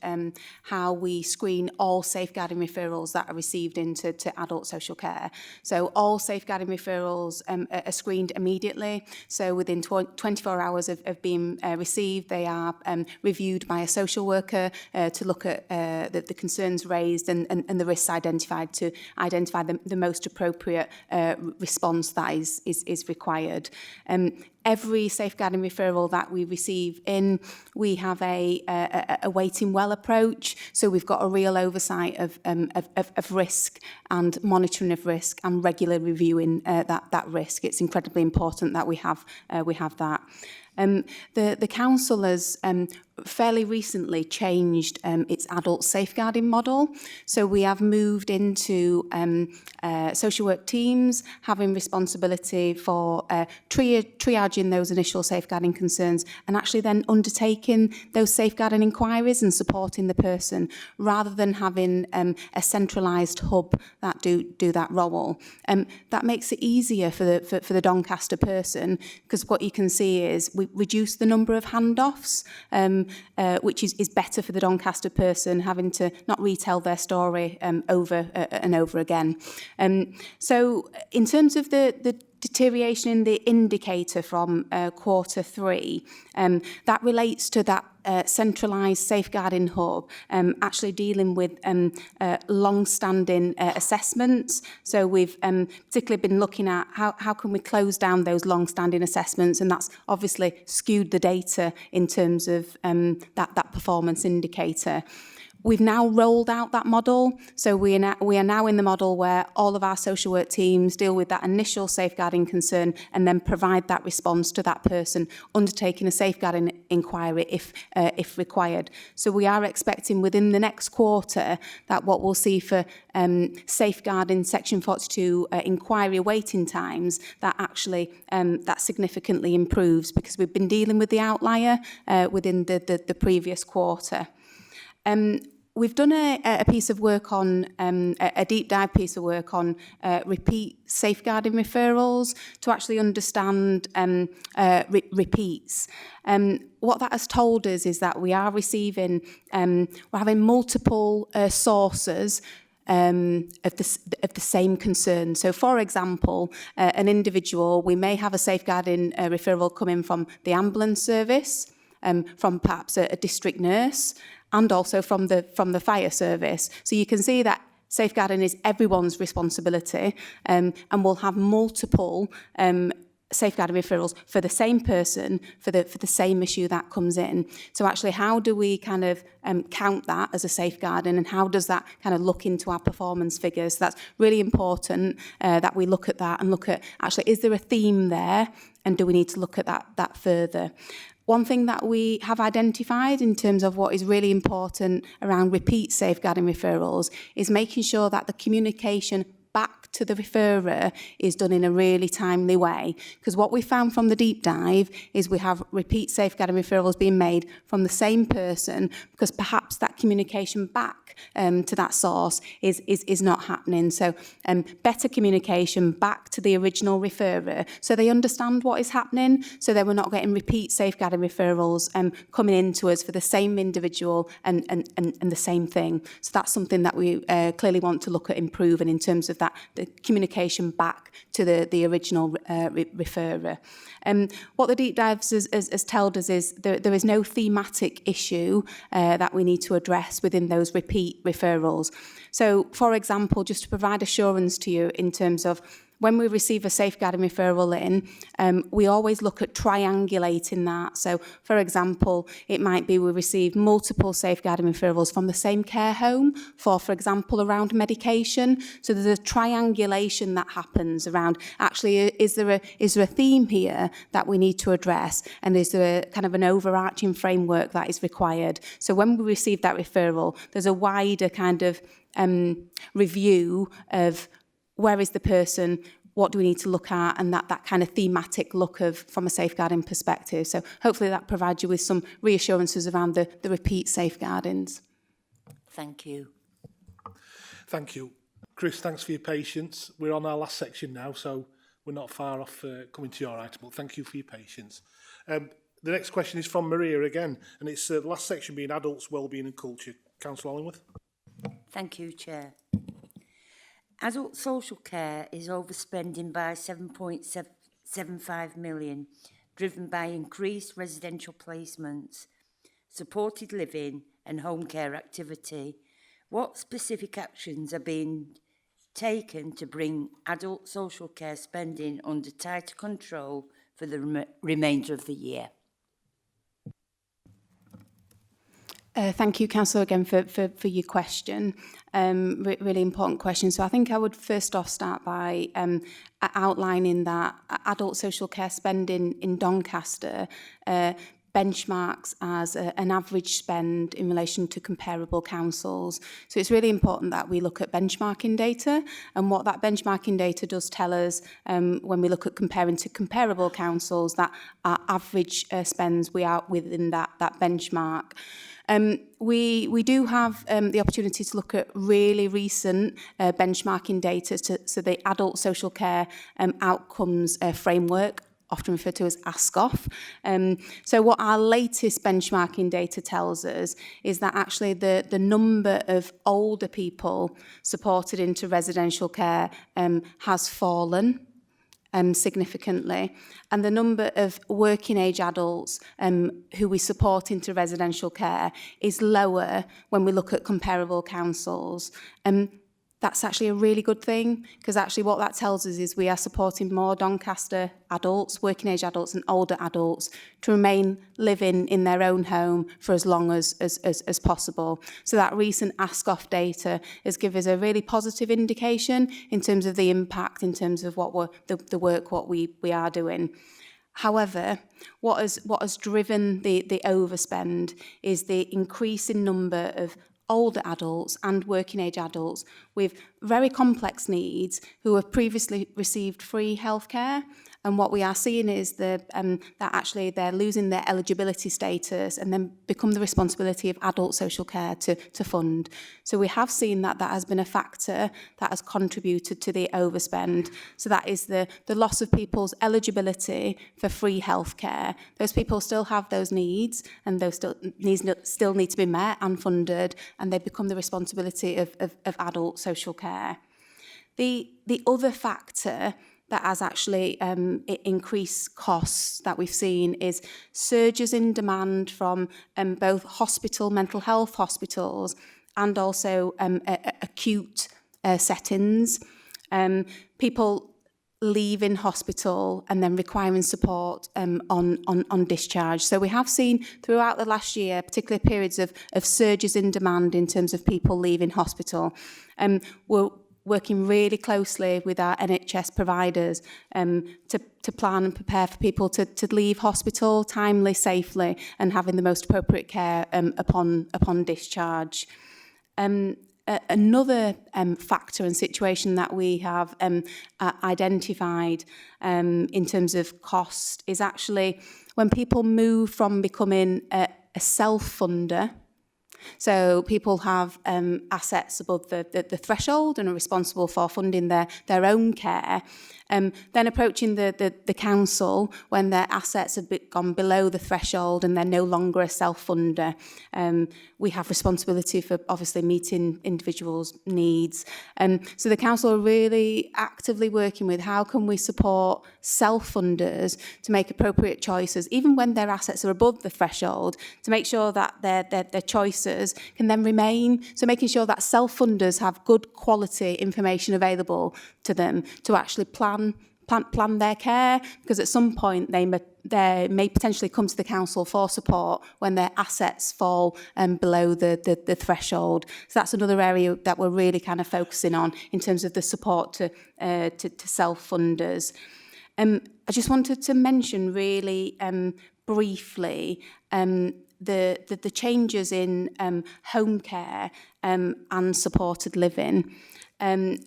how we screen all safeguarding referrals that are received into adult social care. So all safeguarding referrals are screened immediately. So within 24 hours of being received, they are reviewed by a social worker to look at the concerns raised and the risks identified to identify the most appropriate response that is required. Every safeguarding referral that we receive in, we have a waiting well approach. So we've got a real oversight of risk and monitoring of risk and regular reviewing that risk. It's incredibly important that we have that. The council has fairly recently changed its adult safeguarding model. So we have moved into social work teams having responsibility for triaging those initial safeguarding concerns and actually then undertaking those safeguarding inquiries and supporting the person rather than having a centralised hub that do that role. That makes it easier for the Doncaster person, because what you can see is we reduce the number of handoffs, which is better for the Doncaster person having to not retell their story over and over again. So in terms of the deterioration in the indicator from Q3, that relates to that centralised safeguarding hub actually dealing with long-standing assessments. So we've particularly been looking at how can we close down those long-standing assessments, and that's obviously skewed the data in terms of that performance indicator. We've now rolled out that model, so we are now in the model where all of our social work teams deal with that initial safeguarding concern and then provide that response to that person, undertaking a safeguarding inquiry if required. So we are expecting within the next quarter that what we'll see for safeguarding Section 42 inquiry waiting times, that actually that significantly improves, because we've been dealing with the outlier within the previous quarter. We've done a piece of work on, a deep dive piece of work on repeat safeguarding referrals to actually understand repeats. What that has told us is that we are receiving, we're having multiple sources of the same concern. So, for example, an individual, we may have a safeguarding referral coming from the ambulance service, from perhaps a district nurse, and also from the fire service. So you can see that safeguarding is everyone's responsibility, and we'll have multiple safeguarding referrals for the same person for the same issue that comes in. So actually, how do we kind of count that as a safeguarding, and how does that kind of look into our performance figures? So that's really important that we look at that and look at actually, is there a theme there, and do we need to look at that further? One thing that we have identified in terms of what is really important around repeat safeguarding referrals is making sure that the communication back to the referrer is done in a really timely way. Because what we found from the deep dive is we have repeat safeguarding referrals being made from the same person, because perhaps that communication back to that source is not happening. So better communication back to the original referrer so they understand what is happening, so that we're not getting repeat safeguarding referrals coming into us for the same individual and the same thing. So that's something that we clearly want to look at improving in terms of that, the communication back to the original referrer. What the deep dives has told us is there is no thematic issue that we need to address within those repeat referrals. So, for example, just to provide assurance to you in terms of when we receive a safeguarding referral in, we always look at triangulating that. So, for example, it might be we receive multiple safeguarding referrals from the same care home for example, around medication. So there's a triangulation that happens around, actually, is there a theme here that we need to address? And is there a kind of an overarching framework that is required? So when we receive that referral, there's a wider kind of review of where is the person, what do we need to look at, and that kind of thematic look of from a safeguarding perspective. So hopefully that provides you with some reassurances around the repeat safeguardings.
Thank you.
Thank you. Chris, thanks for your patience. We're on our last section now, so we're not far off coming to your item, but thank you for your patience. The next question is from Maria again, and it's the last section being adults, wellbeing and culture. Councillor Hollingworth.
Thank you, Chair. Adult social care is overspending by 7.75 million, driven by increased residential placements, supported living and home care activity. What specific actions are being taken to bring adult social care spending under tighter control for the remainder of the year?
Thank you, Councillor, again for your question. Really important question. So I think I would first off start by outlining that adult social care spending in Doncaster benchmarks as an average spend in relation to comparable councils. So it's really important that we look at benchmarking data, and what that benchmarking data does tell us when we look at comparing to comparable councils, that our average spends, we are within that benchmark. We do have the opportunity to look at really recent benchmarking data, so the adult social care outcomes framework, often referred to as ASCOF. So what our latest benchmarking data tells us is that actually the number of older people supported into residential care has fallen significantly, and the number of working age adults who we support into residential care is lower when we look at comparable councils. That's actually a really good thing, because actually what that tells us is we are supporting more Doncaster adults, working age adults and older adults to remain living in their own home for as long as possible. So that recent ASCOF data has given us a really positive indication in terms of the impact, in terms of what the work we are doing. However, what has driven the overspend is the increasing number of older adults and working age adults with very complex needs who have previously received free healthcare. And what we are seeing is that actually they're losing their eligibility status and then become the responsibility of adult social care to fund. So we have seen that has been a factor that has contributed to the overspend. So that is the loss of people's eligibility for free healthcare. Those people still have those needs, and those needs still need to be met and funded, and they become the responsibility of adult social care. The other factor that has actually increased costs that we've seen is surges in demand from both mental health hospitals and also acute settings. People leaving hospital and then requiring support on discharge. So we have seen throughout the last year, particularly periods of surges in demand in terms of people leaving hospital. We're working really closely with our NHS providers to plan and prepare for people to leave hospital timely, safely, and having the most appropriate care upon discharge. Another factor and situation that we have identified in terms of cost is actually when people move from becoming a self-funder. So people have assets above the threshold and are responsible for funding their own care. Then approaching the council when their assets have gone below the threshold and they're no longer a self-funder. We have responsibility for obviously meeting individuals' needs. So the council are really actively working with how can we support self-funders to make appropriate choices, even when their assets are above the threshold, to make sure that their choices can then remain. So making sure that self-funders have good quality information available to them to actually plan their care, because at some point they may potentially come to the council for support when their assets fall below the threshold. So that's another area that we're really kind of focusing on in terms of the support to self-funders. I just wanted to mention really briefly the changes in home care and supported living.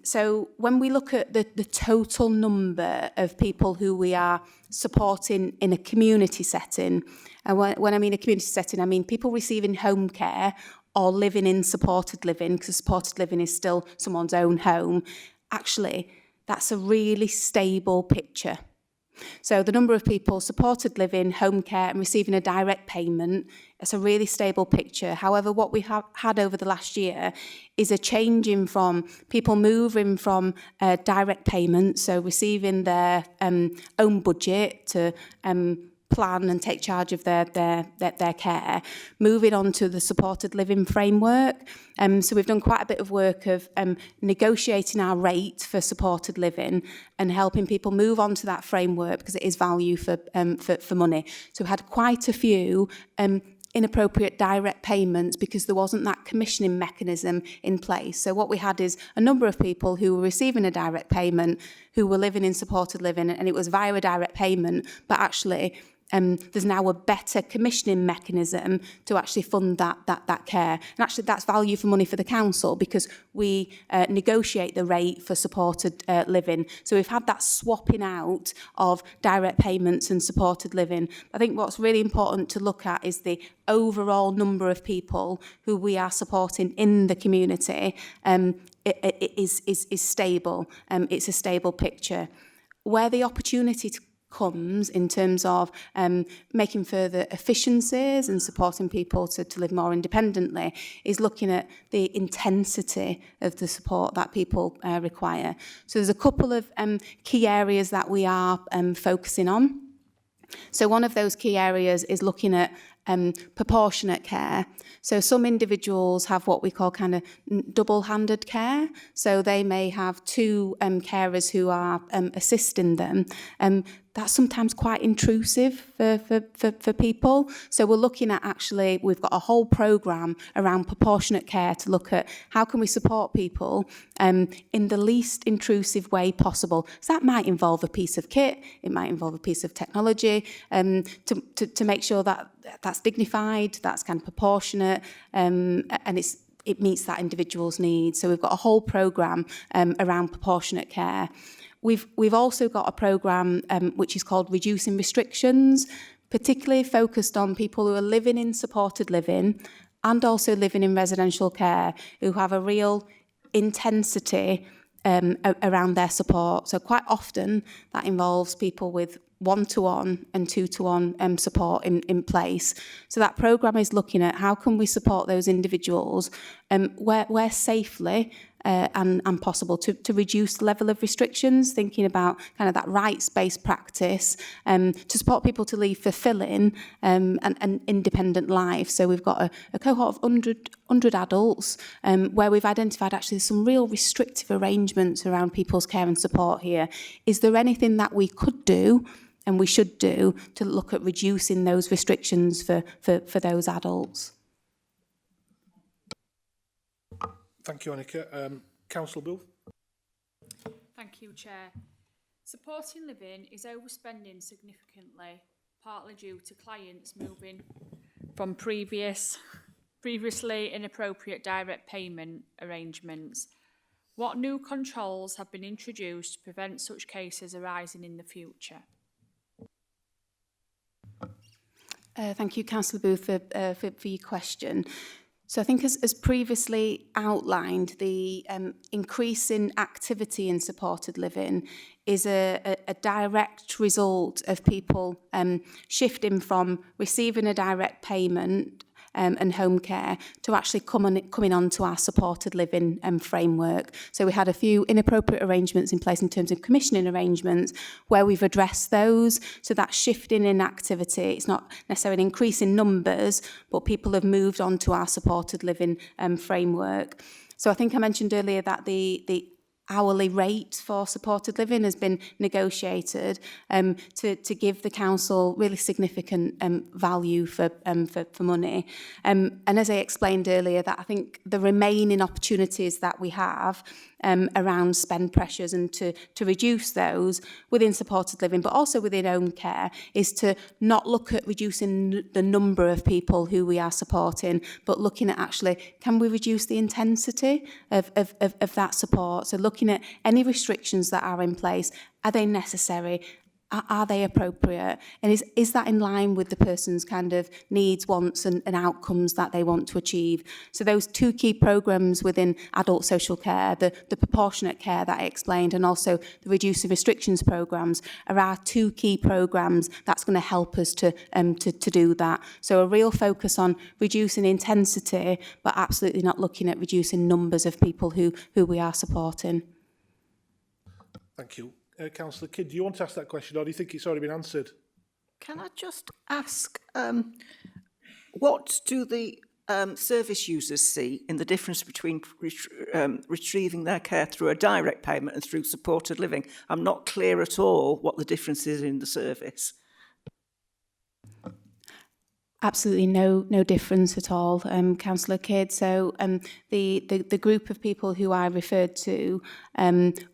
So when we look at the total number of people who we are supporting in a community setting, and when I mean a community setting, I mean people receiving home care or living in supported living, because supported living is still someone's own home, actually, that's a really stable picture. So the number of people supported living, home care and receiving a direct payment, it's a really stable picture. However, what we have had over the last year is a changing from people moving from direct payments, so receiving their own budget to plan and take charge of their care, moving on to the supported living framework. So we've done quite a bit of work of negotiating our rate for supported living and helping people move on to that framework because it is value for money. So we had quite a few inappropriate direct payments because there wasn't that commissioning mechanism in place. So what we had is a number of people who were receiving a direct payment who were living in supported living, and it was via a direct payment, but actually there's now a better commissioning mechanism to actually fund that care. And actually that's value for money for the council because we negotiate the rate for supported living. So we've had that swapping out of direct payments and supported living. I think what's really important to look at is the overall number of people who we are supporting in the community is stable. It's a stable picture. Where the opportunity comes in terms of making further efficiencies and supporting people to live more independently is looking at the intensity of the support that people require. So there's a couple of key areas that we are focusing on. So one of those key areas is looking at proportionate care. So some individuals have what we call kind of double-handed care. So they may have two carers who are assisting them. That's sometimes quite intrusive for people. So we're looking at actually, we've got a whole programme around proportionate care to look at how can we support people in the least intrusive way possible. So that might involve a piece of kit, it might involve a piece of technology to make sure that that's dignified, that's kind of proportionate, and it meets that individual's needs. So we've got a whole programme around proportionate care. We've also got a programme which is called Reducing Restrictions, particularly focused on people who are living in supported living and also living in residential care, who have a real intensity around their support. So quite often that involves people with one-to-one and two-to-one support in place. So that programme is looking at how can we support those individuals where safely and possible to reduce the level of restrictions, thinking about kind of that rights-based practice to support people to lead fulfilling an independent life. So we've got a cohort of 100 adults where we've identified actually some real restrictive arrangements around people's care and support here. Is there anything that we could do and we should do to look at reducing those restrictions for those adults?
Thank you, Annika. Councillor Booth.
Thank you, Chair. Supporting living is overspending significantly, partly due to clients moving from previously inappropriate direct payment arrangements. What new controls have been introduced to prevent such cases arising in the future?
Thank you, Councillor Booth, for your question. So I think as previously outlined, the increase in activity in supported living is a direct result of people shifting from receiving a direct payment and home care to actually coming on to our supported living framework. So we had a few inappropriate arrangements in place in terms of commissioning arrangements where we've addressed those. So that shifting in activity, it's not necessarily an increase in numbers, but people have moved on to our supported living framework. So I think I mentioned earlier that the hourly rate for supported living has been negotiated to give the council really significant value for money. And as I explained earlier, that I think the remaining opportunities that we have around spend pressures and to reduce those within supported living, but also within home care, is to not look at reducing the number of people who we are supporting, but looking at actually, can we reduce the intensity of that support? So looking at any restrictions that are in place, are they necessary? Are they appropriate? And is that in line with the person's kind of needs, wants and outcomes that they want to achieve? So those two key programmes within adult social care, the proportionate care that I explained, and also the reducing restrictions programmes are our two key programmes that's going to help us to do that. So a real focus on reducing intensity, but absolutely not looking at reducing numbers of people who we are supporting.
Thank you. Councillor Kidd, do you want to ask that question, or do you think it's already been answered?
Can I just ask, what do the service users see in the difference between retrieving their care through a direct payment and through supported living? I'm not clear at all what the difference is in the service.
Absolutely no difference at all, Councillor Kidd. So the group of people who I referred to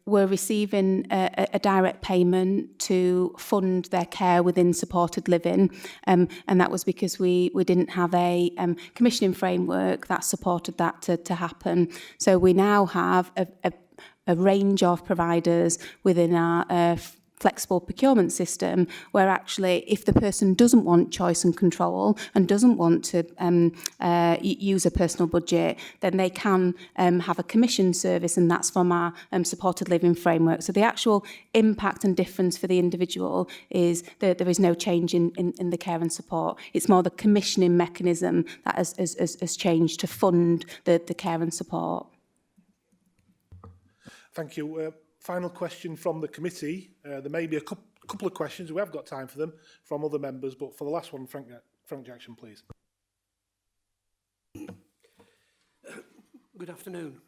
were receiving a direct payment to fund their care within supported living, and that was because we didn't have a commissioning framework that supported that to happen. So we now have a range of providers within our flexible procurement system where actually if the person doesn't want choice and control and doesn't want to use a personal budget, then they can have a commission service, and that's from our supported living framework. So the actual impact and difference for the individual is that there is no change in the care and support. It's more the commissioning mechanism that has changed to fund the care and support.
Thank you. Final question from the committee. There may be a couple of questions, we have got time for them, from other members, but for the last one, Frank Jackson, please.
Good afternoon,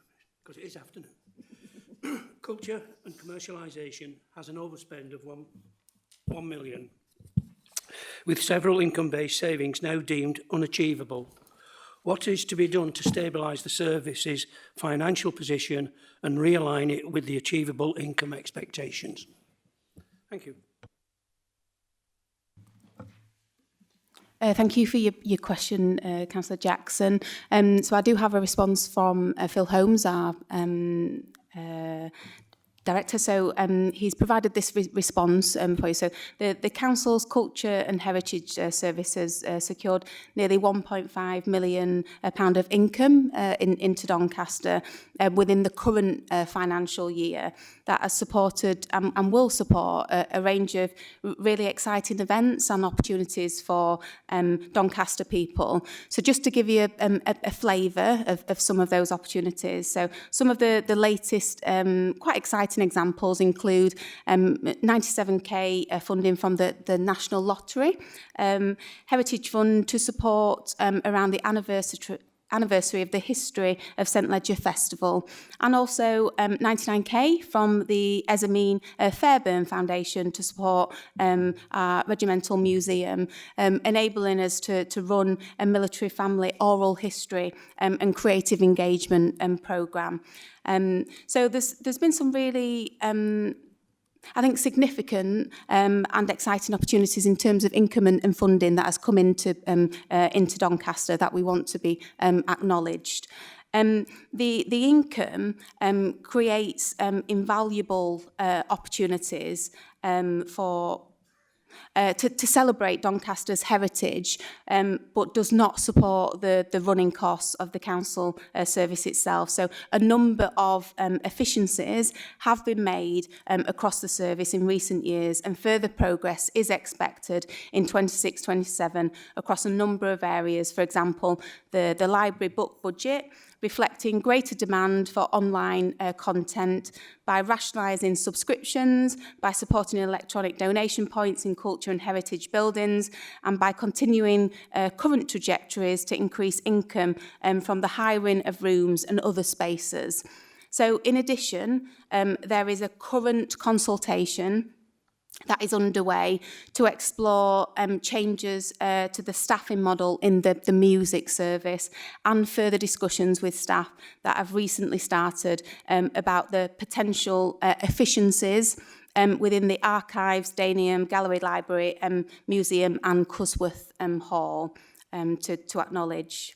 because it is afternoon. Culture and commercialisation has an overspend of 1 million, with several income-based savings now deemed unachievable. What is to be done to stabilise the service's financial position and realign it with the achievable income expectations? Thank you.
Thank you for your question, Councillor Jackson. So I do have a response from Phil Holmes, our Director. So he's provided this response for you. So the Council's Culture and Heritage Service has secured nearly £1.5 million of income into Doncaster within the current financial year that has supported and will support a range of really exciting events and opportunities for Doncaster people. So just to give you a flavour of some of those opportunities. So some of the latest quite exciting examples include 97k funding from the National Lottery, Heritage Fund to support around the anniversary of the history of St Ledger Festival, and also 99k from the Esamine Fairburn Foundation to support our regimental museum, enabling us to run a military family oral history and creative engagement programme. So there's been some really I think significant and exciting opportunities in terms of income and funding that has come into Doncaster that we want to be acknowledged. The income creates invaluable opportunities for to celebrate Doncaster's heritage, but does not support the running costs of the council service itself. So a number of efficiencies have been made across the service in recent years, and further progress is expected in 26-27 across a number of areas. For example, the library book budget, reflecting greater demand for online content by rationalising subscriptions, by supporting electronic donation points in culture and heritage buildings, and by continuing current trajectories to increase income from the hiring of rooms and other spaces. So in addition, there is a current consultation that is underway to explore changes to the staffing model in the music service, and further discussions with staff that have recently started about the potential efficiencies within the Archives, Danium, Gallery Library, Museum and Cusworth Hall to acknowledge.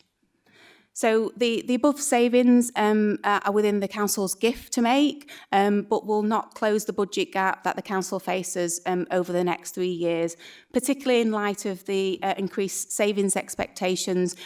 So the above savings are within the council's gift to make, but will not close the budget gap that the council faces over the next 3 years, particularly in light of the increased savings expectations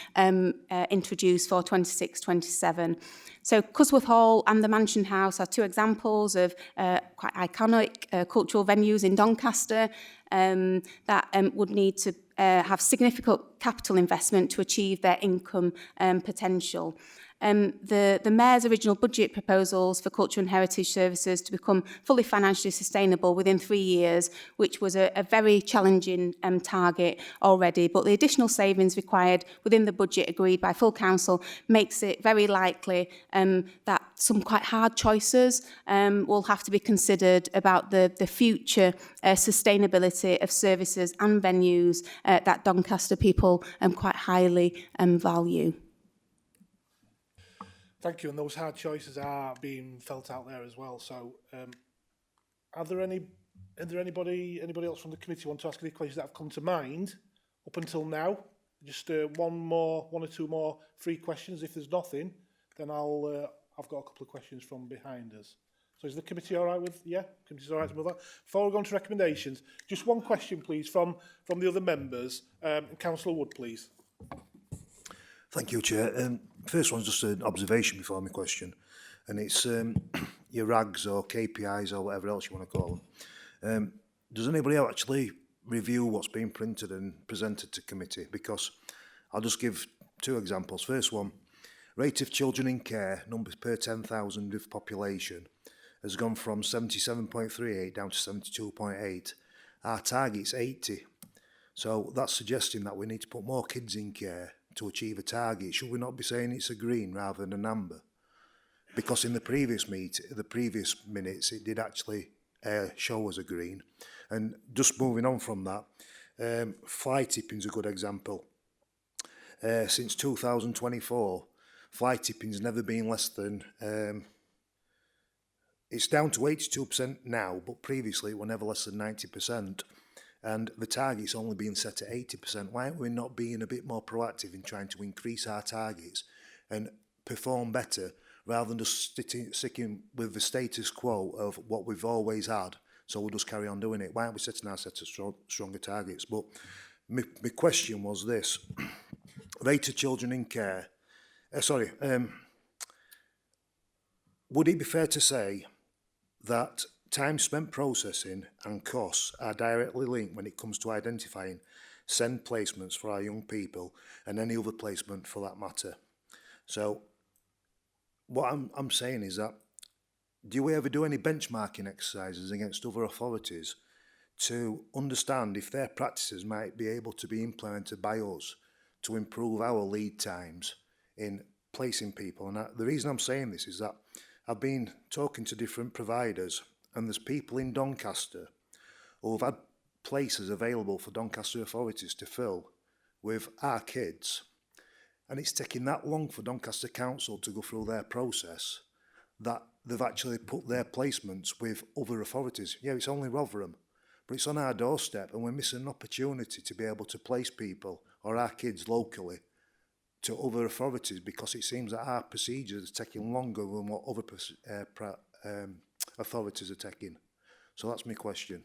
introduced for 26-27. So Cusworth Hall and the Mansion House are two examples of quite iconic cultural venues in Doncaster that would need to have significant capital investment to achieve their income potential. The Mayor's original budget proposals for culture and heritage services to become fully financially sustainable within 3 years, which was a very challenging target already, but the additional savings required within the budget agreed by full council makes it very likely that some quite hard choices will have to be considered about the future sustainability of services and venues that Doncaster people quite highly value.
Thank you, and those hard choices are being felt out there as well. So, are there anybody else from the committee want to ask any questions that have come to mind up until now? Just one or two more free questions. If there's nothing, then I've got a couple of questions from behind us. So is the committee all right with? Yeah, committee's all right to move on. Before we go on to recommendations, just one question, please, from the other members. Councillor Wood, please.
Thank you, Chair. First one's just an observation before my question, and it's your RAGs or KPIs or whatever else you want to call them. Does anybody actually review what's been printed and presented to committee? Because I'll just give two examples. First one, rate of children in care, numbers per 10,000 of population, has gone from 77.38 down to 72.8. Our target's 80. So that's suggesting that we need to put more kids in care to achieve a target. Should we not be saying it's a green rather than an amber? Because in the previous minutes, it did actually show us a green. And just moving on from that, fly tipping's a good example. Since 2024, fly tipping's never been less than... it's down to 82% now, but previously it was never less than 90%. And the target's only being set at 80%. Why aren't we not being a bit more proactive in trying to increase our targets and perform better rather than just sticking with the status quo of what we've always had, so we'll just carry on doing it? Why aren't we setting our set of stronger targets? But my question was this. Rate of children in care. Would it be fair to say that time spent processing and costs are directly linked when it comes to identifying SEND placements for our young people and any other placement for that matter? So what I'm saying is that, do we ever do any benchmarking exercises against other authorities to understand if their practices might be able to be implemented by us to improve our lead times in placing people? And the reason I'm saying this is that I've been talking to different providers, and there's people in Doncaster who have had places available for Doncaster authorities to fill with our kids. And it's taking that long for Doncaster Council to go through their process that they've actually put their placements with other authorities. Yeah, it's only Rotherham, but it's on our doorstep, and we're missing an opportunity to be able to place people or our kids locally to other authorities, because it seems that our procedures are taking longer than what other authorities are taking. So that's my question.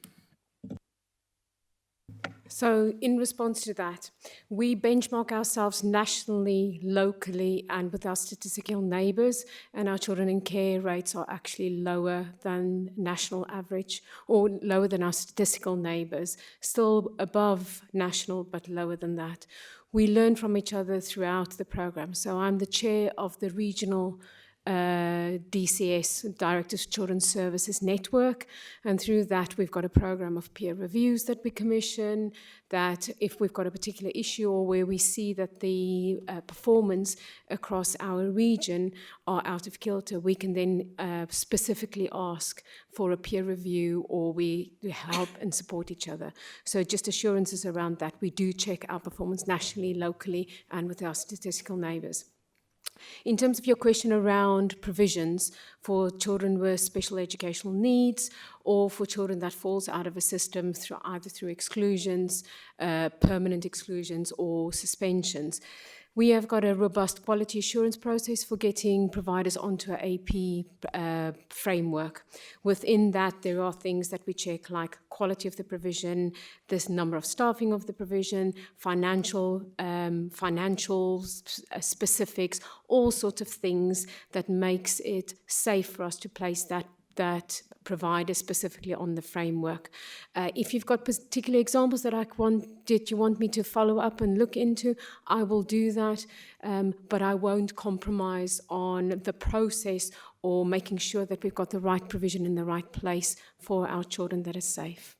So in response to that, we benchmark ourselves nationally, locally, and with our statistical neighbours, and our children in care rates are actually lower than national average, or lower than our statistical neighbours, still above national, but lower than that. We learn from each other throughout the programme. So I'm the chair of the regional DCS, Directors of Children's Services Network, and through that we've got a program of peer reviews that we commission, that if we've got a particular issue or where we see that the performance across our region are out of kilter, we can then specifically ask for a peer review, or we help and support each other. So just assurances around that. We do check our performance nationally, locally, and with our statistical neighbours. In terms of your question around provisions for children with special educational needs or for children that falls out of a system through either through exclusions, permanent exclusions or suspensions, we have got a robust quality assurance process for getting providers onto an AP framework. Within that, there are things that we check like quality of the provision, this number of staffing of the provision, financial specifics, all sorts of things that makes it safe for us to place that provider specifically on the framework. If you've got particular examples that you want me to follow up and look into, I will do that, but I won't compromise on the process or making sure that we've got the right provision in the right place for our children that is safe.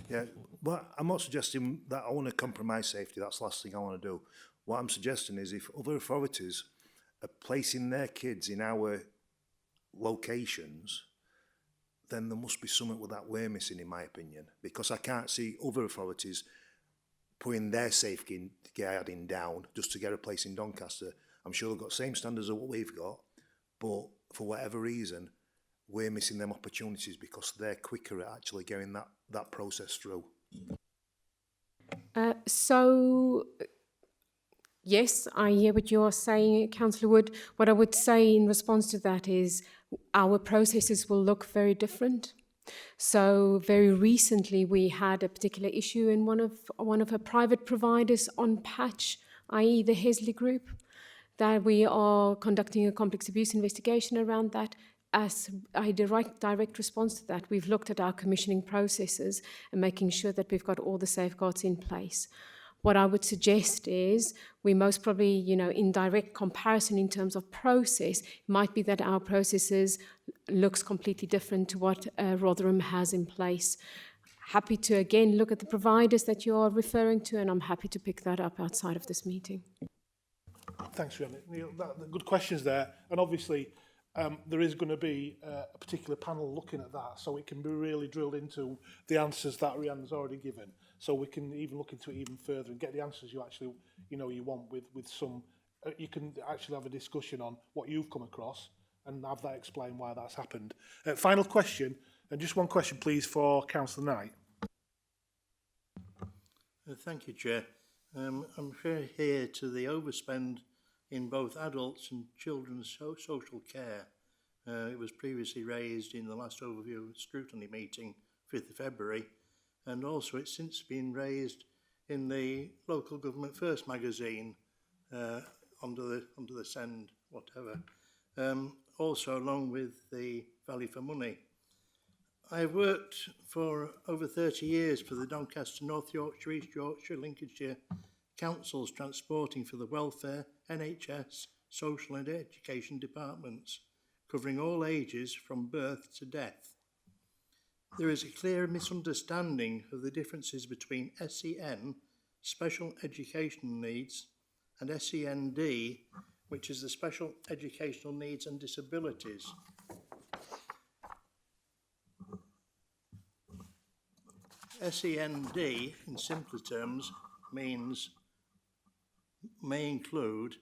Yeah, well, I'm not suggesting that I want to compromise safety. That's the last thing I want to do. What I'm suggesting is if other authorities are placing their kids in our locations, then there must be something with that we're missing, in my opinion, because I can't see other authorities putting their safeguarding down just to get a place in Doncaster. I'm sure they've got the same standards as what we've got, but for whatever reason, we're missing them opportunities because they're quicker at actually getting that process through.
So, yes, I hear what you're saying, Councillor Wood. What I would say in response to that is our processes will look very different. So very recently we had a particular issue in one of her private providers on patch, i.e. the Hesley Group, that we are conducting a complex abuse investigation around that. As a direct response to that, we've looked at our commissioning processes and making sure that we've got all the safeguards in place. What I would suggest is we most probably, in direct comparison in terms of process, it might be that our processes looks completely different to what Rotherham has in place. Happy to again look at the providers that you are referring to, and I'm happy to pick that up outside of this meeting.
Thanks, Rhiannon. Neil, good questions there. And obviously, there is going to be a particular panel looking at that, so it can be really drilled into the answers that Rhiannon's already given. So we can even look into it even further and get the answers you actually, you want with some. You can actually have a discussion on what you've come across and have that explain why that's happened. Final question, and just one question, please, for Councillor Knight.
Thank you, Chair. I'm referring here to the overspend in both adults and children's social care. It was previously raised in the last overview scrutiny meeting, 5th of February, and also it's since been raised in the Local Government First magazine under the Send, whatever, also along with the Value for Money. I've worked for over 30 years for the Doncaster, North Yorkshire, East Yorkshire, Lincolnshire councils transporting for the welfare, NHS, social and education departments, covering all ages from birth to death. There is a clear misunderstanding of the differences between SEN, special educational needs, and SEND, which is the special educational needs and disabilities. SEND, in simpler terms, may include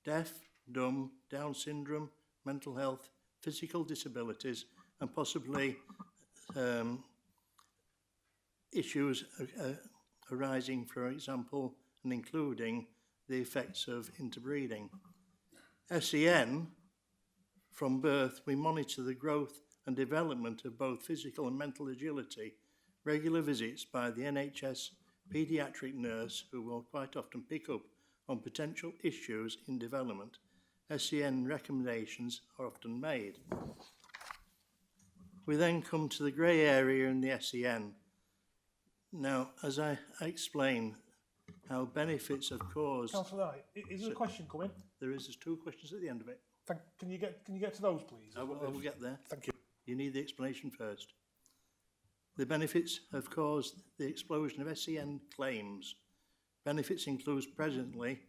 deaf, dumb, Down syndrome, mental health, physical disabilities, and possibly issues arising, for example, and including the effects of interbreeding. SEN, from birth, we monitor the growth and development of both physical and mental agility, Regular visits by the NHS paediatric nurse, who will quite often pick up on potential issues in development. SEN recommendations are often made. We then come to the grey area in the SEN. Now, as I explain how benefits of cause...
Councillor Knight, is there a question coming?
There's 2 questions at the end of it.
Can you get to those, please?
I will get there.
Thank you.
You need the explanation first. The benefits have caused the explosion of SEN claims. Benefits includes presently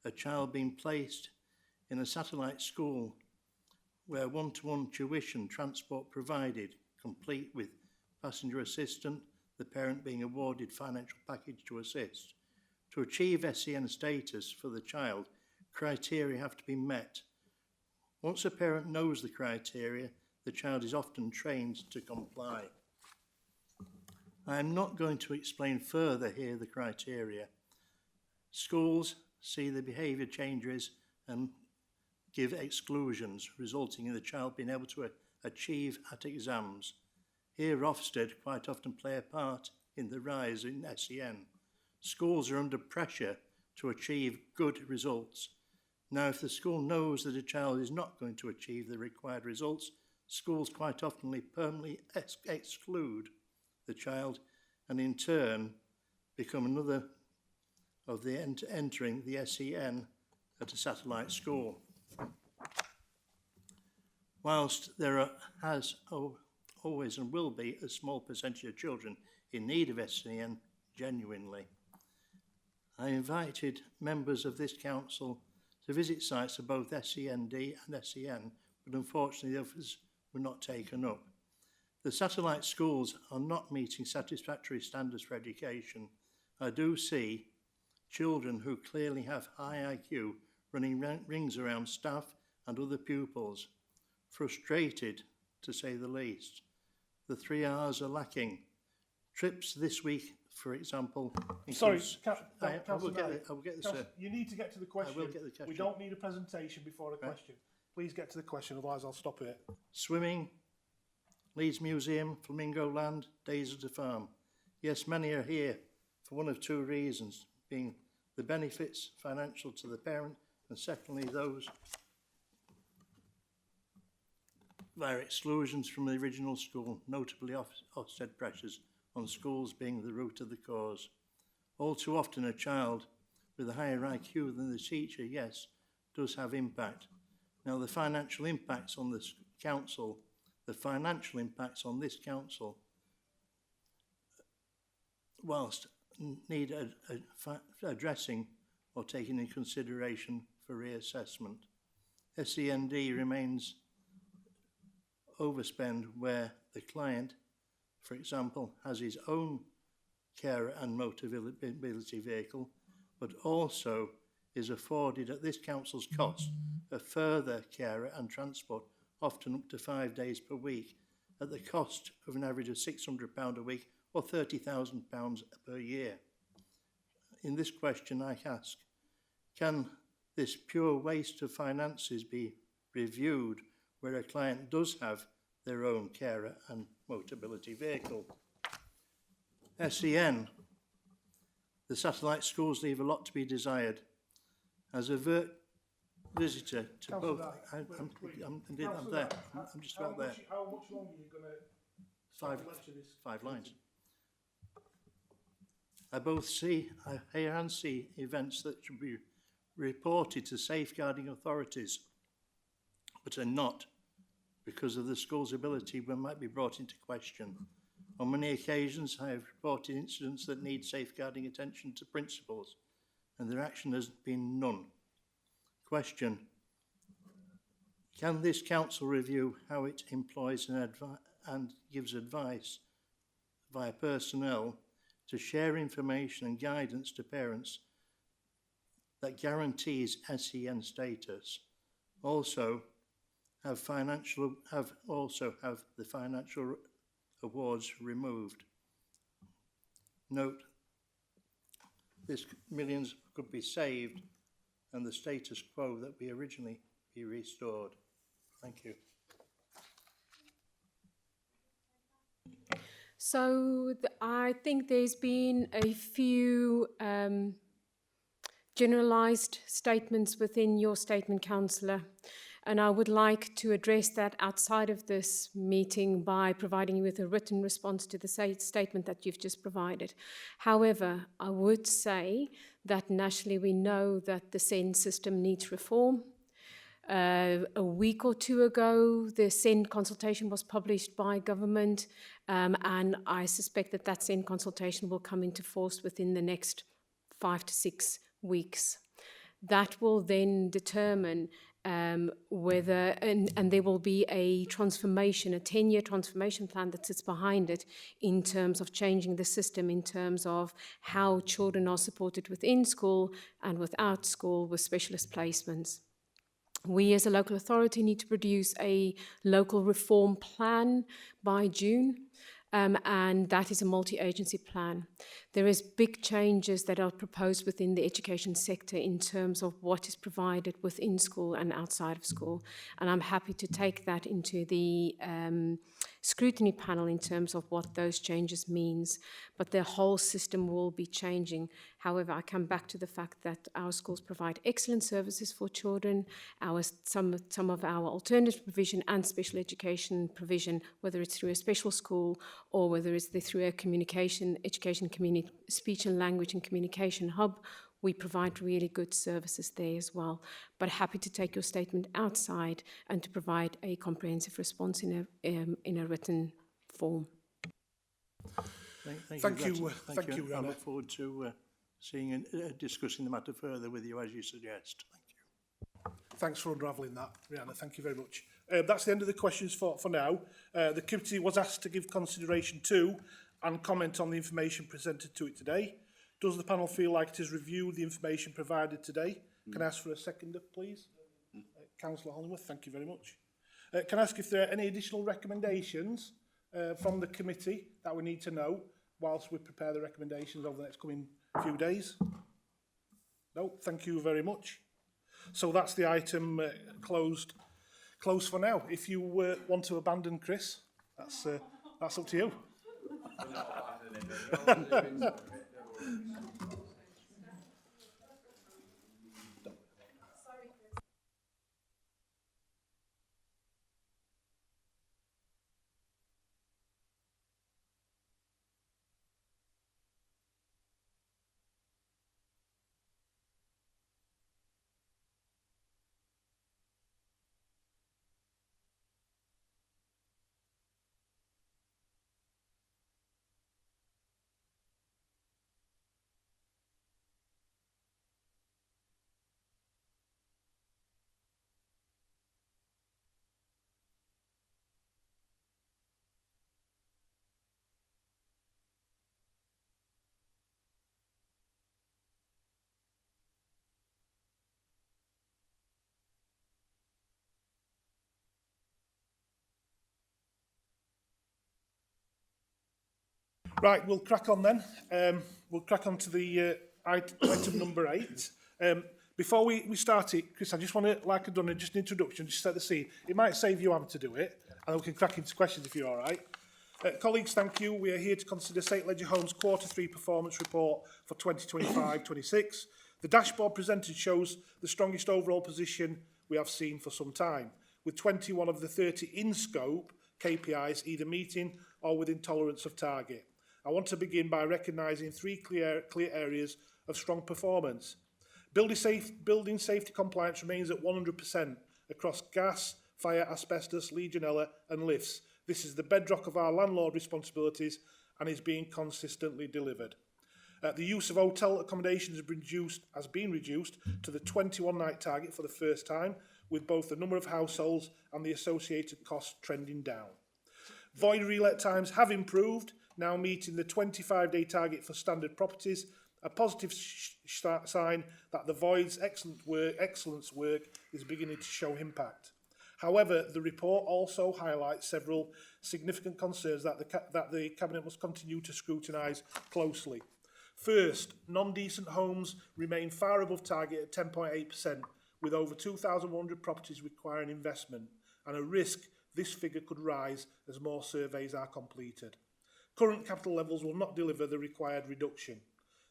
a child being placed in a satellite school where one-to-one tuition transport provided, complete with passenger assistant, the parent being awarded financial package to assist. To achieve SEN status for the child, criteria have to be met. Once a parent knows the criteria, the child is often trained to comply. I am not going to explain further here the criteria. Schools see the behaviour changes and give exclusions, resulting in the child being able to achieve at exams. Here, Ofsted quite often play a part in the rise in SEN. Schools are under pressure to achieve good results. Now, if the school knows that a child is not going to achieve the required results, schools quite often permanently exclude the child and in turn become another of the entering the SEN at a satellite school. Whilst there has always and will be a small percentage of children in need of SEN genuinely, I invited members of this council to visit sites of both SEND and SEN, but unfortunately the others were not taken up. The satellite schools are not meeting satisfactory standards for education. I do see children who clearly have high IQ running rings around staff and other pupils, frustrated to say the least. The 3 R's are lacking. Trips this week, for example...
Sorry,
I will get the sir.
You need to get to the question.
I will get the question.
We don't need a presentation before a question. Please get to the question, otherwise I'll stop it.
Swimming, Leeds Museum, Flamingo Land, Days at the Farm. Yes, many are here for one of 2 reasons, being the benefits financial to the parent, and secondly, those via exclusions from the original school, notably Ofsted pressures on schools being the root of the cause. All too often a child with a higher IQ than the teacher, yes, does have impact. Now the financial impacts on this council, whilst need addressing or taking in consideration for reassessment. SEND remains overspend where the client, for example, has his own carer and mobility vehicle, but also is afforded at this council's cost a further carer and transport, often up to 5 days per week, at the cost of an average of £600 a week or £30,000 per year. In this question I ask, can this pure waste of finances be reviewed where a client does have their own carer and mobility vehicle? SEN, the satellite schools leave a lot to be desired. As a visitor to both, I'm there. I'm just about there.
How much longer are you going to lecture this?
5 lines. I hear and see events that should be reported to safeguarding authorities, but are not, because of the school's ability when might be brought into question. On many occasions, I have reported incidents that need safeguarding attention to principals, and their action has been none. Question: can this council review how it employs and gives advice via personnel to share information and guidance to parents that guarantees SEN status? Also, have the financial awards removed. Note, this millions could be saved and the status quo that we originally be restored. Thank you.
So I think there's been a few generalised statements within your statement, Councillor, and I would like to address that outside of this meeting by providing you with a written response to the statement that you've just provided. However, I would say that nationally we know that the SEND system needs reform. A week or two ago, the SEND consultation was published by government, and I suspect that that SEND consultation will come into force within the next 5 to 6 weeks. That will then determine whether, and there will be a transformation, a 10-year transformation plan that sits behind it in terms of changing the system, in terms of how children are supported within school and without school with specialist placements. We as a local authority need to produce a local reform plan by June, and that is a multi-agency plan. There is big changes that are proposed within the education sector in terms of what is provided within school and outside of school, and I'm happy to take that into the scrutiny panel in terms of what those changes means, but the whole system will be changing. However, I come back to the fact that our schools provide excellent services for children. Some of our alternative provision and special education provision, whether it's through a special school or whether it's through a education community, speech and language and communication hub, we provide really good services there as well. But happy to take your statement outside and to provide a comprehensive response in a written form.
Thank you,
I look forward to seeing and discussing the matter further with you as you suggest. Thank you.
Thanks for unravelling that, Rihanna. Thank you very much. That's the end of the questions for now. The committee was asked to give consideration to and comment on the information presented to it today. Does the panel feel like it has reviewed the information provided today? Can I ask for a seconder, please? Councillor Hollingworth, thank you very much. Can I ask if there are any additional recommendations from the committee that we need to know whilst we prepare the recommendations over the next coming few days? No, thank you very much. So that's the item closed for now. If you want to abandon Chris, that's up to you. Right, we'll crack on then. We'll crack on to the item number 8. Before we start it, Chris, I just want to, like I've done, just an introduction, just set the scene. It might save you having to do it, and we can crack into questions if you're all right. Colleagues, thank you. We are here to consider St Leger Homes Q3 performance report for 2025-26. The dashboard presented shows the strongest overall position we have seen for some time, with 21 of the 30 in scope KPIs either meeting or within tolerance of target. I want to begin by recognising 3 clear areas of strong performance. Building safety compliance remains at 100% across gas, fire, asbestos, Legionella and lifts. This is the bedrock of our landlord responsibilities and is being consistently delivered. The use of hotel accommodation has been reduced to the 21-night target for the first time, with both the number of households and the associated costs trending down. Void relet times have improved, now meeting the 25-day target for standard properties, a positive sign that the Void's excellence work is beginning to show impact. However, the report also highlights several significant concerns that the Cabinet must continue to scrutinise closely. First, non-decent homes remain far above target at 10.8%, with over 2,100 properties requiring investment, and a risk this figure could rise as more surveys are completed. Current capital levels will not deliver the required reduction.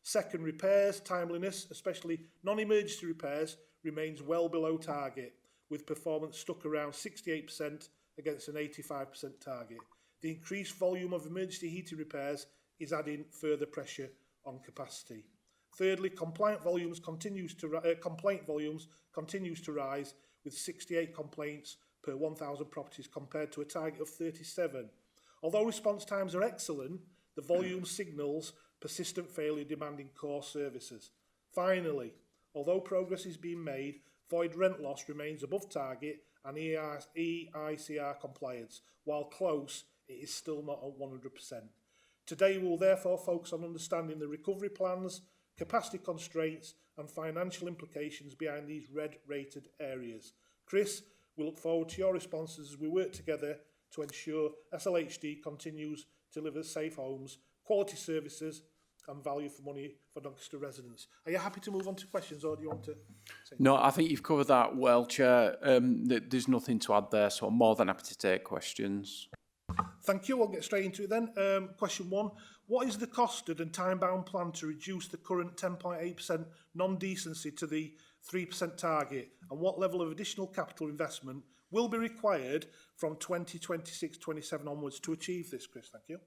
Second, repairs timeliness, especially non-emergency repairs, remains well below target, with performance stuck around 68% against an 85% target. The increased volume of emergency heating repairs is adding further pressure on capacity. Thirdly, complaint volumes continues to rise, with 68 complaints per 1,000 properties compared to a target of 37. Although response times are excellent, the volume signals persistent failure demanding core services. Finally, although progress is being made, void rent loss remains above target and EICR compliance. While close, it is still not at 100%. Today we will therefore focus on understanding the recovery plans, capacity constraints and financial implications behind these red-rated areas. Chris, we look forward to your responses as we work together to ensure SLHD continues to deliver safe homes, quality services and value for money for Doncaster residents. Are you happy to move on to questions, or do you want to say?
No, I think you've covered that well, Chair. There's nothing to add there, so I'm more than happy to take questions.
Thank you. I'll get straight into it then. Question 1. What is the costed and time-bound plan to reduce the current 10.8% non-decency to the 3% target, and what level of additional capital investment will be required from 2026-27 onwards to achieve this, Chris? Thank you.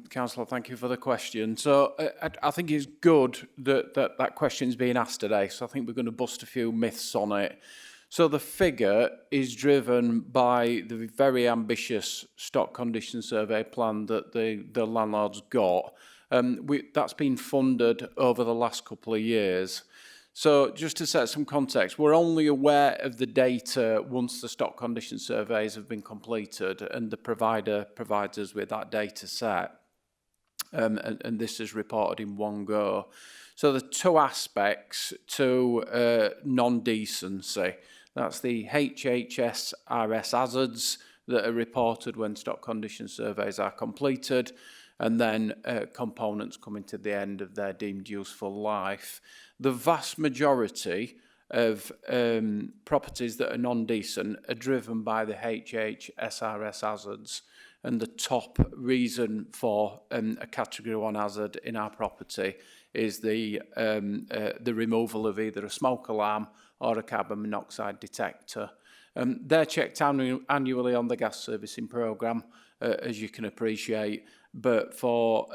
Councillor, thank you for the question. So I think it's good that question's being asked today, so I think we're going to bust a few myths on it. So the figure is driven by the very ambitious stock condition survey plan that the landlords got. That's been funded over the last couple of years. So just to set some context, we're only aware of the data once the stock condition surveys have been completed and the provider provides us with that data set. And this is reported in one go. So the two aspects to non-decency. That's the HHSRS hazards that are reported when stock condition surveys are completed, and then components coming to the end of their deemed useful life. The vast majority of properties that are non-decent are driven by the HHSRS hazards, and the top reason for a Category 1 hazard in our property is the removal of either a smoke alarm or a carbon monoxide detector. They're checked annually on the gas servicing programme, as you can appreciate, but for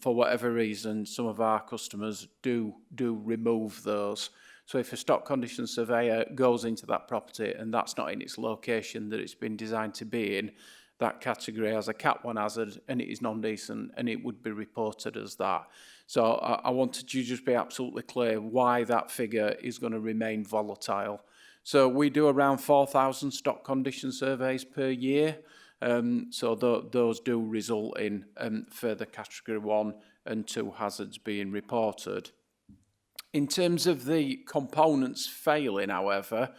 whatever reason, some of our customers do remove those. So if a stock condition surveyor goes into that property and that's not in its location that it's been designed to be in, that category has a Cat 1 hazard and it is non-decent and it would be reported as that. So I wanted to just be absolutely clear why that figure is going to remain volatile. So we do around 4,000 stock condition surveys per year. So those do result in further Category 1 and 2 hazards being reported. In terms of the components failing, however,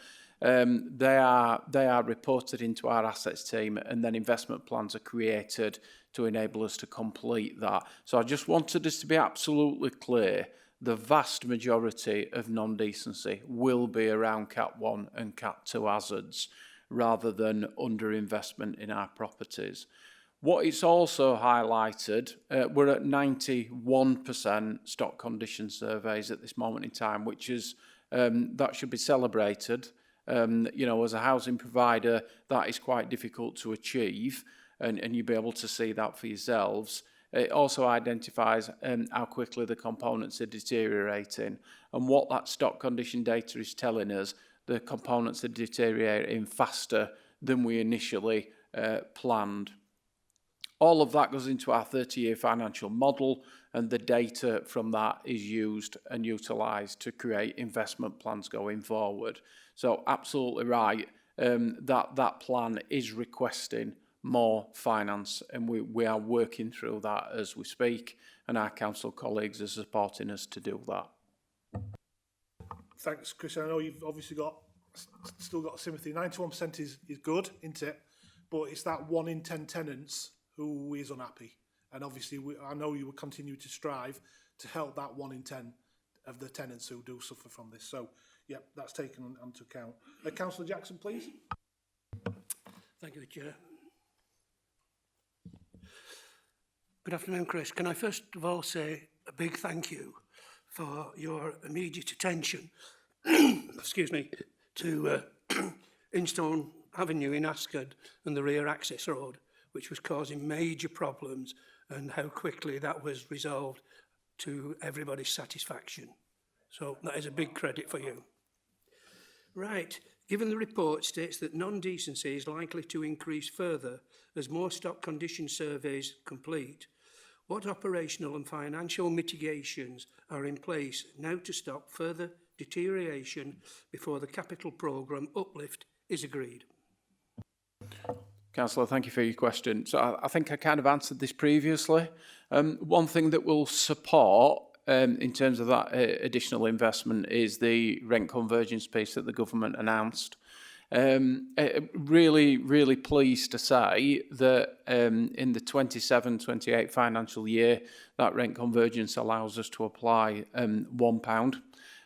they are reported into our assets team, and then investment plans are created to enable us to complete that. So I just wanted us to be absolutely clear. The vast majority of non-decency will be around Cat 1 and Cat 2 hazards, rather than underinvestment in our properties. What it's also highlighted, we're at 91% stock condition surveys at this moment in time, which is that should be celebrated. You know, as a housing provider, that is quite difficult to achieve, and you'll be able to see that for yourselves. It also identifies how quickly the components are deteriorating, and what that stock condition data is telling us, the components are deteriorating faster than we initially planned. All of that goes into our 30-year financial model, and the data from that is used and utilised to create investment plans going forward. So absolutely right, that plan is requesting more finance, and we are working through that as we speak, and our council colleagues are supporting us to do that.
Thanks, Chris. I know you've obviously still got sympathy. 91% is good, isn't it? But it's that 1 in 10 tenants who is unhappy. And obviously, I know you will continue to strive to help that 1 in 10 of the tenants who do suffer from this. So, yeah, that's taken into account. Councillor Jackson, please.
Thank you, Chair. Good afternoon, Chris. Can I first of all say a big thank you for your immediate attention, excuse me, to Instone Avenue in Ascot and the rear access road, which was causing major problems, and how quickly that was resolved to everybody's satisfaction. So that is a big credit for you. Right. Given the report states that non-decency is likely to increase further as more stock condition surveys complete, what operational and financial mitigations are in place now to stop further deterioration before the capital programme uplift is agreed?
Councillor, thank you for your question. So I think I kind of answered this previously. One thing that will support in terms of that additional investment is the rent convergence piece that the government announced. Really pleased to say that in the 27-28 financial year, that rent convergence allows us to apply £1.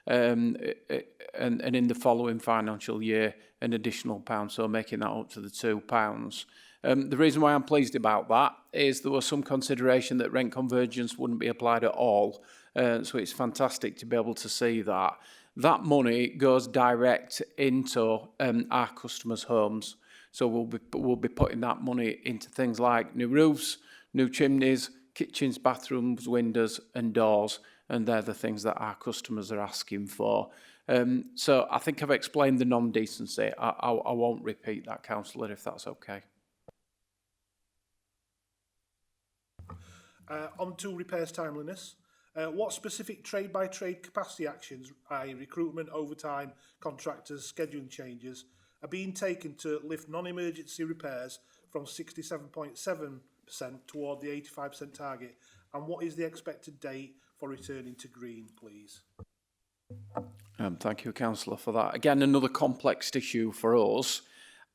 And in the following financial year, an additional £1, so making that up to the £2. The reason why I'm pleased about that is there was some consideration that rent convergence wouldn't be applied at all. So it's fantastic to be able to see that. That money goes direct into our customers' homes. So we'll be putting that money into things like new roofs, new chimneys, kitchens, bathrooms, windows and doors. And they're the things that our customers are asking for. So I think I've explained the non-decency. I won't repeat that, Councillor, if that's okay.
On to repairs timeliness. What specific trade-by-trade capacity actions, i.e. recruitment, overtime, contractors, scheduling changes, are being taken to lift non-emergency repairs from 67.7% toward the 85% target? And what is the expected date for returning to green, please?
Thank you, Councillor, for that. Again, another complex issue for us.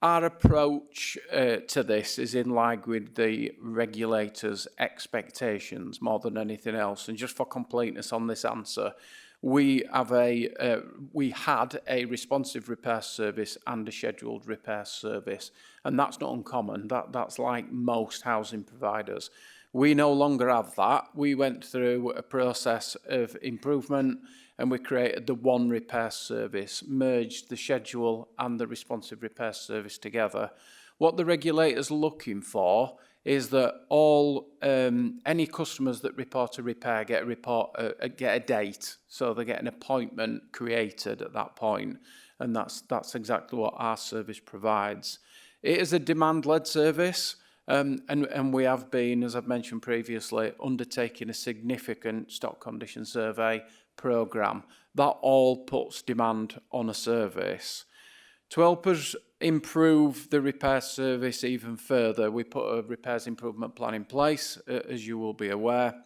Our approach to this is in line with the regulators' expectations more than anything else. And just for completeness on this answer, we had a responsive repair service and a scheduled repair service. And that's not uncommon. That's like most housing providers. We no longer have that. We went through a process of improvement and we created the one repair service, merged the schedule and the responsive repair service together. What the regulator's looking for is that all any customers that report a repair get a date, so they get an appointment created at that point, and that's exactly what our service provides. It is a demand-led service. And we have been, as I've mentioned previously, undertaking a significant stock condition survey programme. That all puts demand on a service. To help us improve the repair service even further, we put a repairs improvement plan in place, as you will be aware.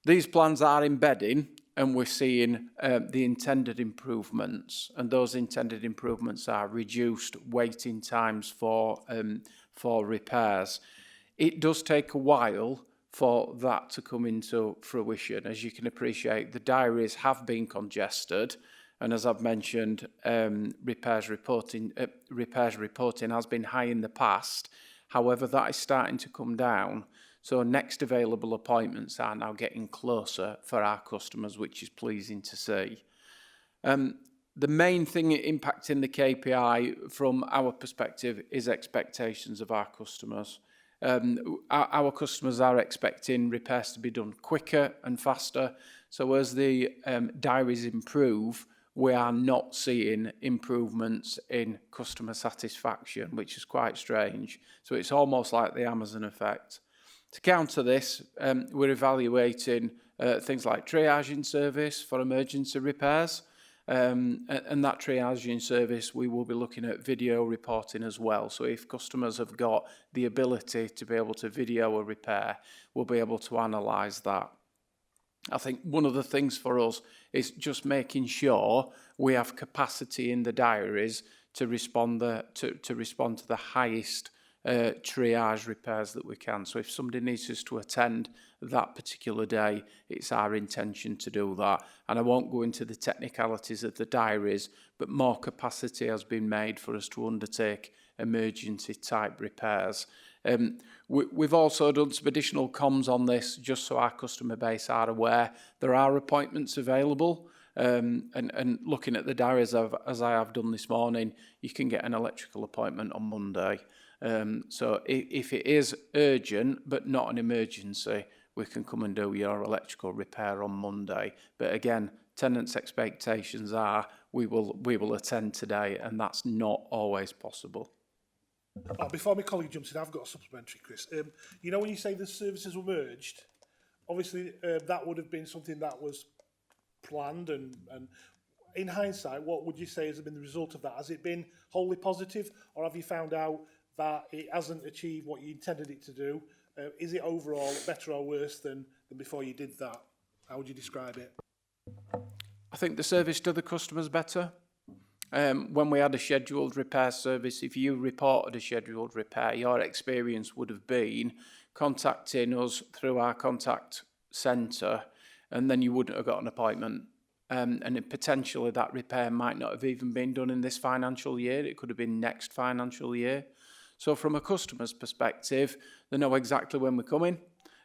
These plans are embedding, and we're seeing the intended improvements, and those intended improvements are reduced waiting times for repairs. It does take a while for that to come into fruition. As you can appreciate, the diaries have been congested, and as I've mentioned, repairs reporting has been high in the past. However, that is starting to come down. So next available appointments are now getting closer for our customers, which is pleasing to see. The main thing impacting the KPI from our perspective is expectations of our customers. Our customers are expecting repairs to be done quicker and faster. So as the diaries improve, we are not seeing improvements in customer satisfaction, which is quite strange. So it's almost like the Amazon effect. To counter this, we're evaluating things like triaging service for emergency repairs. And that triaging service, we will be looking at video reporting as well. So if customers have got the ability to be able to video a repair, we'll be able to analyse that. I think one of the things for us is just making sure we have capacity in the diaries to respond to the highest triage repairs that we can. So if somebody needs us to attend that particular day, it's our intention to do that. And I won't go into the technicalities of the diaries, but more capacity has been made for us to undertake emergency type repairs. We've also done some additional comms on this, just so our customer base are aware. There are appointments available, and looking at the diaries as I have done this morning, you can get an electrical appointment on Monday. So if it is urgent but not an emergency, we can come and do your electrical repair on Monday. But again, tenants' expectations are we will attend today, and that's not always possible.
Oh, before my colleague jumps in, I've got a supplementary, Chris. You know, when you say the services were merged, obviously that would have been something that was planned, and in hindsight, what would you say has been the result of that? Has it been wholly positive, or have you found out that it hasn't achieved what you intended it to do? Is it overall better or worse than before you did that? How would you describe it?
I think the service to the customer's better. When we had a scheduled repair service, if you reported a scheduled repair, your experience would have been contacting us through our contact centre, and then you wouldn't have got an appointment. And potentially that repair might not have even been done in this financial year. It could have been next financial year. So from a customer's perspective, they know exactly when we're coming.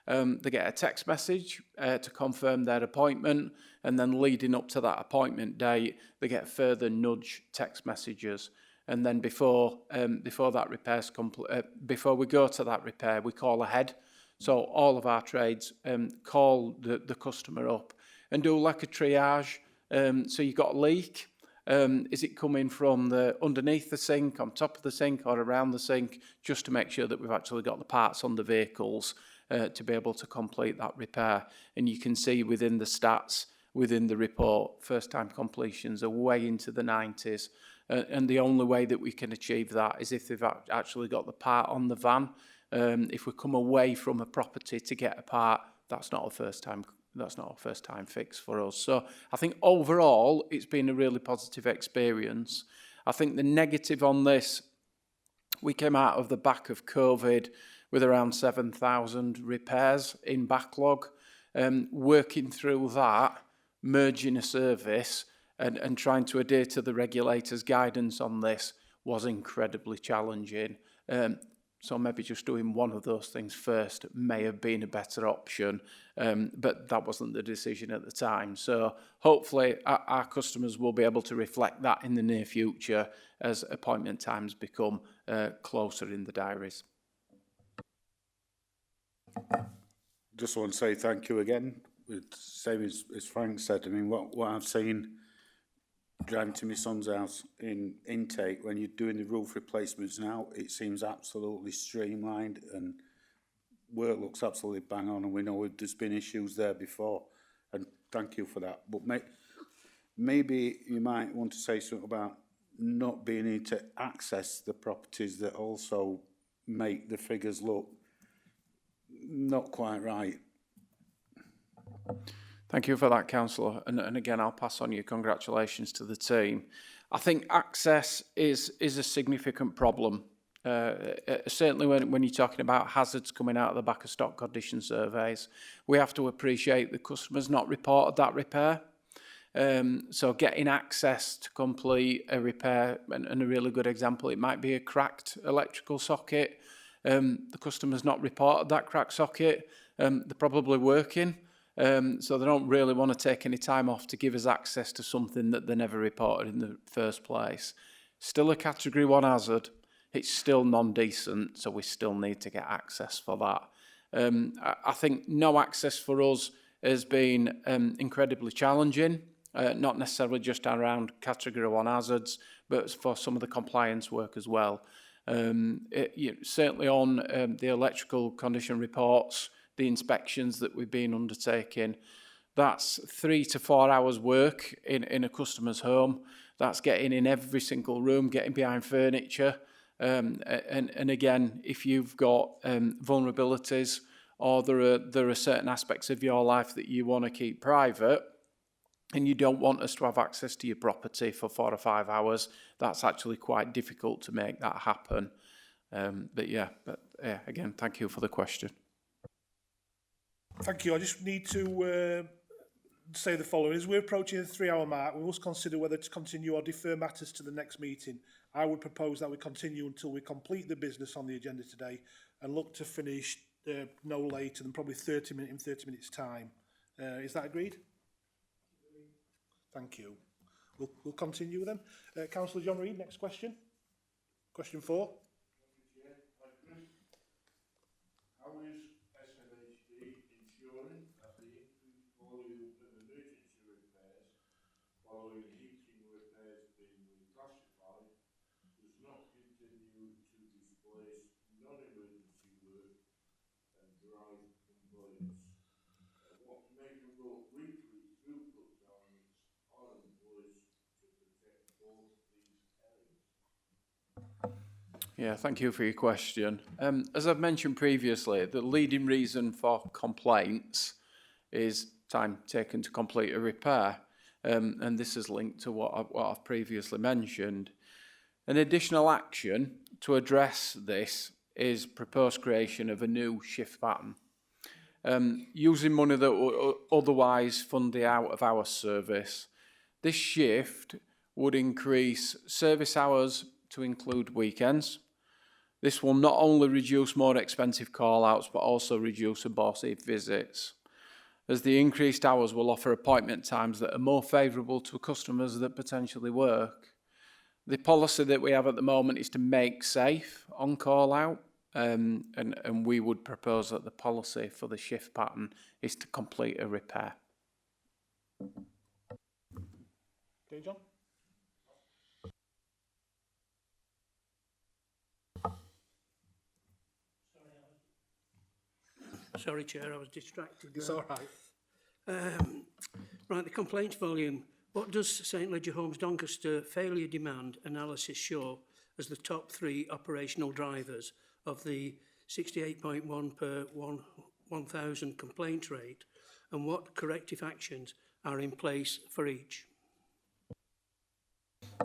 They get a text message to confirm their appointment, and then leading up to that appointment date, they get further nudge text messages. And then before that repair's before we go to that repair, we call ahead. So all of our trades call the customer up and do like a triage. So you've got a leak. Is it coming from the underneath the sink, on top of the sink, or around the sink, just to make sure that we've actually got the parts on the vehicles to be able to complete that repair. And you can see within the stats, within the report, first-time completions are way into the 90s. And the only way that we can achieve that is if they've actually got the part on the van. If we come away from a property to get a part, that's not a first-time fix for us. So I think overall, it's been a really positive experience. I think the negative on this, we came out of the back of COVID with around 7,000 repairs in backlog. Working through that, merging a service and trying to adhere to the regulator's guidance on this was incredibly challenging. So maybe just doing one of those things first may have been a better option, but that wasn't the decision at the time. So hopefully our customers will be able to reflect that in the near future as appointment times become closer in the diaries.
Just want to say thank you again. Same as Frank said, I mean, what I've seen driving to my son's house in intake, when you're doing the roof replacements now, it seems absolutely streamlined and work looks absolutely bang on, and we know there's been issues there before, and thank you for that. But maybe you might want to say something about not being able to access the properties that also make the figures look not quite right.
Thank you for that, Councillor. And again, I'll pass on your congratulations to the team. I think access is a significant problem. Certainly when you're talking about hazards coming out of the back of stock condition surveys, we have to appreciate the customer's not reported that repair. So getting access to complete a repair, and a really good example, it might be a cracked electrical socket. The customer's not reported that cracked socket. They're probably working. So they don't really want to take any time off to give us access to something that they never reported in the first place. Still a category 1 hazard. It's still non-decent, so we still need to get access for that. I think no access for us has been incredibly challenging, not necessarily just around category 1 hazards, but for some of the compliance work as well. Certainly on the electrical condition reports, the inspections that we've been undertaking, that's 3 to 4 hours work in a customer's home. That's getting in every single room, getting behind furniture. And again, if you've got vulnerabilities or there are certain aspects of your life that you want to keep private and you don't want us to have access to your property for 4 or 5 hours, that's actually quite difficult to make that happen. But again, thank you for the question.
Thank you. I just need to say the following. As we're approaching the 3-hour mark, we must consider whether to continue or defer matters to the next meeting. I would propose that we continue until we complete the business on the agenda today, and look to finish no later than probably 30 minutes time. Is that agreed? Thank you. We'll continue with them. Councillor John Reid, next question. Question 4.
How is SMHD ensuring that the increased volume of emergency repairs following heating repairs being reclassified does not continue to displace non-emergency work and drive compliance? What measurable weekly throughput targets are in place to protect both these areas?
Yeah, thank you for your question. As I've mentioned previously, the leading reason for complaints is time taken to complete a repair. And this is linked to what I've previously mentioned. An additional action to address this is proposed creation of a new shift pattern. Using money that would otherwise fund the out of hours service, this shift would increase service hours to include weekends. This will not only reduce more expensive call-outs, but also reduce abortive visits, as the increased hours will offer appointment times that are more favourable to customers that potentially work. The policy that we have at the moment is to make safe on call-out, and we would propose that the policy for the shift pattern is to complete a repair.
Okay, John?
Sorry, Chair, I was distracted.
It's all right.
Right, the complaints volume. What does St Leger Homes Doncaster failure demand analysis show as the top 3 operational drivers of the 68.1 per 1,000 complaint rate, and what corrective actions are in place for each?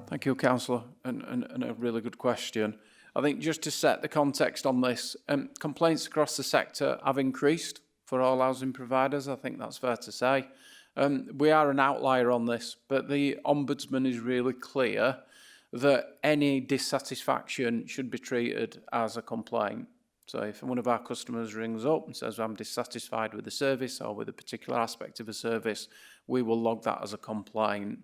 Thank you, Councillor, and a really good question. I think just to set the context on this, complaints across the sector have increased for all housing providers. I think that's fair to say. We are an outlier on this, but the Ombudsman is really clear that any dissatisfaction should be treated as a complaint. So if one of our customers rings up and says, I'm dissatisfied with the service or with a particular aspect of a service, we will log that as a complaint.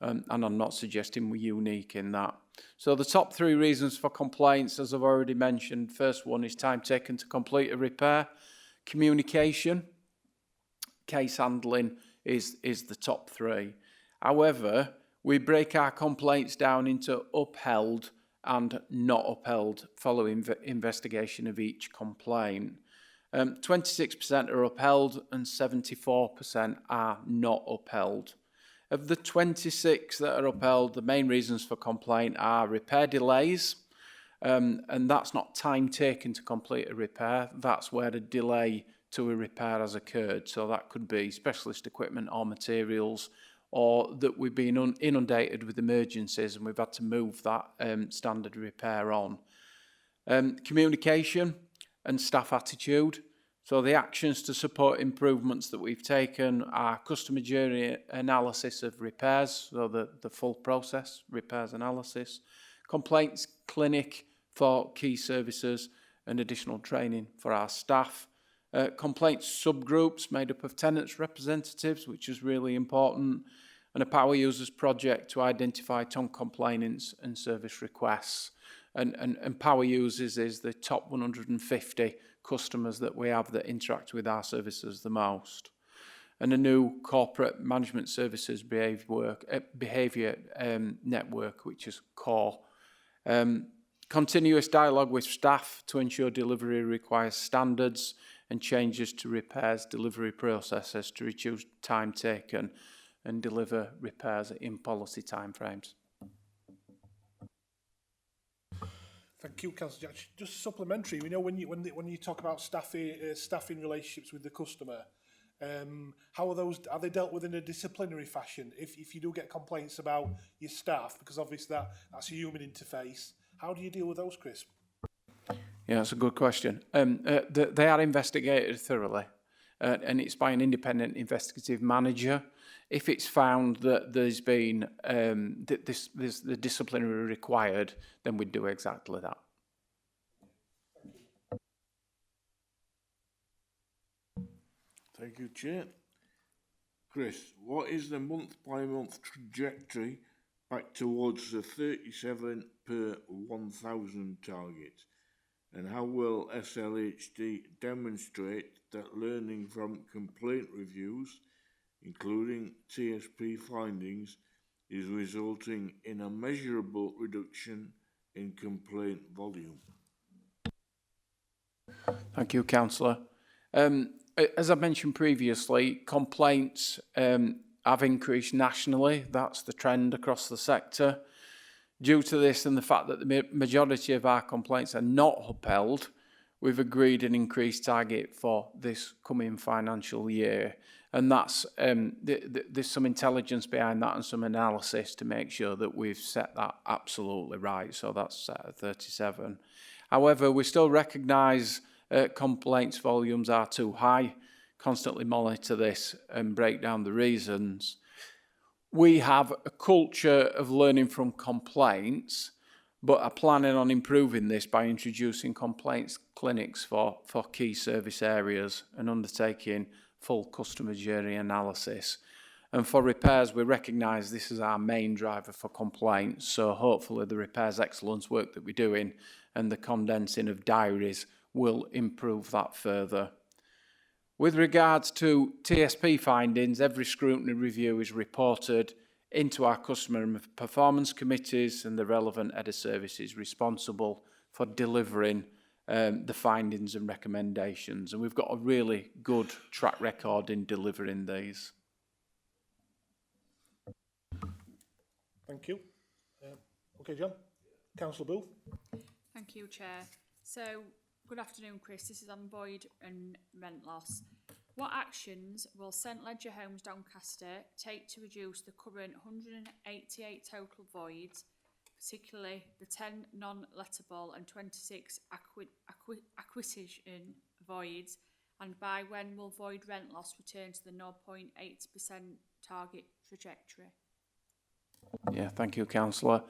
And I'm not suggesting we're unique in that. So the top 3 reasons for complaints, as I've already mentioned, first one is time taken to complete a repair. Communication, case handling is the top 3. However, we break our complaints down into upheld and not upheld following investigation of each complaint. 26% are upheld and 74% are not upheld. Of the 26 that are upheld, the main reasons for complaint are repair delays, and that's not time taken to complete a repair, that's where a delay to a repair has occurred. So that could be specialist equipment or materials, or that we've been inundated with emergencies and we've had to move that standard repair on. Communication and staff attitude. So the actions to support improvements that we've taken are customer journey analysis of repairs, so the full process, repairs analysis, complaints clinic for key services and additional training for our staff, complaints subgroups made up of tenants representatives, which is really important, and a power users project to identify tongue complainants and service requests. And power users is the top 150 customers that we have that interact with our services the most. And a new corporate management services behaviour network, which is core. Continuous dialogue with staff to ensure delivery requires standards and changes to repairs delivery processes to reduce time taken and deliver repairs in policy timeframes.
Thank you, Councillor Jack. Just supplementary, we know when you talk about staffing relationships with the customer, how are they dealt with in a disciplinary fashion? If you do get complaints about your staff, because obviously that's a human interface, how do you deal with those, Chris?
Yeah, that's a good question. They are investigated thoroughly, and it's by an independent investigative manager. If it's found that there's been the disciplinary required, then we'd do exactly that.
Thank you, Chair. Chris, what is the month-by-month trajectory back towards the 37 per 1,000 target? And how will SLHD demonstrate that learning from complaint reviews, including TSP findings, is resulting in a measurable reduction in complaint volume?
Thank you, Councillor. As I mentioned previously, complaints have increased nationally. That's the trend across the sector. Due to this and the fact that the majority of our complaints are not upheld, we've agreed an increased target for this coming financial year. And that's there's some intelligence behind that and some analysis to make sure that we've set that absolutely right. So that's set at 37. However, we still recognise complaints volumes are too high. Constantly monitor this and break down the reasons. We have a culture of learning from complaints, but are planning on improving this by introducing complaints clinics for key service areas and undertaking full customer journey analysis. And for repairs, we recognise this is our main driver for complaints, so hopefully the repairs excellence work that we're doing and the condensing of diaries will improve that further. With regards to TSP findings, every scrutiny review is reported into our customer and performance committees, and the relevant head of services responsible for delivering the findings and recommendations. And we've got a really good track record in delivering these.
Thank you. Okay, John. Councillor Booth.
Thank you, Chair. So, good afternoon, Chris. This is on void and rent loss. What actions will St Ledger Homes Doncaster take to reduce the current 188 total voids, particularly the 10 non-lettable and 26 acquisition voids, and by when will void rent loss return to the 0.8% target trajectory?
Yeah, thank you, Councillor.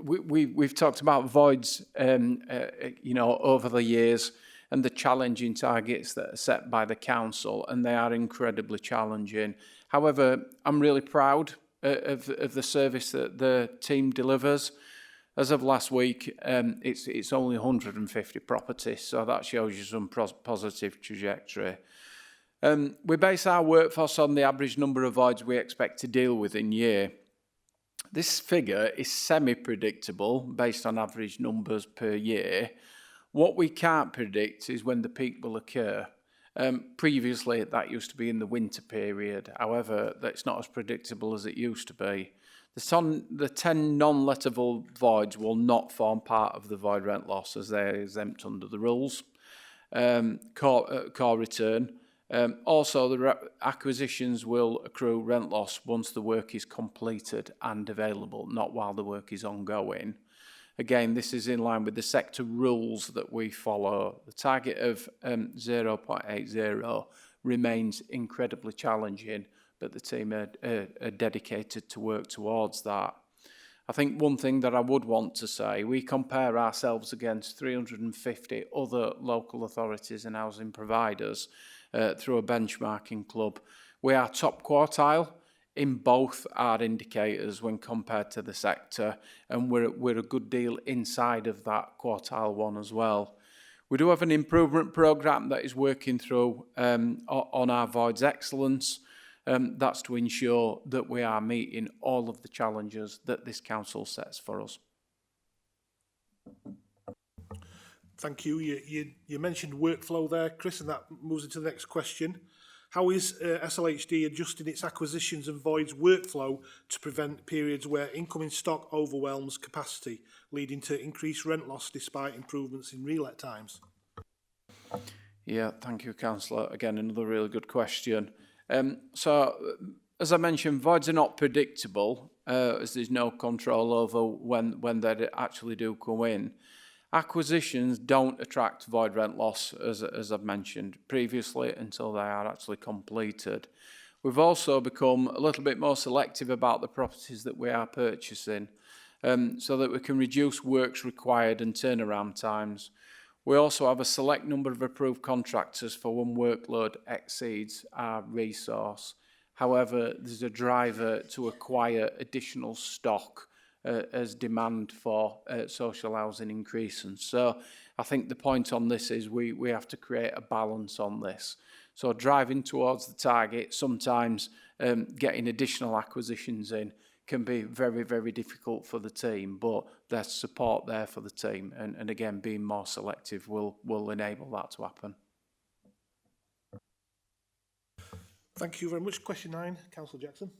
We've talked about voids, over the years and the challenging targets that are set by the council, and they are incredibly challenging. However, I'm really proud of the service that the team delivers. As of last week, it's only 150 properties, so that shows you some positive trajectory. We base our workforce on the average number of voids we expect to deal with in year. This figure is semi-predictable based on average numbers per year. What we can't predict is when the peak will occur. Previously, that used to be in the winter period. However, that's not as predictable as it used to be. The 10 non-lettable voids will not form part of the void rent loss as they're exempt under the rules. Core return. Also, the acquisitions will accrue rent loss once the work is completed and available, not while the work is ongoing. Again, this is in line with the sector rules that we follow. The target of 0.80 remains incredibly challenging, but the team are dedicated to work towards that. I think one thing that I would want to say, we compare ourselves against 350 other local authorities and housing providers through a benchmarking club. We are top quartile in both our indicators when compared to the sector, and we're a good deal inside of that quartile one as well. We do have an improvement programme that is working through on our voids excellence. That's to ensure that we are meeting all of the challenges that this council sets for us.
Thank you. You mentioned workflow there, Chris, and that moves into the next question. How is SLHD adjusting its acquisitions and voids workflow to prevent periods where incoming stock overwhelms capacity, leading to increased rent loss despite improvements in relet times?
Yeah, thank you, Councillor. Again, another really good question. So, as I mentioned, voids are not predictable, as there's no control over when they actually do come in. Acquisitions don't attract void rent loss, as I've mentioned previously, until they are actually completed. We've also become a little bit more selective about the properties that we are purchasing, so that we can reduce works required and turnaround times. We also have a select number of approved contractors for when workload exceeds our resource. However, there's a driver to acquire additional stock as demand for social housing increases. So I think the point on this is we have to create a balance on this. So driving towards the target, sometimes getting additional acquisitions in can be very, very difficult for the team, but there's support there for the team. And again, being more selective will enable that to happen.
Thank you very much. Question 9, Councillor Jackson.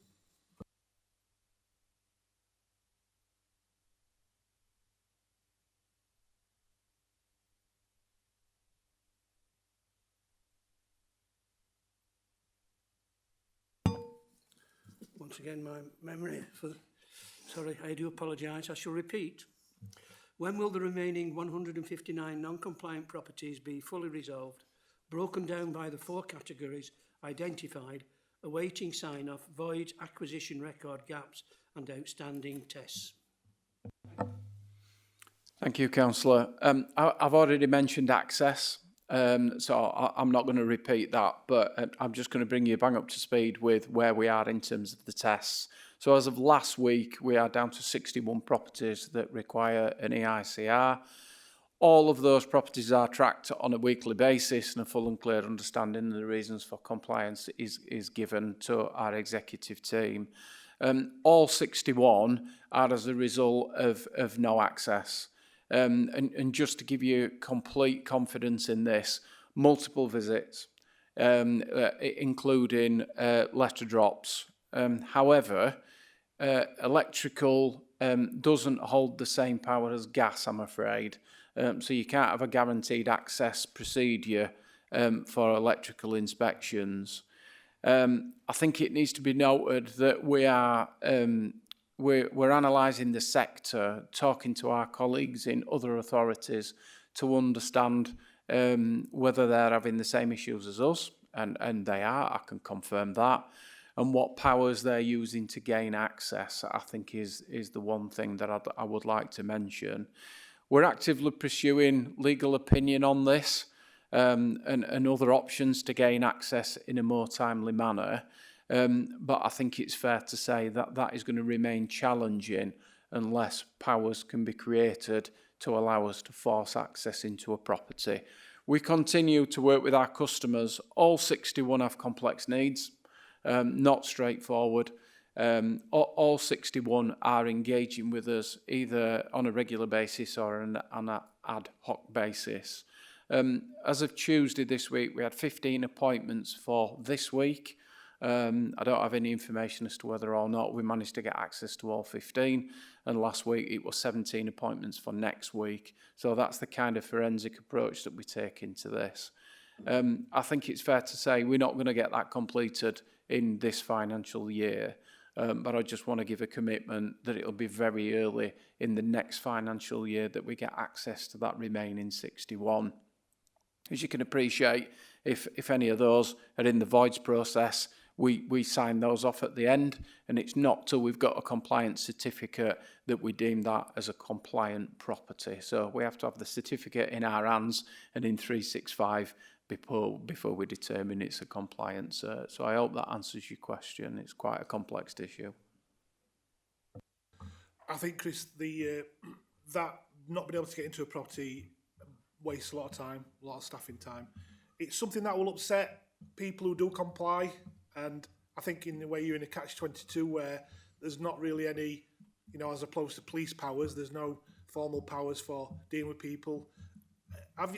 Once again, my memory sorry, I do apologise. I shall repeat. When will the remaining 159 non-compliant properties be fully resolved, broken down by the 4 categories identified, awaiting sign-off, voids, acquisition record gaps and outstanding tests?
Thank you, Councillor. I've already mentioned access, so I'm not going to repeat that, but I'm just going to bring you bang up to speed with where we are in terms of the tests. So as of last week, we are down to 61 properties that require an EICR. All of those properties are tracked on a weekly basis, and a full and clear understanding of the reasons for compliance is given to our executive team. All 61 are as a result of no access. And just to give you complete confidence in this, multiple visits, including letter drops. However, electrical doesn't hold the same power as gas, I'm afraid. So you can't have a guaranteed access procedure for electrical inspections. I think it needs to be noted that we're analysing the sector, talking to our colleagues in other authorities to understand whether they're having the same issues as us, and they are, I can confirm that, and what powers they're using to gain access, I think is the one thing that I would like to mention. We're actively pursuing legal opinion on this and other options to gain access in a more timely manner. But I think it's fair to say that that is going to remain challenging unless powers can be created to allow us to force access into a property. We continue to work with our customers. All 61 have complex needs, not straightforward. All 61 are engaging with us either on a regular basis or on an ad hoc basis. As of Tuesday this week, we had 15 appointments for this week. I don't have any information as to whether or not we managed to get access to all 15, and last week it was 17 appointments for next week. So that's the kind of forensic approach that we take into this. I think it's fair to say we're not going to get that completed in this financial year, but I just want to give a commitment that it'll be very early in the next financial year that we get access to that remaining 61. As you can appreciate, if any of those are in the voids process, we sign those off at the end, and it's not till we've got a compliance certificate that we deem that as a compliant property. So we have to have the certificate in our hands and in 365 before we determine it's a compliance. So I hope that answers your question. It's quite a complex issue.
I think, Chris, that not being able to get into a property wastes a lot of time, a lot of staffing time. It's something that will upset people who do comply, and I think in a way you're in a catch-22 where there's not really any, as opposed to police powers, there's no formal powers for dealing with people.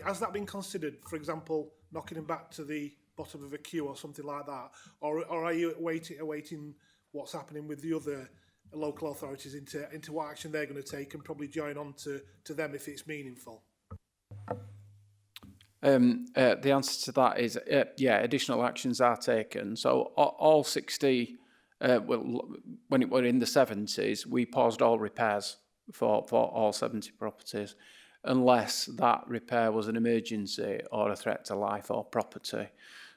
Has that been considered, for example, knocking them back to the bottom of a queue or something like that? Or are you awaiting what's happening with the other local authorities into what action they're going to take and probably join on to them if it's meaningful?
The answer to that is, additional actions are taken. So all 60, when it were in the 70s, we paused all repairs for all 70 properties, unless that repair was an emergency or a threat to life or property.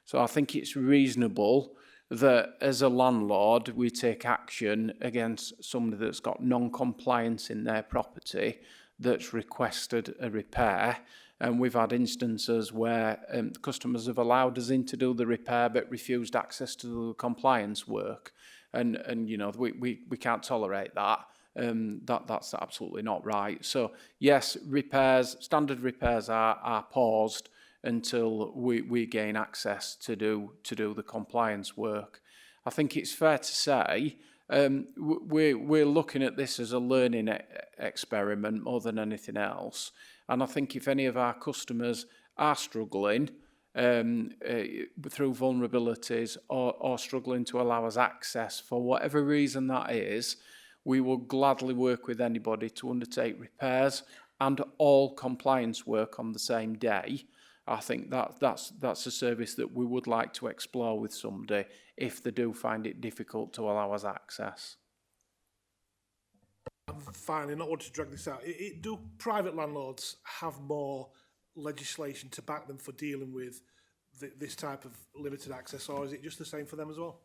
So I think it's reasonable that as a landlord, we take action against somebody that's got non-compliance in their property that's requested a repair, And we've had instances where customers have allowed us in to do the repair but refused access to the compliance work. And you know, we can't tolerate that. That's absolutely not right. So yes, repairs, standard repairs are paused until we gain access to do the compliance work. I think it's fair to say we're looking at this as a learning experiment more than anything else. And I think if any of our customers are struggling through vulnerabilities or struggling to allow us access for whatever reason that is, we will gladly work with anybody to undertake repairs and all compliance work on the same day. I think that's a service that we would like to explore with somebody if they do find it difficult to allow us access.
And finally, not wanting to drag this out, do private landlords have more legislation to back them for dealing with this type of limited access, or is it just the same for them as well?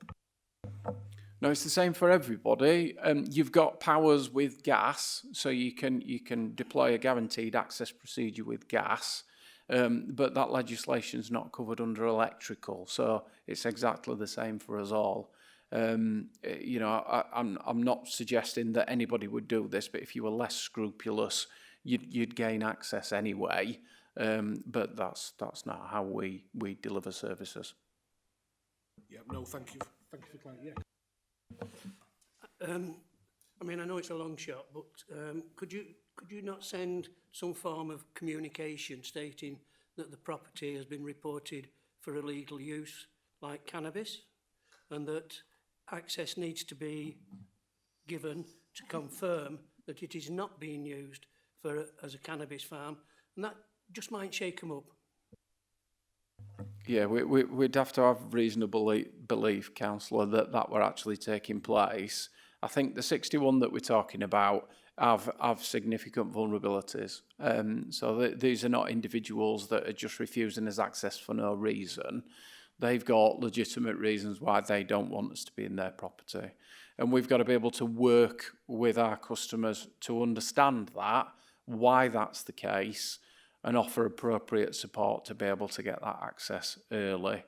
No, it's the same for everybody. You've got powers with gas, so you can deploy a guaranteed access procedure with gas, but that legislation is not covered under electrical, so it's exactly the same for us all. You know, I'm not suggesting that anybody would do this, but if you were less scrupulous, you'd gain access anyway. But that's not how we deliver services.
Yeah, no, thank you. Thank you for clarity. Yeah.
I mean, I know it's a long shot, but could you not send some form of communication stating that the property has been reported for illegal use, like cannabis, and that access needs to be given to confirm that it is not being used as a cannabis farm, and that just might shake them up.
Yeah, we'd have to have reasonable belief, councillor, that were actually taking place. I think the 61 that we're talking about have significant vulnerabilities. So these are not individuals that are just refusing us access for no reason. They've got legitimate reasons why they don't want us to be in their property. And we've got to be able to work with our customers to understand that, why that's the case, and offer appropriate support to be able to get that access early.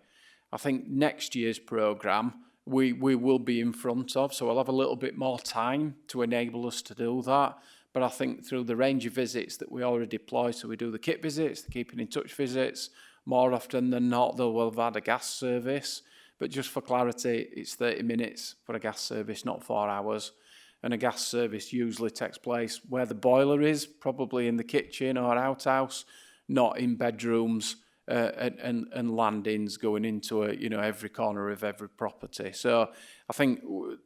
I think next year's programme we will be in front of, so we'll have a little bit more time to enable us to do that. But I think through the range of visits that we already deploy, so we do the kit visits, the keeping in touch visits, more often than not, though we'll have had a gas service. But just for clarity, it's 30 minutes for a gas service, not 4 hours. And a gas service usually takes place where the boiler is, probably in the kitchen or outhouse, not in bedrooms and landings going into every corner of every property. So I think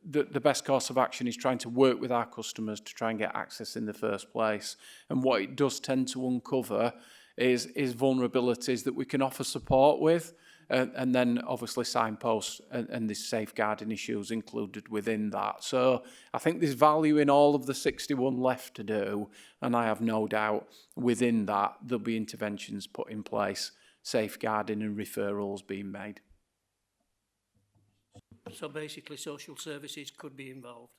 the best course of action is trying to work with our customers to try and get access in the first place. And what it does tend to uncover is vulnerabilities that we can offer support with. And then obviously signposts and the safeguarding issues included within that. So I think there's value in all of the 61 left to do, and I have no doubt within that there'll be interventions put in place, safeguarding and referrals being made.
So basically social services could be involved?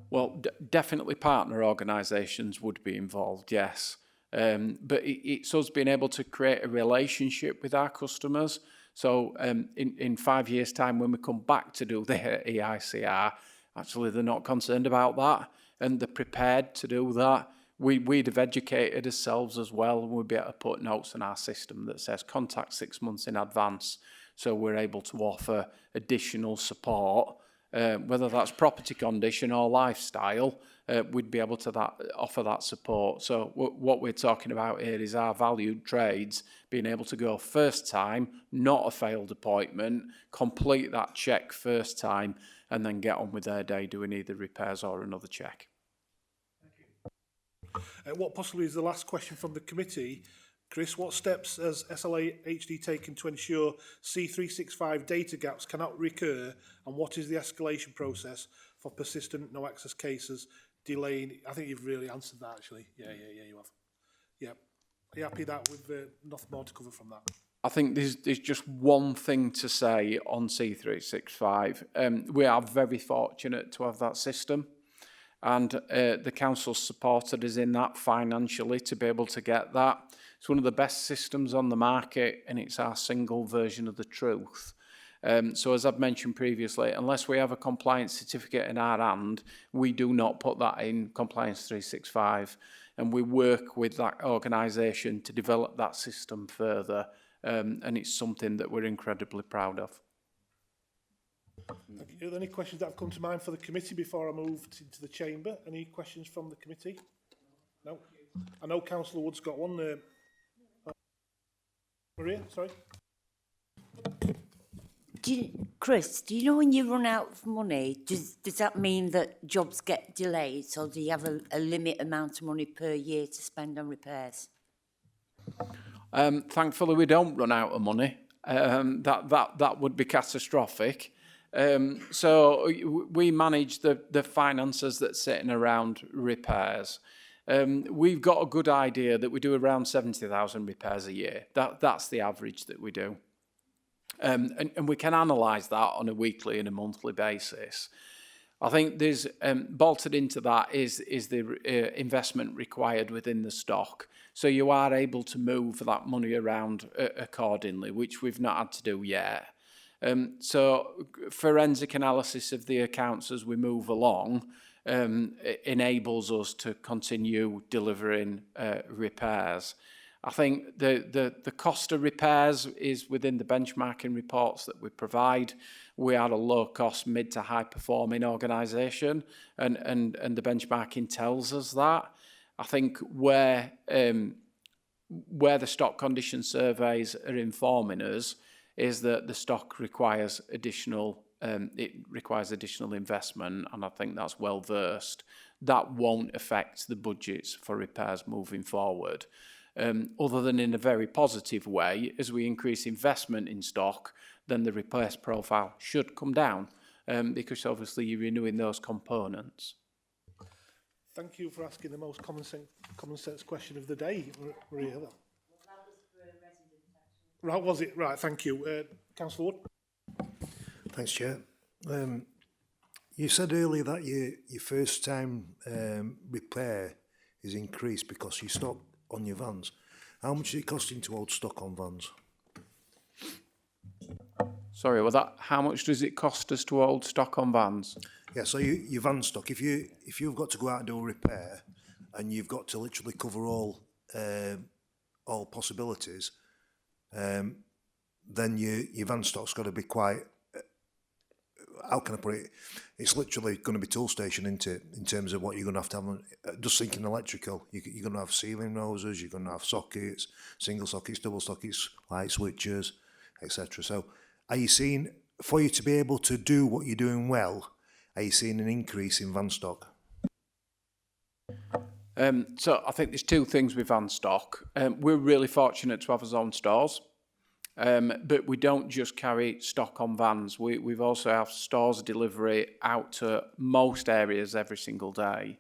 Well, definitely partner organisations would be involved, yes. But it's us being able to create a relationship with our customers. So in 5 years' time, when we come back to do the EICR, actually they're not concerned about that and they're prepared to do that. We'd have educated ourselves as well, and we'd be able to put notes in our system that says contact 6 months in advance, so we're able to offer additional support, whether that's property condition or lifestyle. We'd be able to offer that support. So what we're talking about here is our valued trades being able to go first time, not a failed appointment, complete that check first time, and then get on with their day doing either repairs or another check.
What possibly is the last question from the committee, Chris, what steps has SLA HD taken to ensure C365 data gaps cannot recur, and what is the escalation process for persistent no access cases delaying? I think you've really answered that actually. Yeah, you have. Yeah. Are you happy that with nothing more to cover from that?
I think there's just one thing to say on C365. We are very fortunate to have that system. and the council supported us in that financially to be able to get that. It's one of the best systems on the market, and it's our single version of the truth. So as I've mentioned previously, unless we have a compliance certificate in our hand, we do not put that in Compliance 365, and we work with that organisation to develop that system further, and it's something that we're incredibly proud of.
Thank you. Are there any questions that have come to mind for the committee before I move into the chamber? Any questions from the committee? No? I know Councillor Wood's got one there. Maria, sorry.
Chris, do you know when you run out of money, does that mean that jobs get delayed? So do you have a limit amount of money per year to spend on repairs?
Thankfully, we don't run out of money. That would be catastrophic. So we manage the finances that's sitting around repairs. We've got a good idea that we do around 70,000 repairs a year. That's the average that we do. And we can analyse that on a weekly and a monthly basis. I think there's bolted into that is the investment required within the stock. So you are able to move that money around accordingly, which we've not had to do yet. So forensic analysis of the accounts as we move along enables us to continue delivering repairs. I think the cost of repairs is within the benchmarking reports that we provide. We are a low-cost, mid to high-performing organisation, and the benchmarking tells us that. I think where the stock condition surveys are informing us is that the stock requires additional investment, and I think that's well versed. That won't affect the budgets for repairs moving forward. Other than in a very positive way, as we increase investment in stock, then the repairs profile should come down, because obviously you're renewing those components.
Thank you for asking the most common sense question of the day, Maria. Right, was it? Right, thank you. Councillor Wood.
Thanks, Chair. You said earlier that your first time repair is increased because you stopped on your vans. How much is it costing to hold stock on vans?
Sorry, well, how much does it cost us to hold stock on vans?
Yeah, so your van stock, if you've got to go out and do a repair and you've got to literally cover all possibilities, then your van stock's got to be quite, how can I put it? It's literally going to be tool station, isn't it? In terms of what you're going to have. Just thinking electrical, you're going to have ceiling roses, you're going to have sockets, single sockets, double sockets, light switches, etc. So are you seeing, for you to be able to do what you're doing well, are you seeing an increase in van stock?
So I think there's two things with van stock. We're really fortunate to have our own stores. But we don't just carry stock on vans. We've also have stores delivery out to most areas every single day.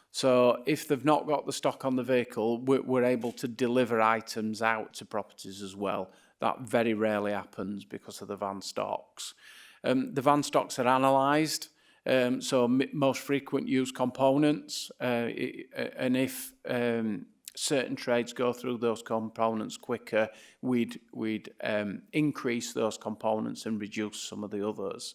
So if they've not got the stock on the vehicle, we're able to deliver items out to properties as well. That very rarely happens because of the van stocks. The van stocks are analysed. So most frequent use components, and if certain trades go through those components quicker, we'd increase those components and reduce some of the others.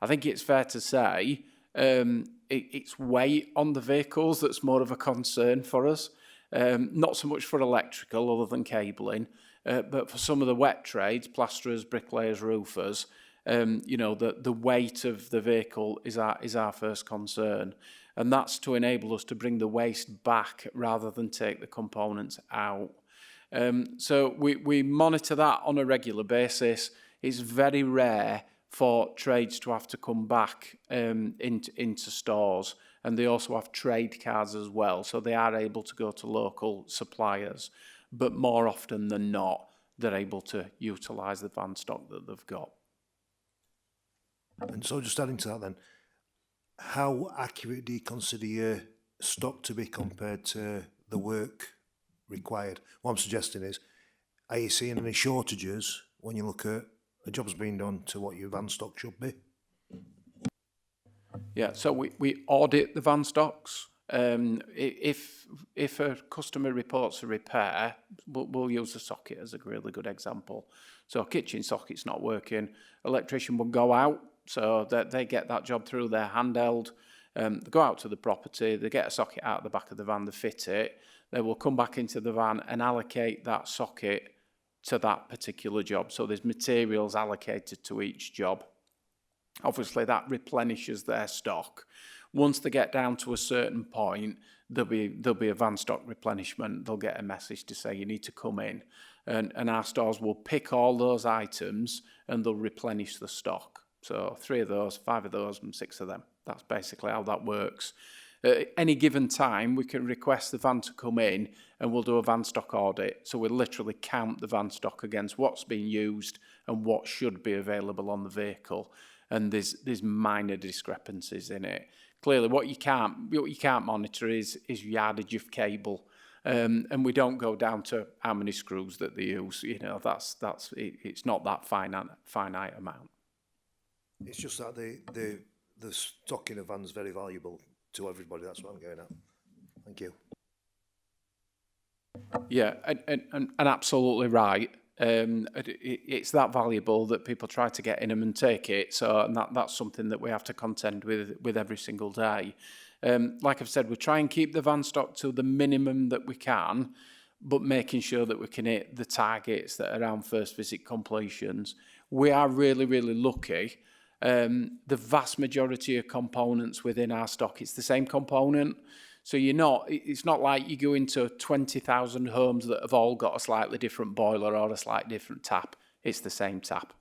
I think it's fair to say it's weight on the vehicles that's more of a concern for us. Not so much for electrical other than cabling, but for some of the wet trades, plasterers, bricklayers, roofers, the weight of the vehicle is our first concern. And that's to enable us to bring the waste back rather than take the components out. So we monitor that on a regular basis. It's very rare for trades to have to come back into stores. And they also have trade cards as well. So they are able to go to local suppliers. But more often than not, they're able to utilise the van stock that they've got.
And so just adding to that then, how accurate do you consider your stock to be compared to the work required? What I'm suggesting is, are you seeing any shortages when you look at the jobs being done to what your van stock should be?
Yeah, so we audit the van stocks. If a customer reports a repair, we'll use the socket as a really good example. So kitchen socket's not working, electrician will go out, so that they get that job through their handheld. They go out to the property, they get a socket out of the back of the van, they fit it, they will come back into the van and allocate that socket to that particular job. So there's materials allocated to each job. Obviously, that replenishes their stock. Once they get down to a certain point, there'll be a van stock replenishment. They'll get a message to say, you need to come in. And our stores will pick all those items and they'll replenish the stock. So 3 of those, 5 of those, and 6 of them. That's basically how that works. At any given time, we can request the van to come in and we'll do a van stock audit. So we'll literally count the van stock against what's being used and what should be available on the vehicle. And there's minor discrepancies in it. Clearly, what you can't monitor is yardage of cable, and we don't go down to how many screws that they use. You know, it's not that finite amount.
It's just that the stock in a van is very valuable to everybody. That's what I'm getting at. Thank you.
Yeah, and absolutely right. It's that valuable that people try to get in them and take it. So and that's something that we have to contend with every single day. Like I've said, we try and keep the van stock to the minimum that we can, but making sure that we can hit the targets that are around first visit completions. We are really, really lucky. The vast majority of components within our stock, it's the same component. So it's not like you go into 20,000 homes that have all got a slightly different boiler or a slightly different tap. It's the same tap.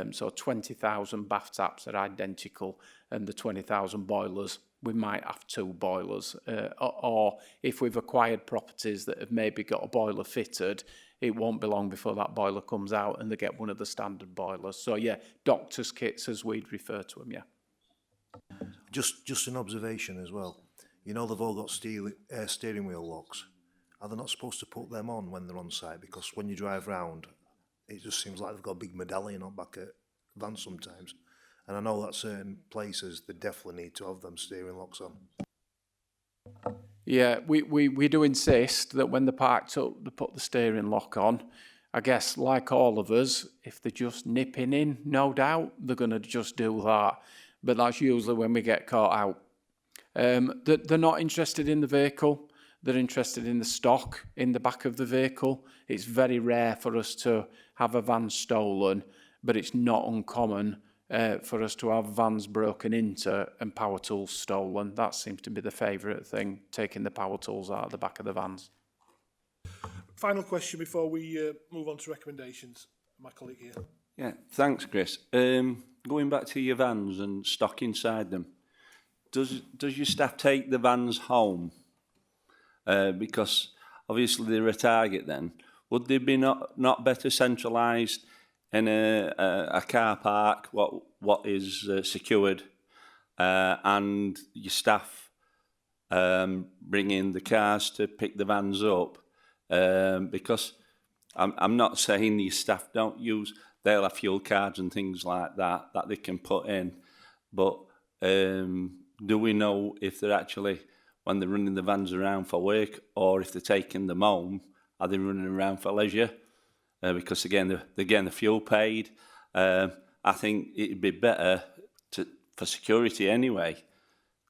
So 20,000 bath taps are identical, and the 20,000 boilers, we might have 2 boilers. Or if we've acquired properties that have maybe got a boiler fitted, it won't be long before that boiler comes out and they get one of the standard boilers. So yeah, doctor's kits as we'd refer to them, yeah.
Just an observation as well. You know they've all got steering wheel locks. Are they not supposed to put them on when they're on site? Because when you drive round, it just seems like they've got a big medallion on back at vans sometimes. And I know that certain places, they definitely need to have them steering locks on.
Yeah, we do insist that when they're parked up, they put the steering lock on. I guess, like all of us, if they're just nipping in, no doubt, they're going to just do that. But that's usually when we get caught out. They're not interested in the vehicle. They're interested in the stock in the back of the vehicle. It's very rare for us to have a van stolen, but it's not uncommon for us to have vans broken into and power tools stolen. That seems to be the favourite thing, taking the power tools out of the back of the vans.
Final question before we move on to recommendations. My colleague here.
Yeah, thanks, Chris. Going back to your vans and stock inside them, does your staff take the vans home? Because obviously they're a target then. Would they be not better centralised in a car park, what is secured, and your staff bring in the cars to pick the vans up? Because I'm not saying your staff don't use, they'll have fuel cards and things like that they can put in, but do we know if they're actually, when they're running the vans around for work, or if they're taking them home, are they running around for leisure? Because again, they're getting the fuel paid. I think it'd be better for security anyway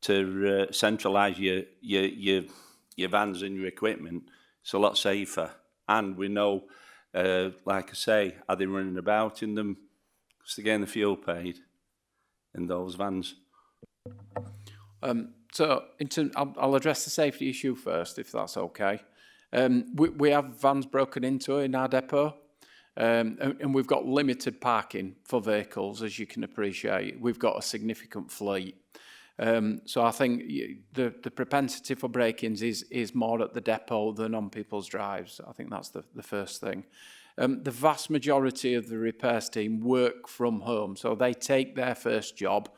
to centralise your vans and your equipment. It's a lot safer, and we know, like I say, are they running about in them? Because they're getting the fuel paid in those vans.
So I'll address the safety issue first, if that's okay. We have vans broken into in our depot, and we've got limited parking for vehicles, as you can appreciate. We've got a significant fleet. So I think the propensity for break-ins is more at the depot than on people's drives. I think that's the first thing. The vast majority of the repairs team work from home, so they take their first job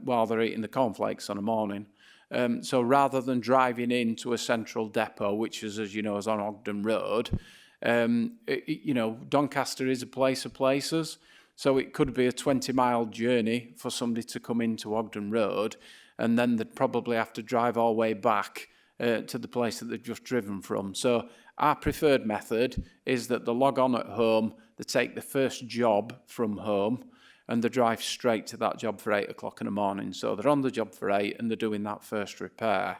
while they're eating the cornflakes on a morning. So rather than driving into a central depot, which is, as you know, is on Ogden Road, Doncaster is a place of places. So it could be a 20-mile journey for somebody to come into Ogden Road, and then they'd probably have to drive all the way back to the place that they've just driven from. So our preferred method is that they log on at home, they take the first job from home, and they drive straight to that job for 8 o'clock in the morning. So they're on the job for 8 and they're doing that first repair.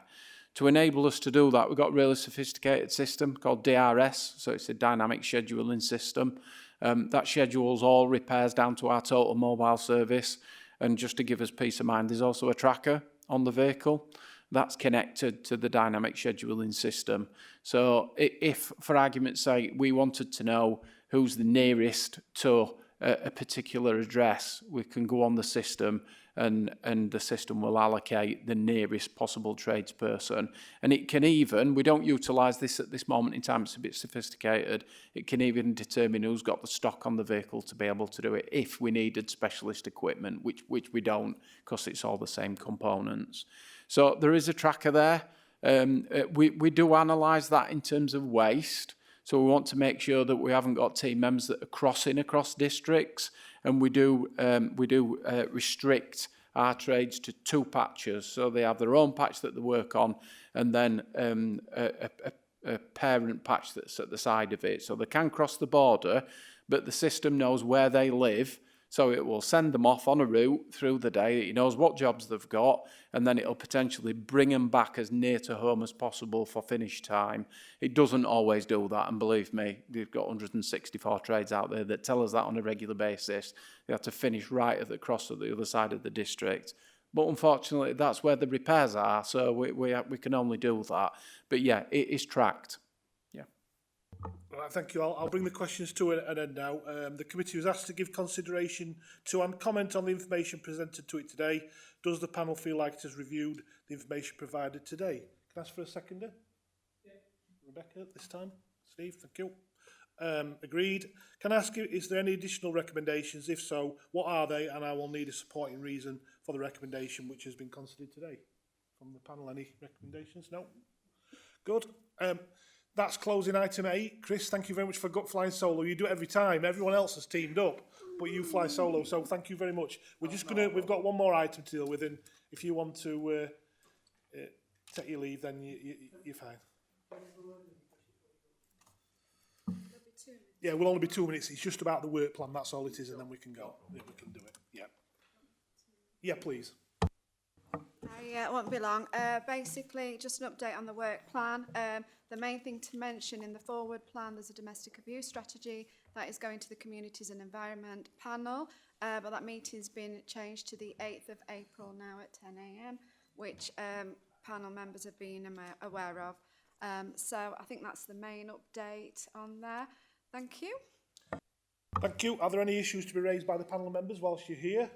To enable us to do that, we've got a really sophisticated system called DRS, so it's a dynamic scheduling system. That schedules all repairs down to our total mobile service. And just to give us peace of mind, there's also a tracker on the vehicle that's connected to the dynamic scheduling system. So if, for argument's sake, we wanted to know who's the nearest to a particular address, we can go on the system and the system will allocate the nearest possible tradesperson. And it can even, we don't utilise this at this moment in time, it's a bit sophisticated, it can even determine who's got the stock on the vehicle to be able to do it if we needed specialist equipment, which we don't, because it's all the same components. So there is a tracker there. We do analyse that in terms of waste. So we want to make sure that we haven't got team members that are crossing across districts, and we do restrict our trades to 2 patches. So they have their own patch that they work on, and then a parent patch that's at the side of it. So they can cross the border, but the system knows where they live. So it will send them off on a route through the day. It knows what jobs they've got, and then it'll potentially bring them back as near to home as possible for finish time. It doesn't always do that, and believe me, we've got 164 trades out there that tell us that on a regular basis. They have to finish right at the cross of the other side of the district. But unfortunately, that's where the repairs are, so we can only do that. But yeah, it is tracked.
Right, thank you. I'll bring the questions to an end now. The committee was asked to give consideration to and comment on the information presented to it today. Does the panel feel like it has reviewed the information provided today? Can I ask for a seconder? Yeah. Rebecca, this time. Steve, thank you. Agreed. Can I ask you, is there any additional recommendations? If so, what are they? And I will need a supporting reason for the recommendation which has been considered today. From the panel, any recommendations? No? Good. That's closing item 8. Chris, thank you very much for flying solo. You do it every time. Everyone else has teamed up, but you fly solo. So thank you very much. We've got one more item to deal with, and if you want to take your leave, then you're fine. Yeah, we'll only be 2 minutes. It's just about the work plan. That's all it is, and then we can go. Yeah, we can do it. Yeah. Yeah, please.
It won't be long. Basically, just an update on the work plan. The main thing to mention in the forward plan, there's a domestic abuse strategy that is going to the Communities and Environment panel, but that meeting's been changed to the 8th of April now at 10 a.m, which panel members have been aware of. So I think that's the main update on there. Thank you.
Thank you. Are there any issues to be raised by the panel members whilst you're here?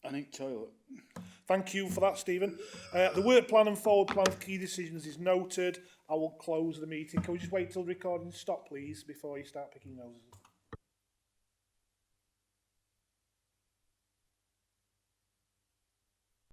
I need toilet.
Thank you for that, Stephen. The work plan and forward plan of key decisions is noted. I will close the meeting. Can we just wait till the recording stop, please, before you start picking noses?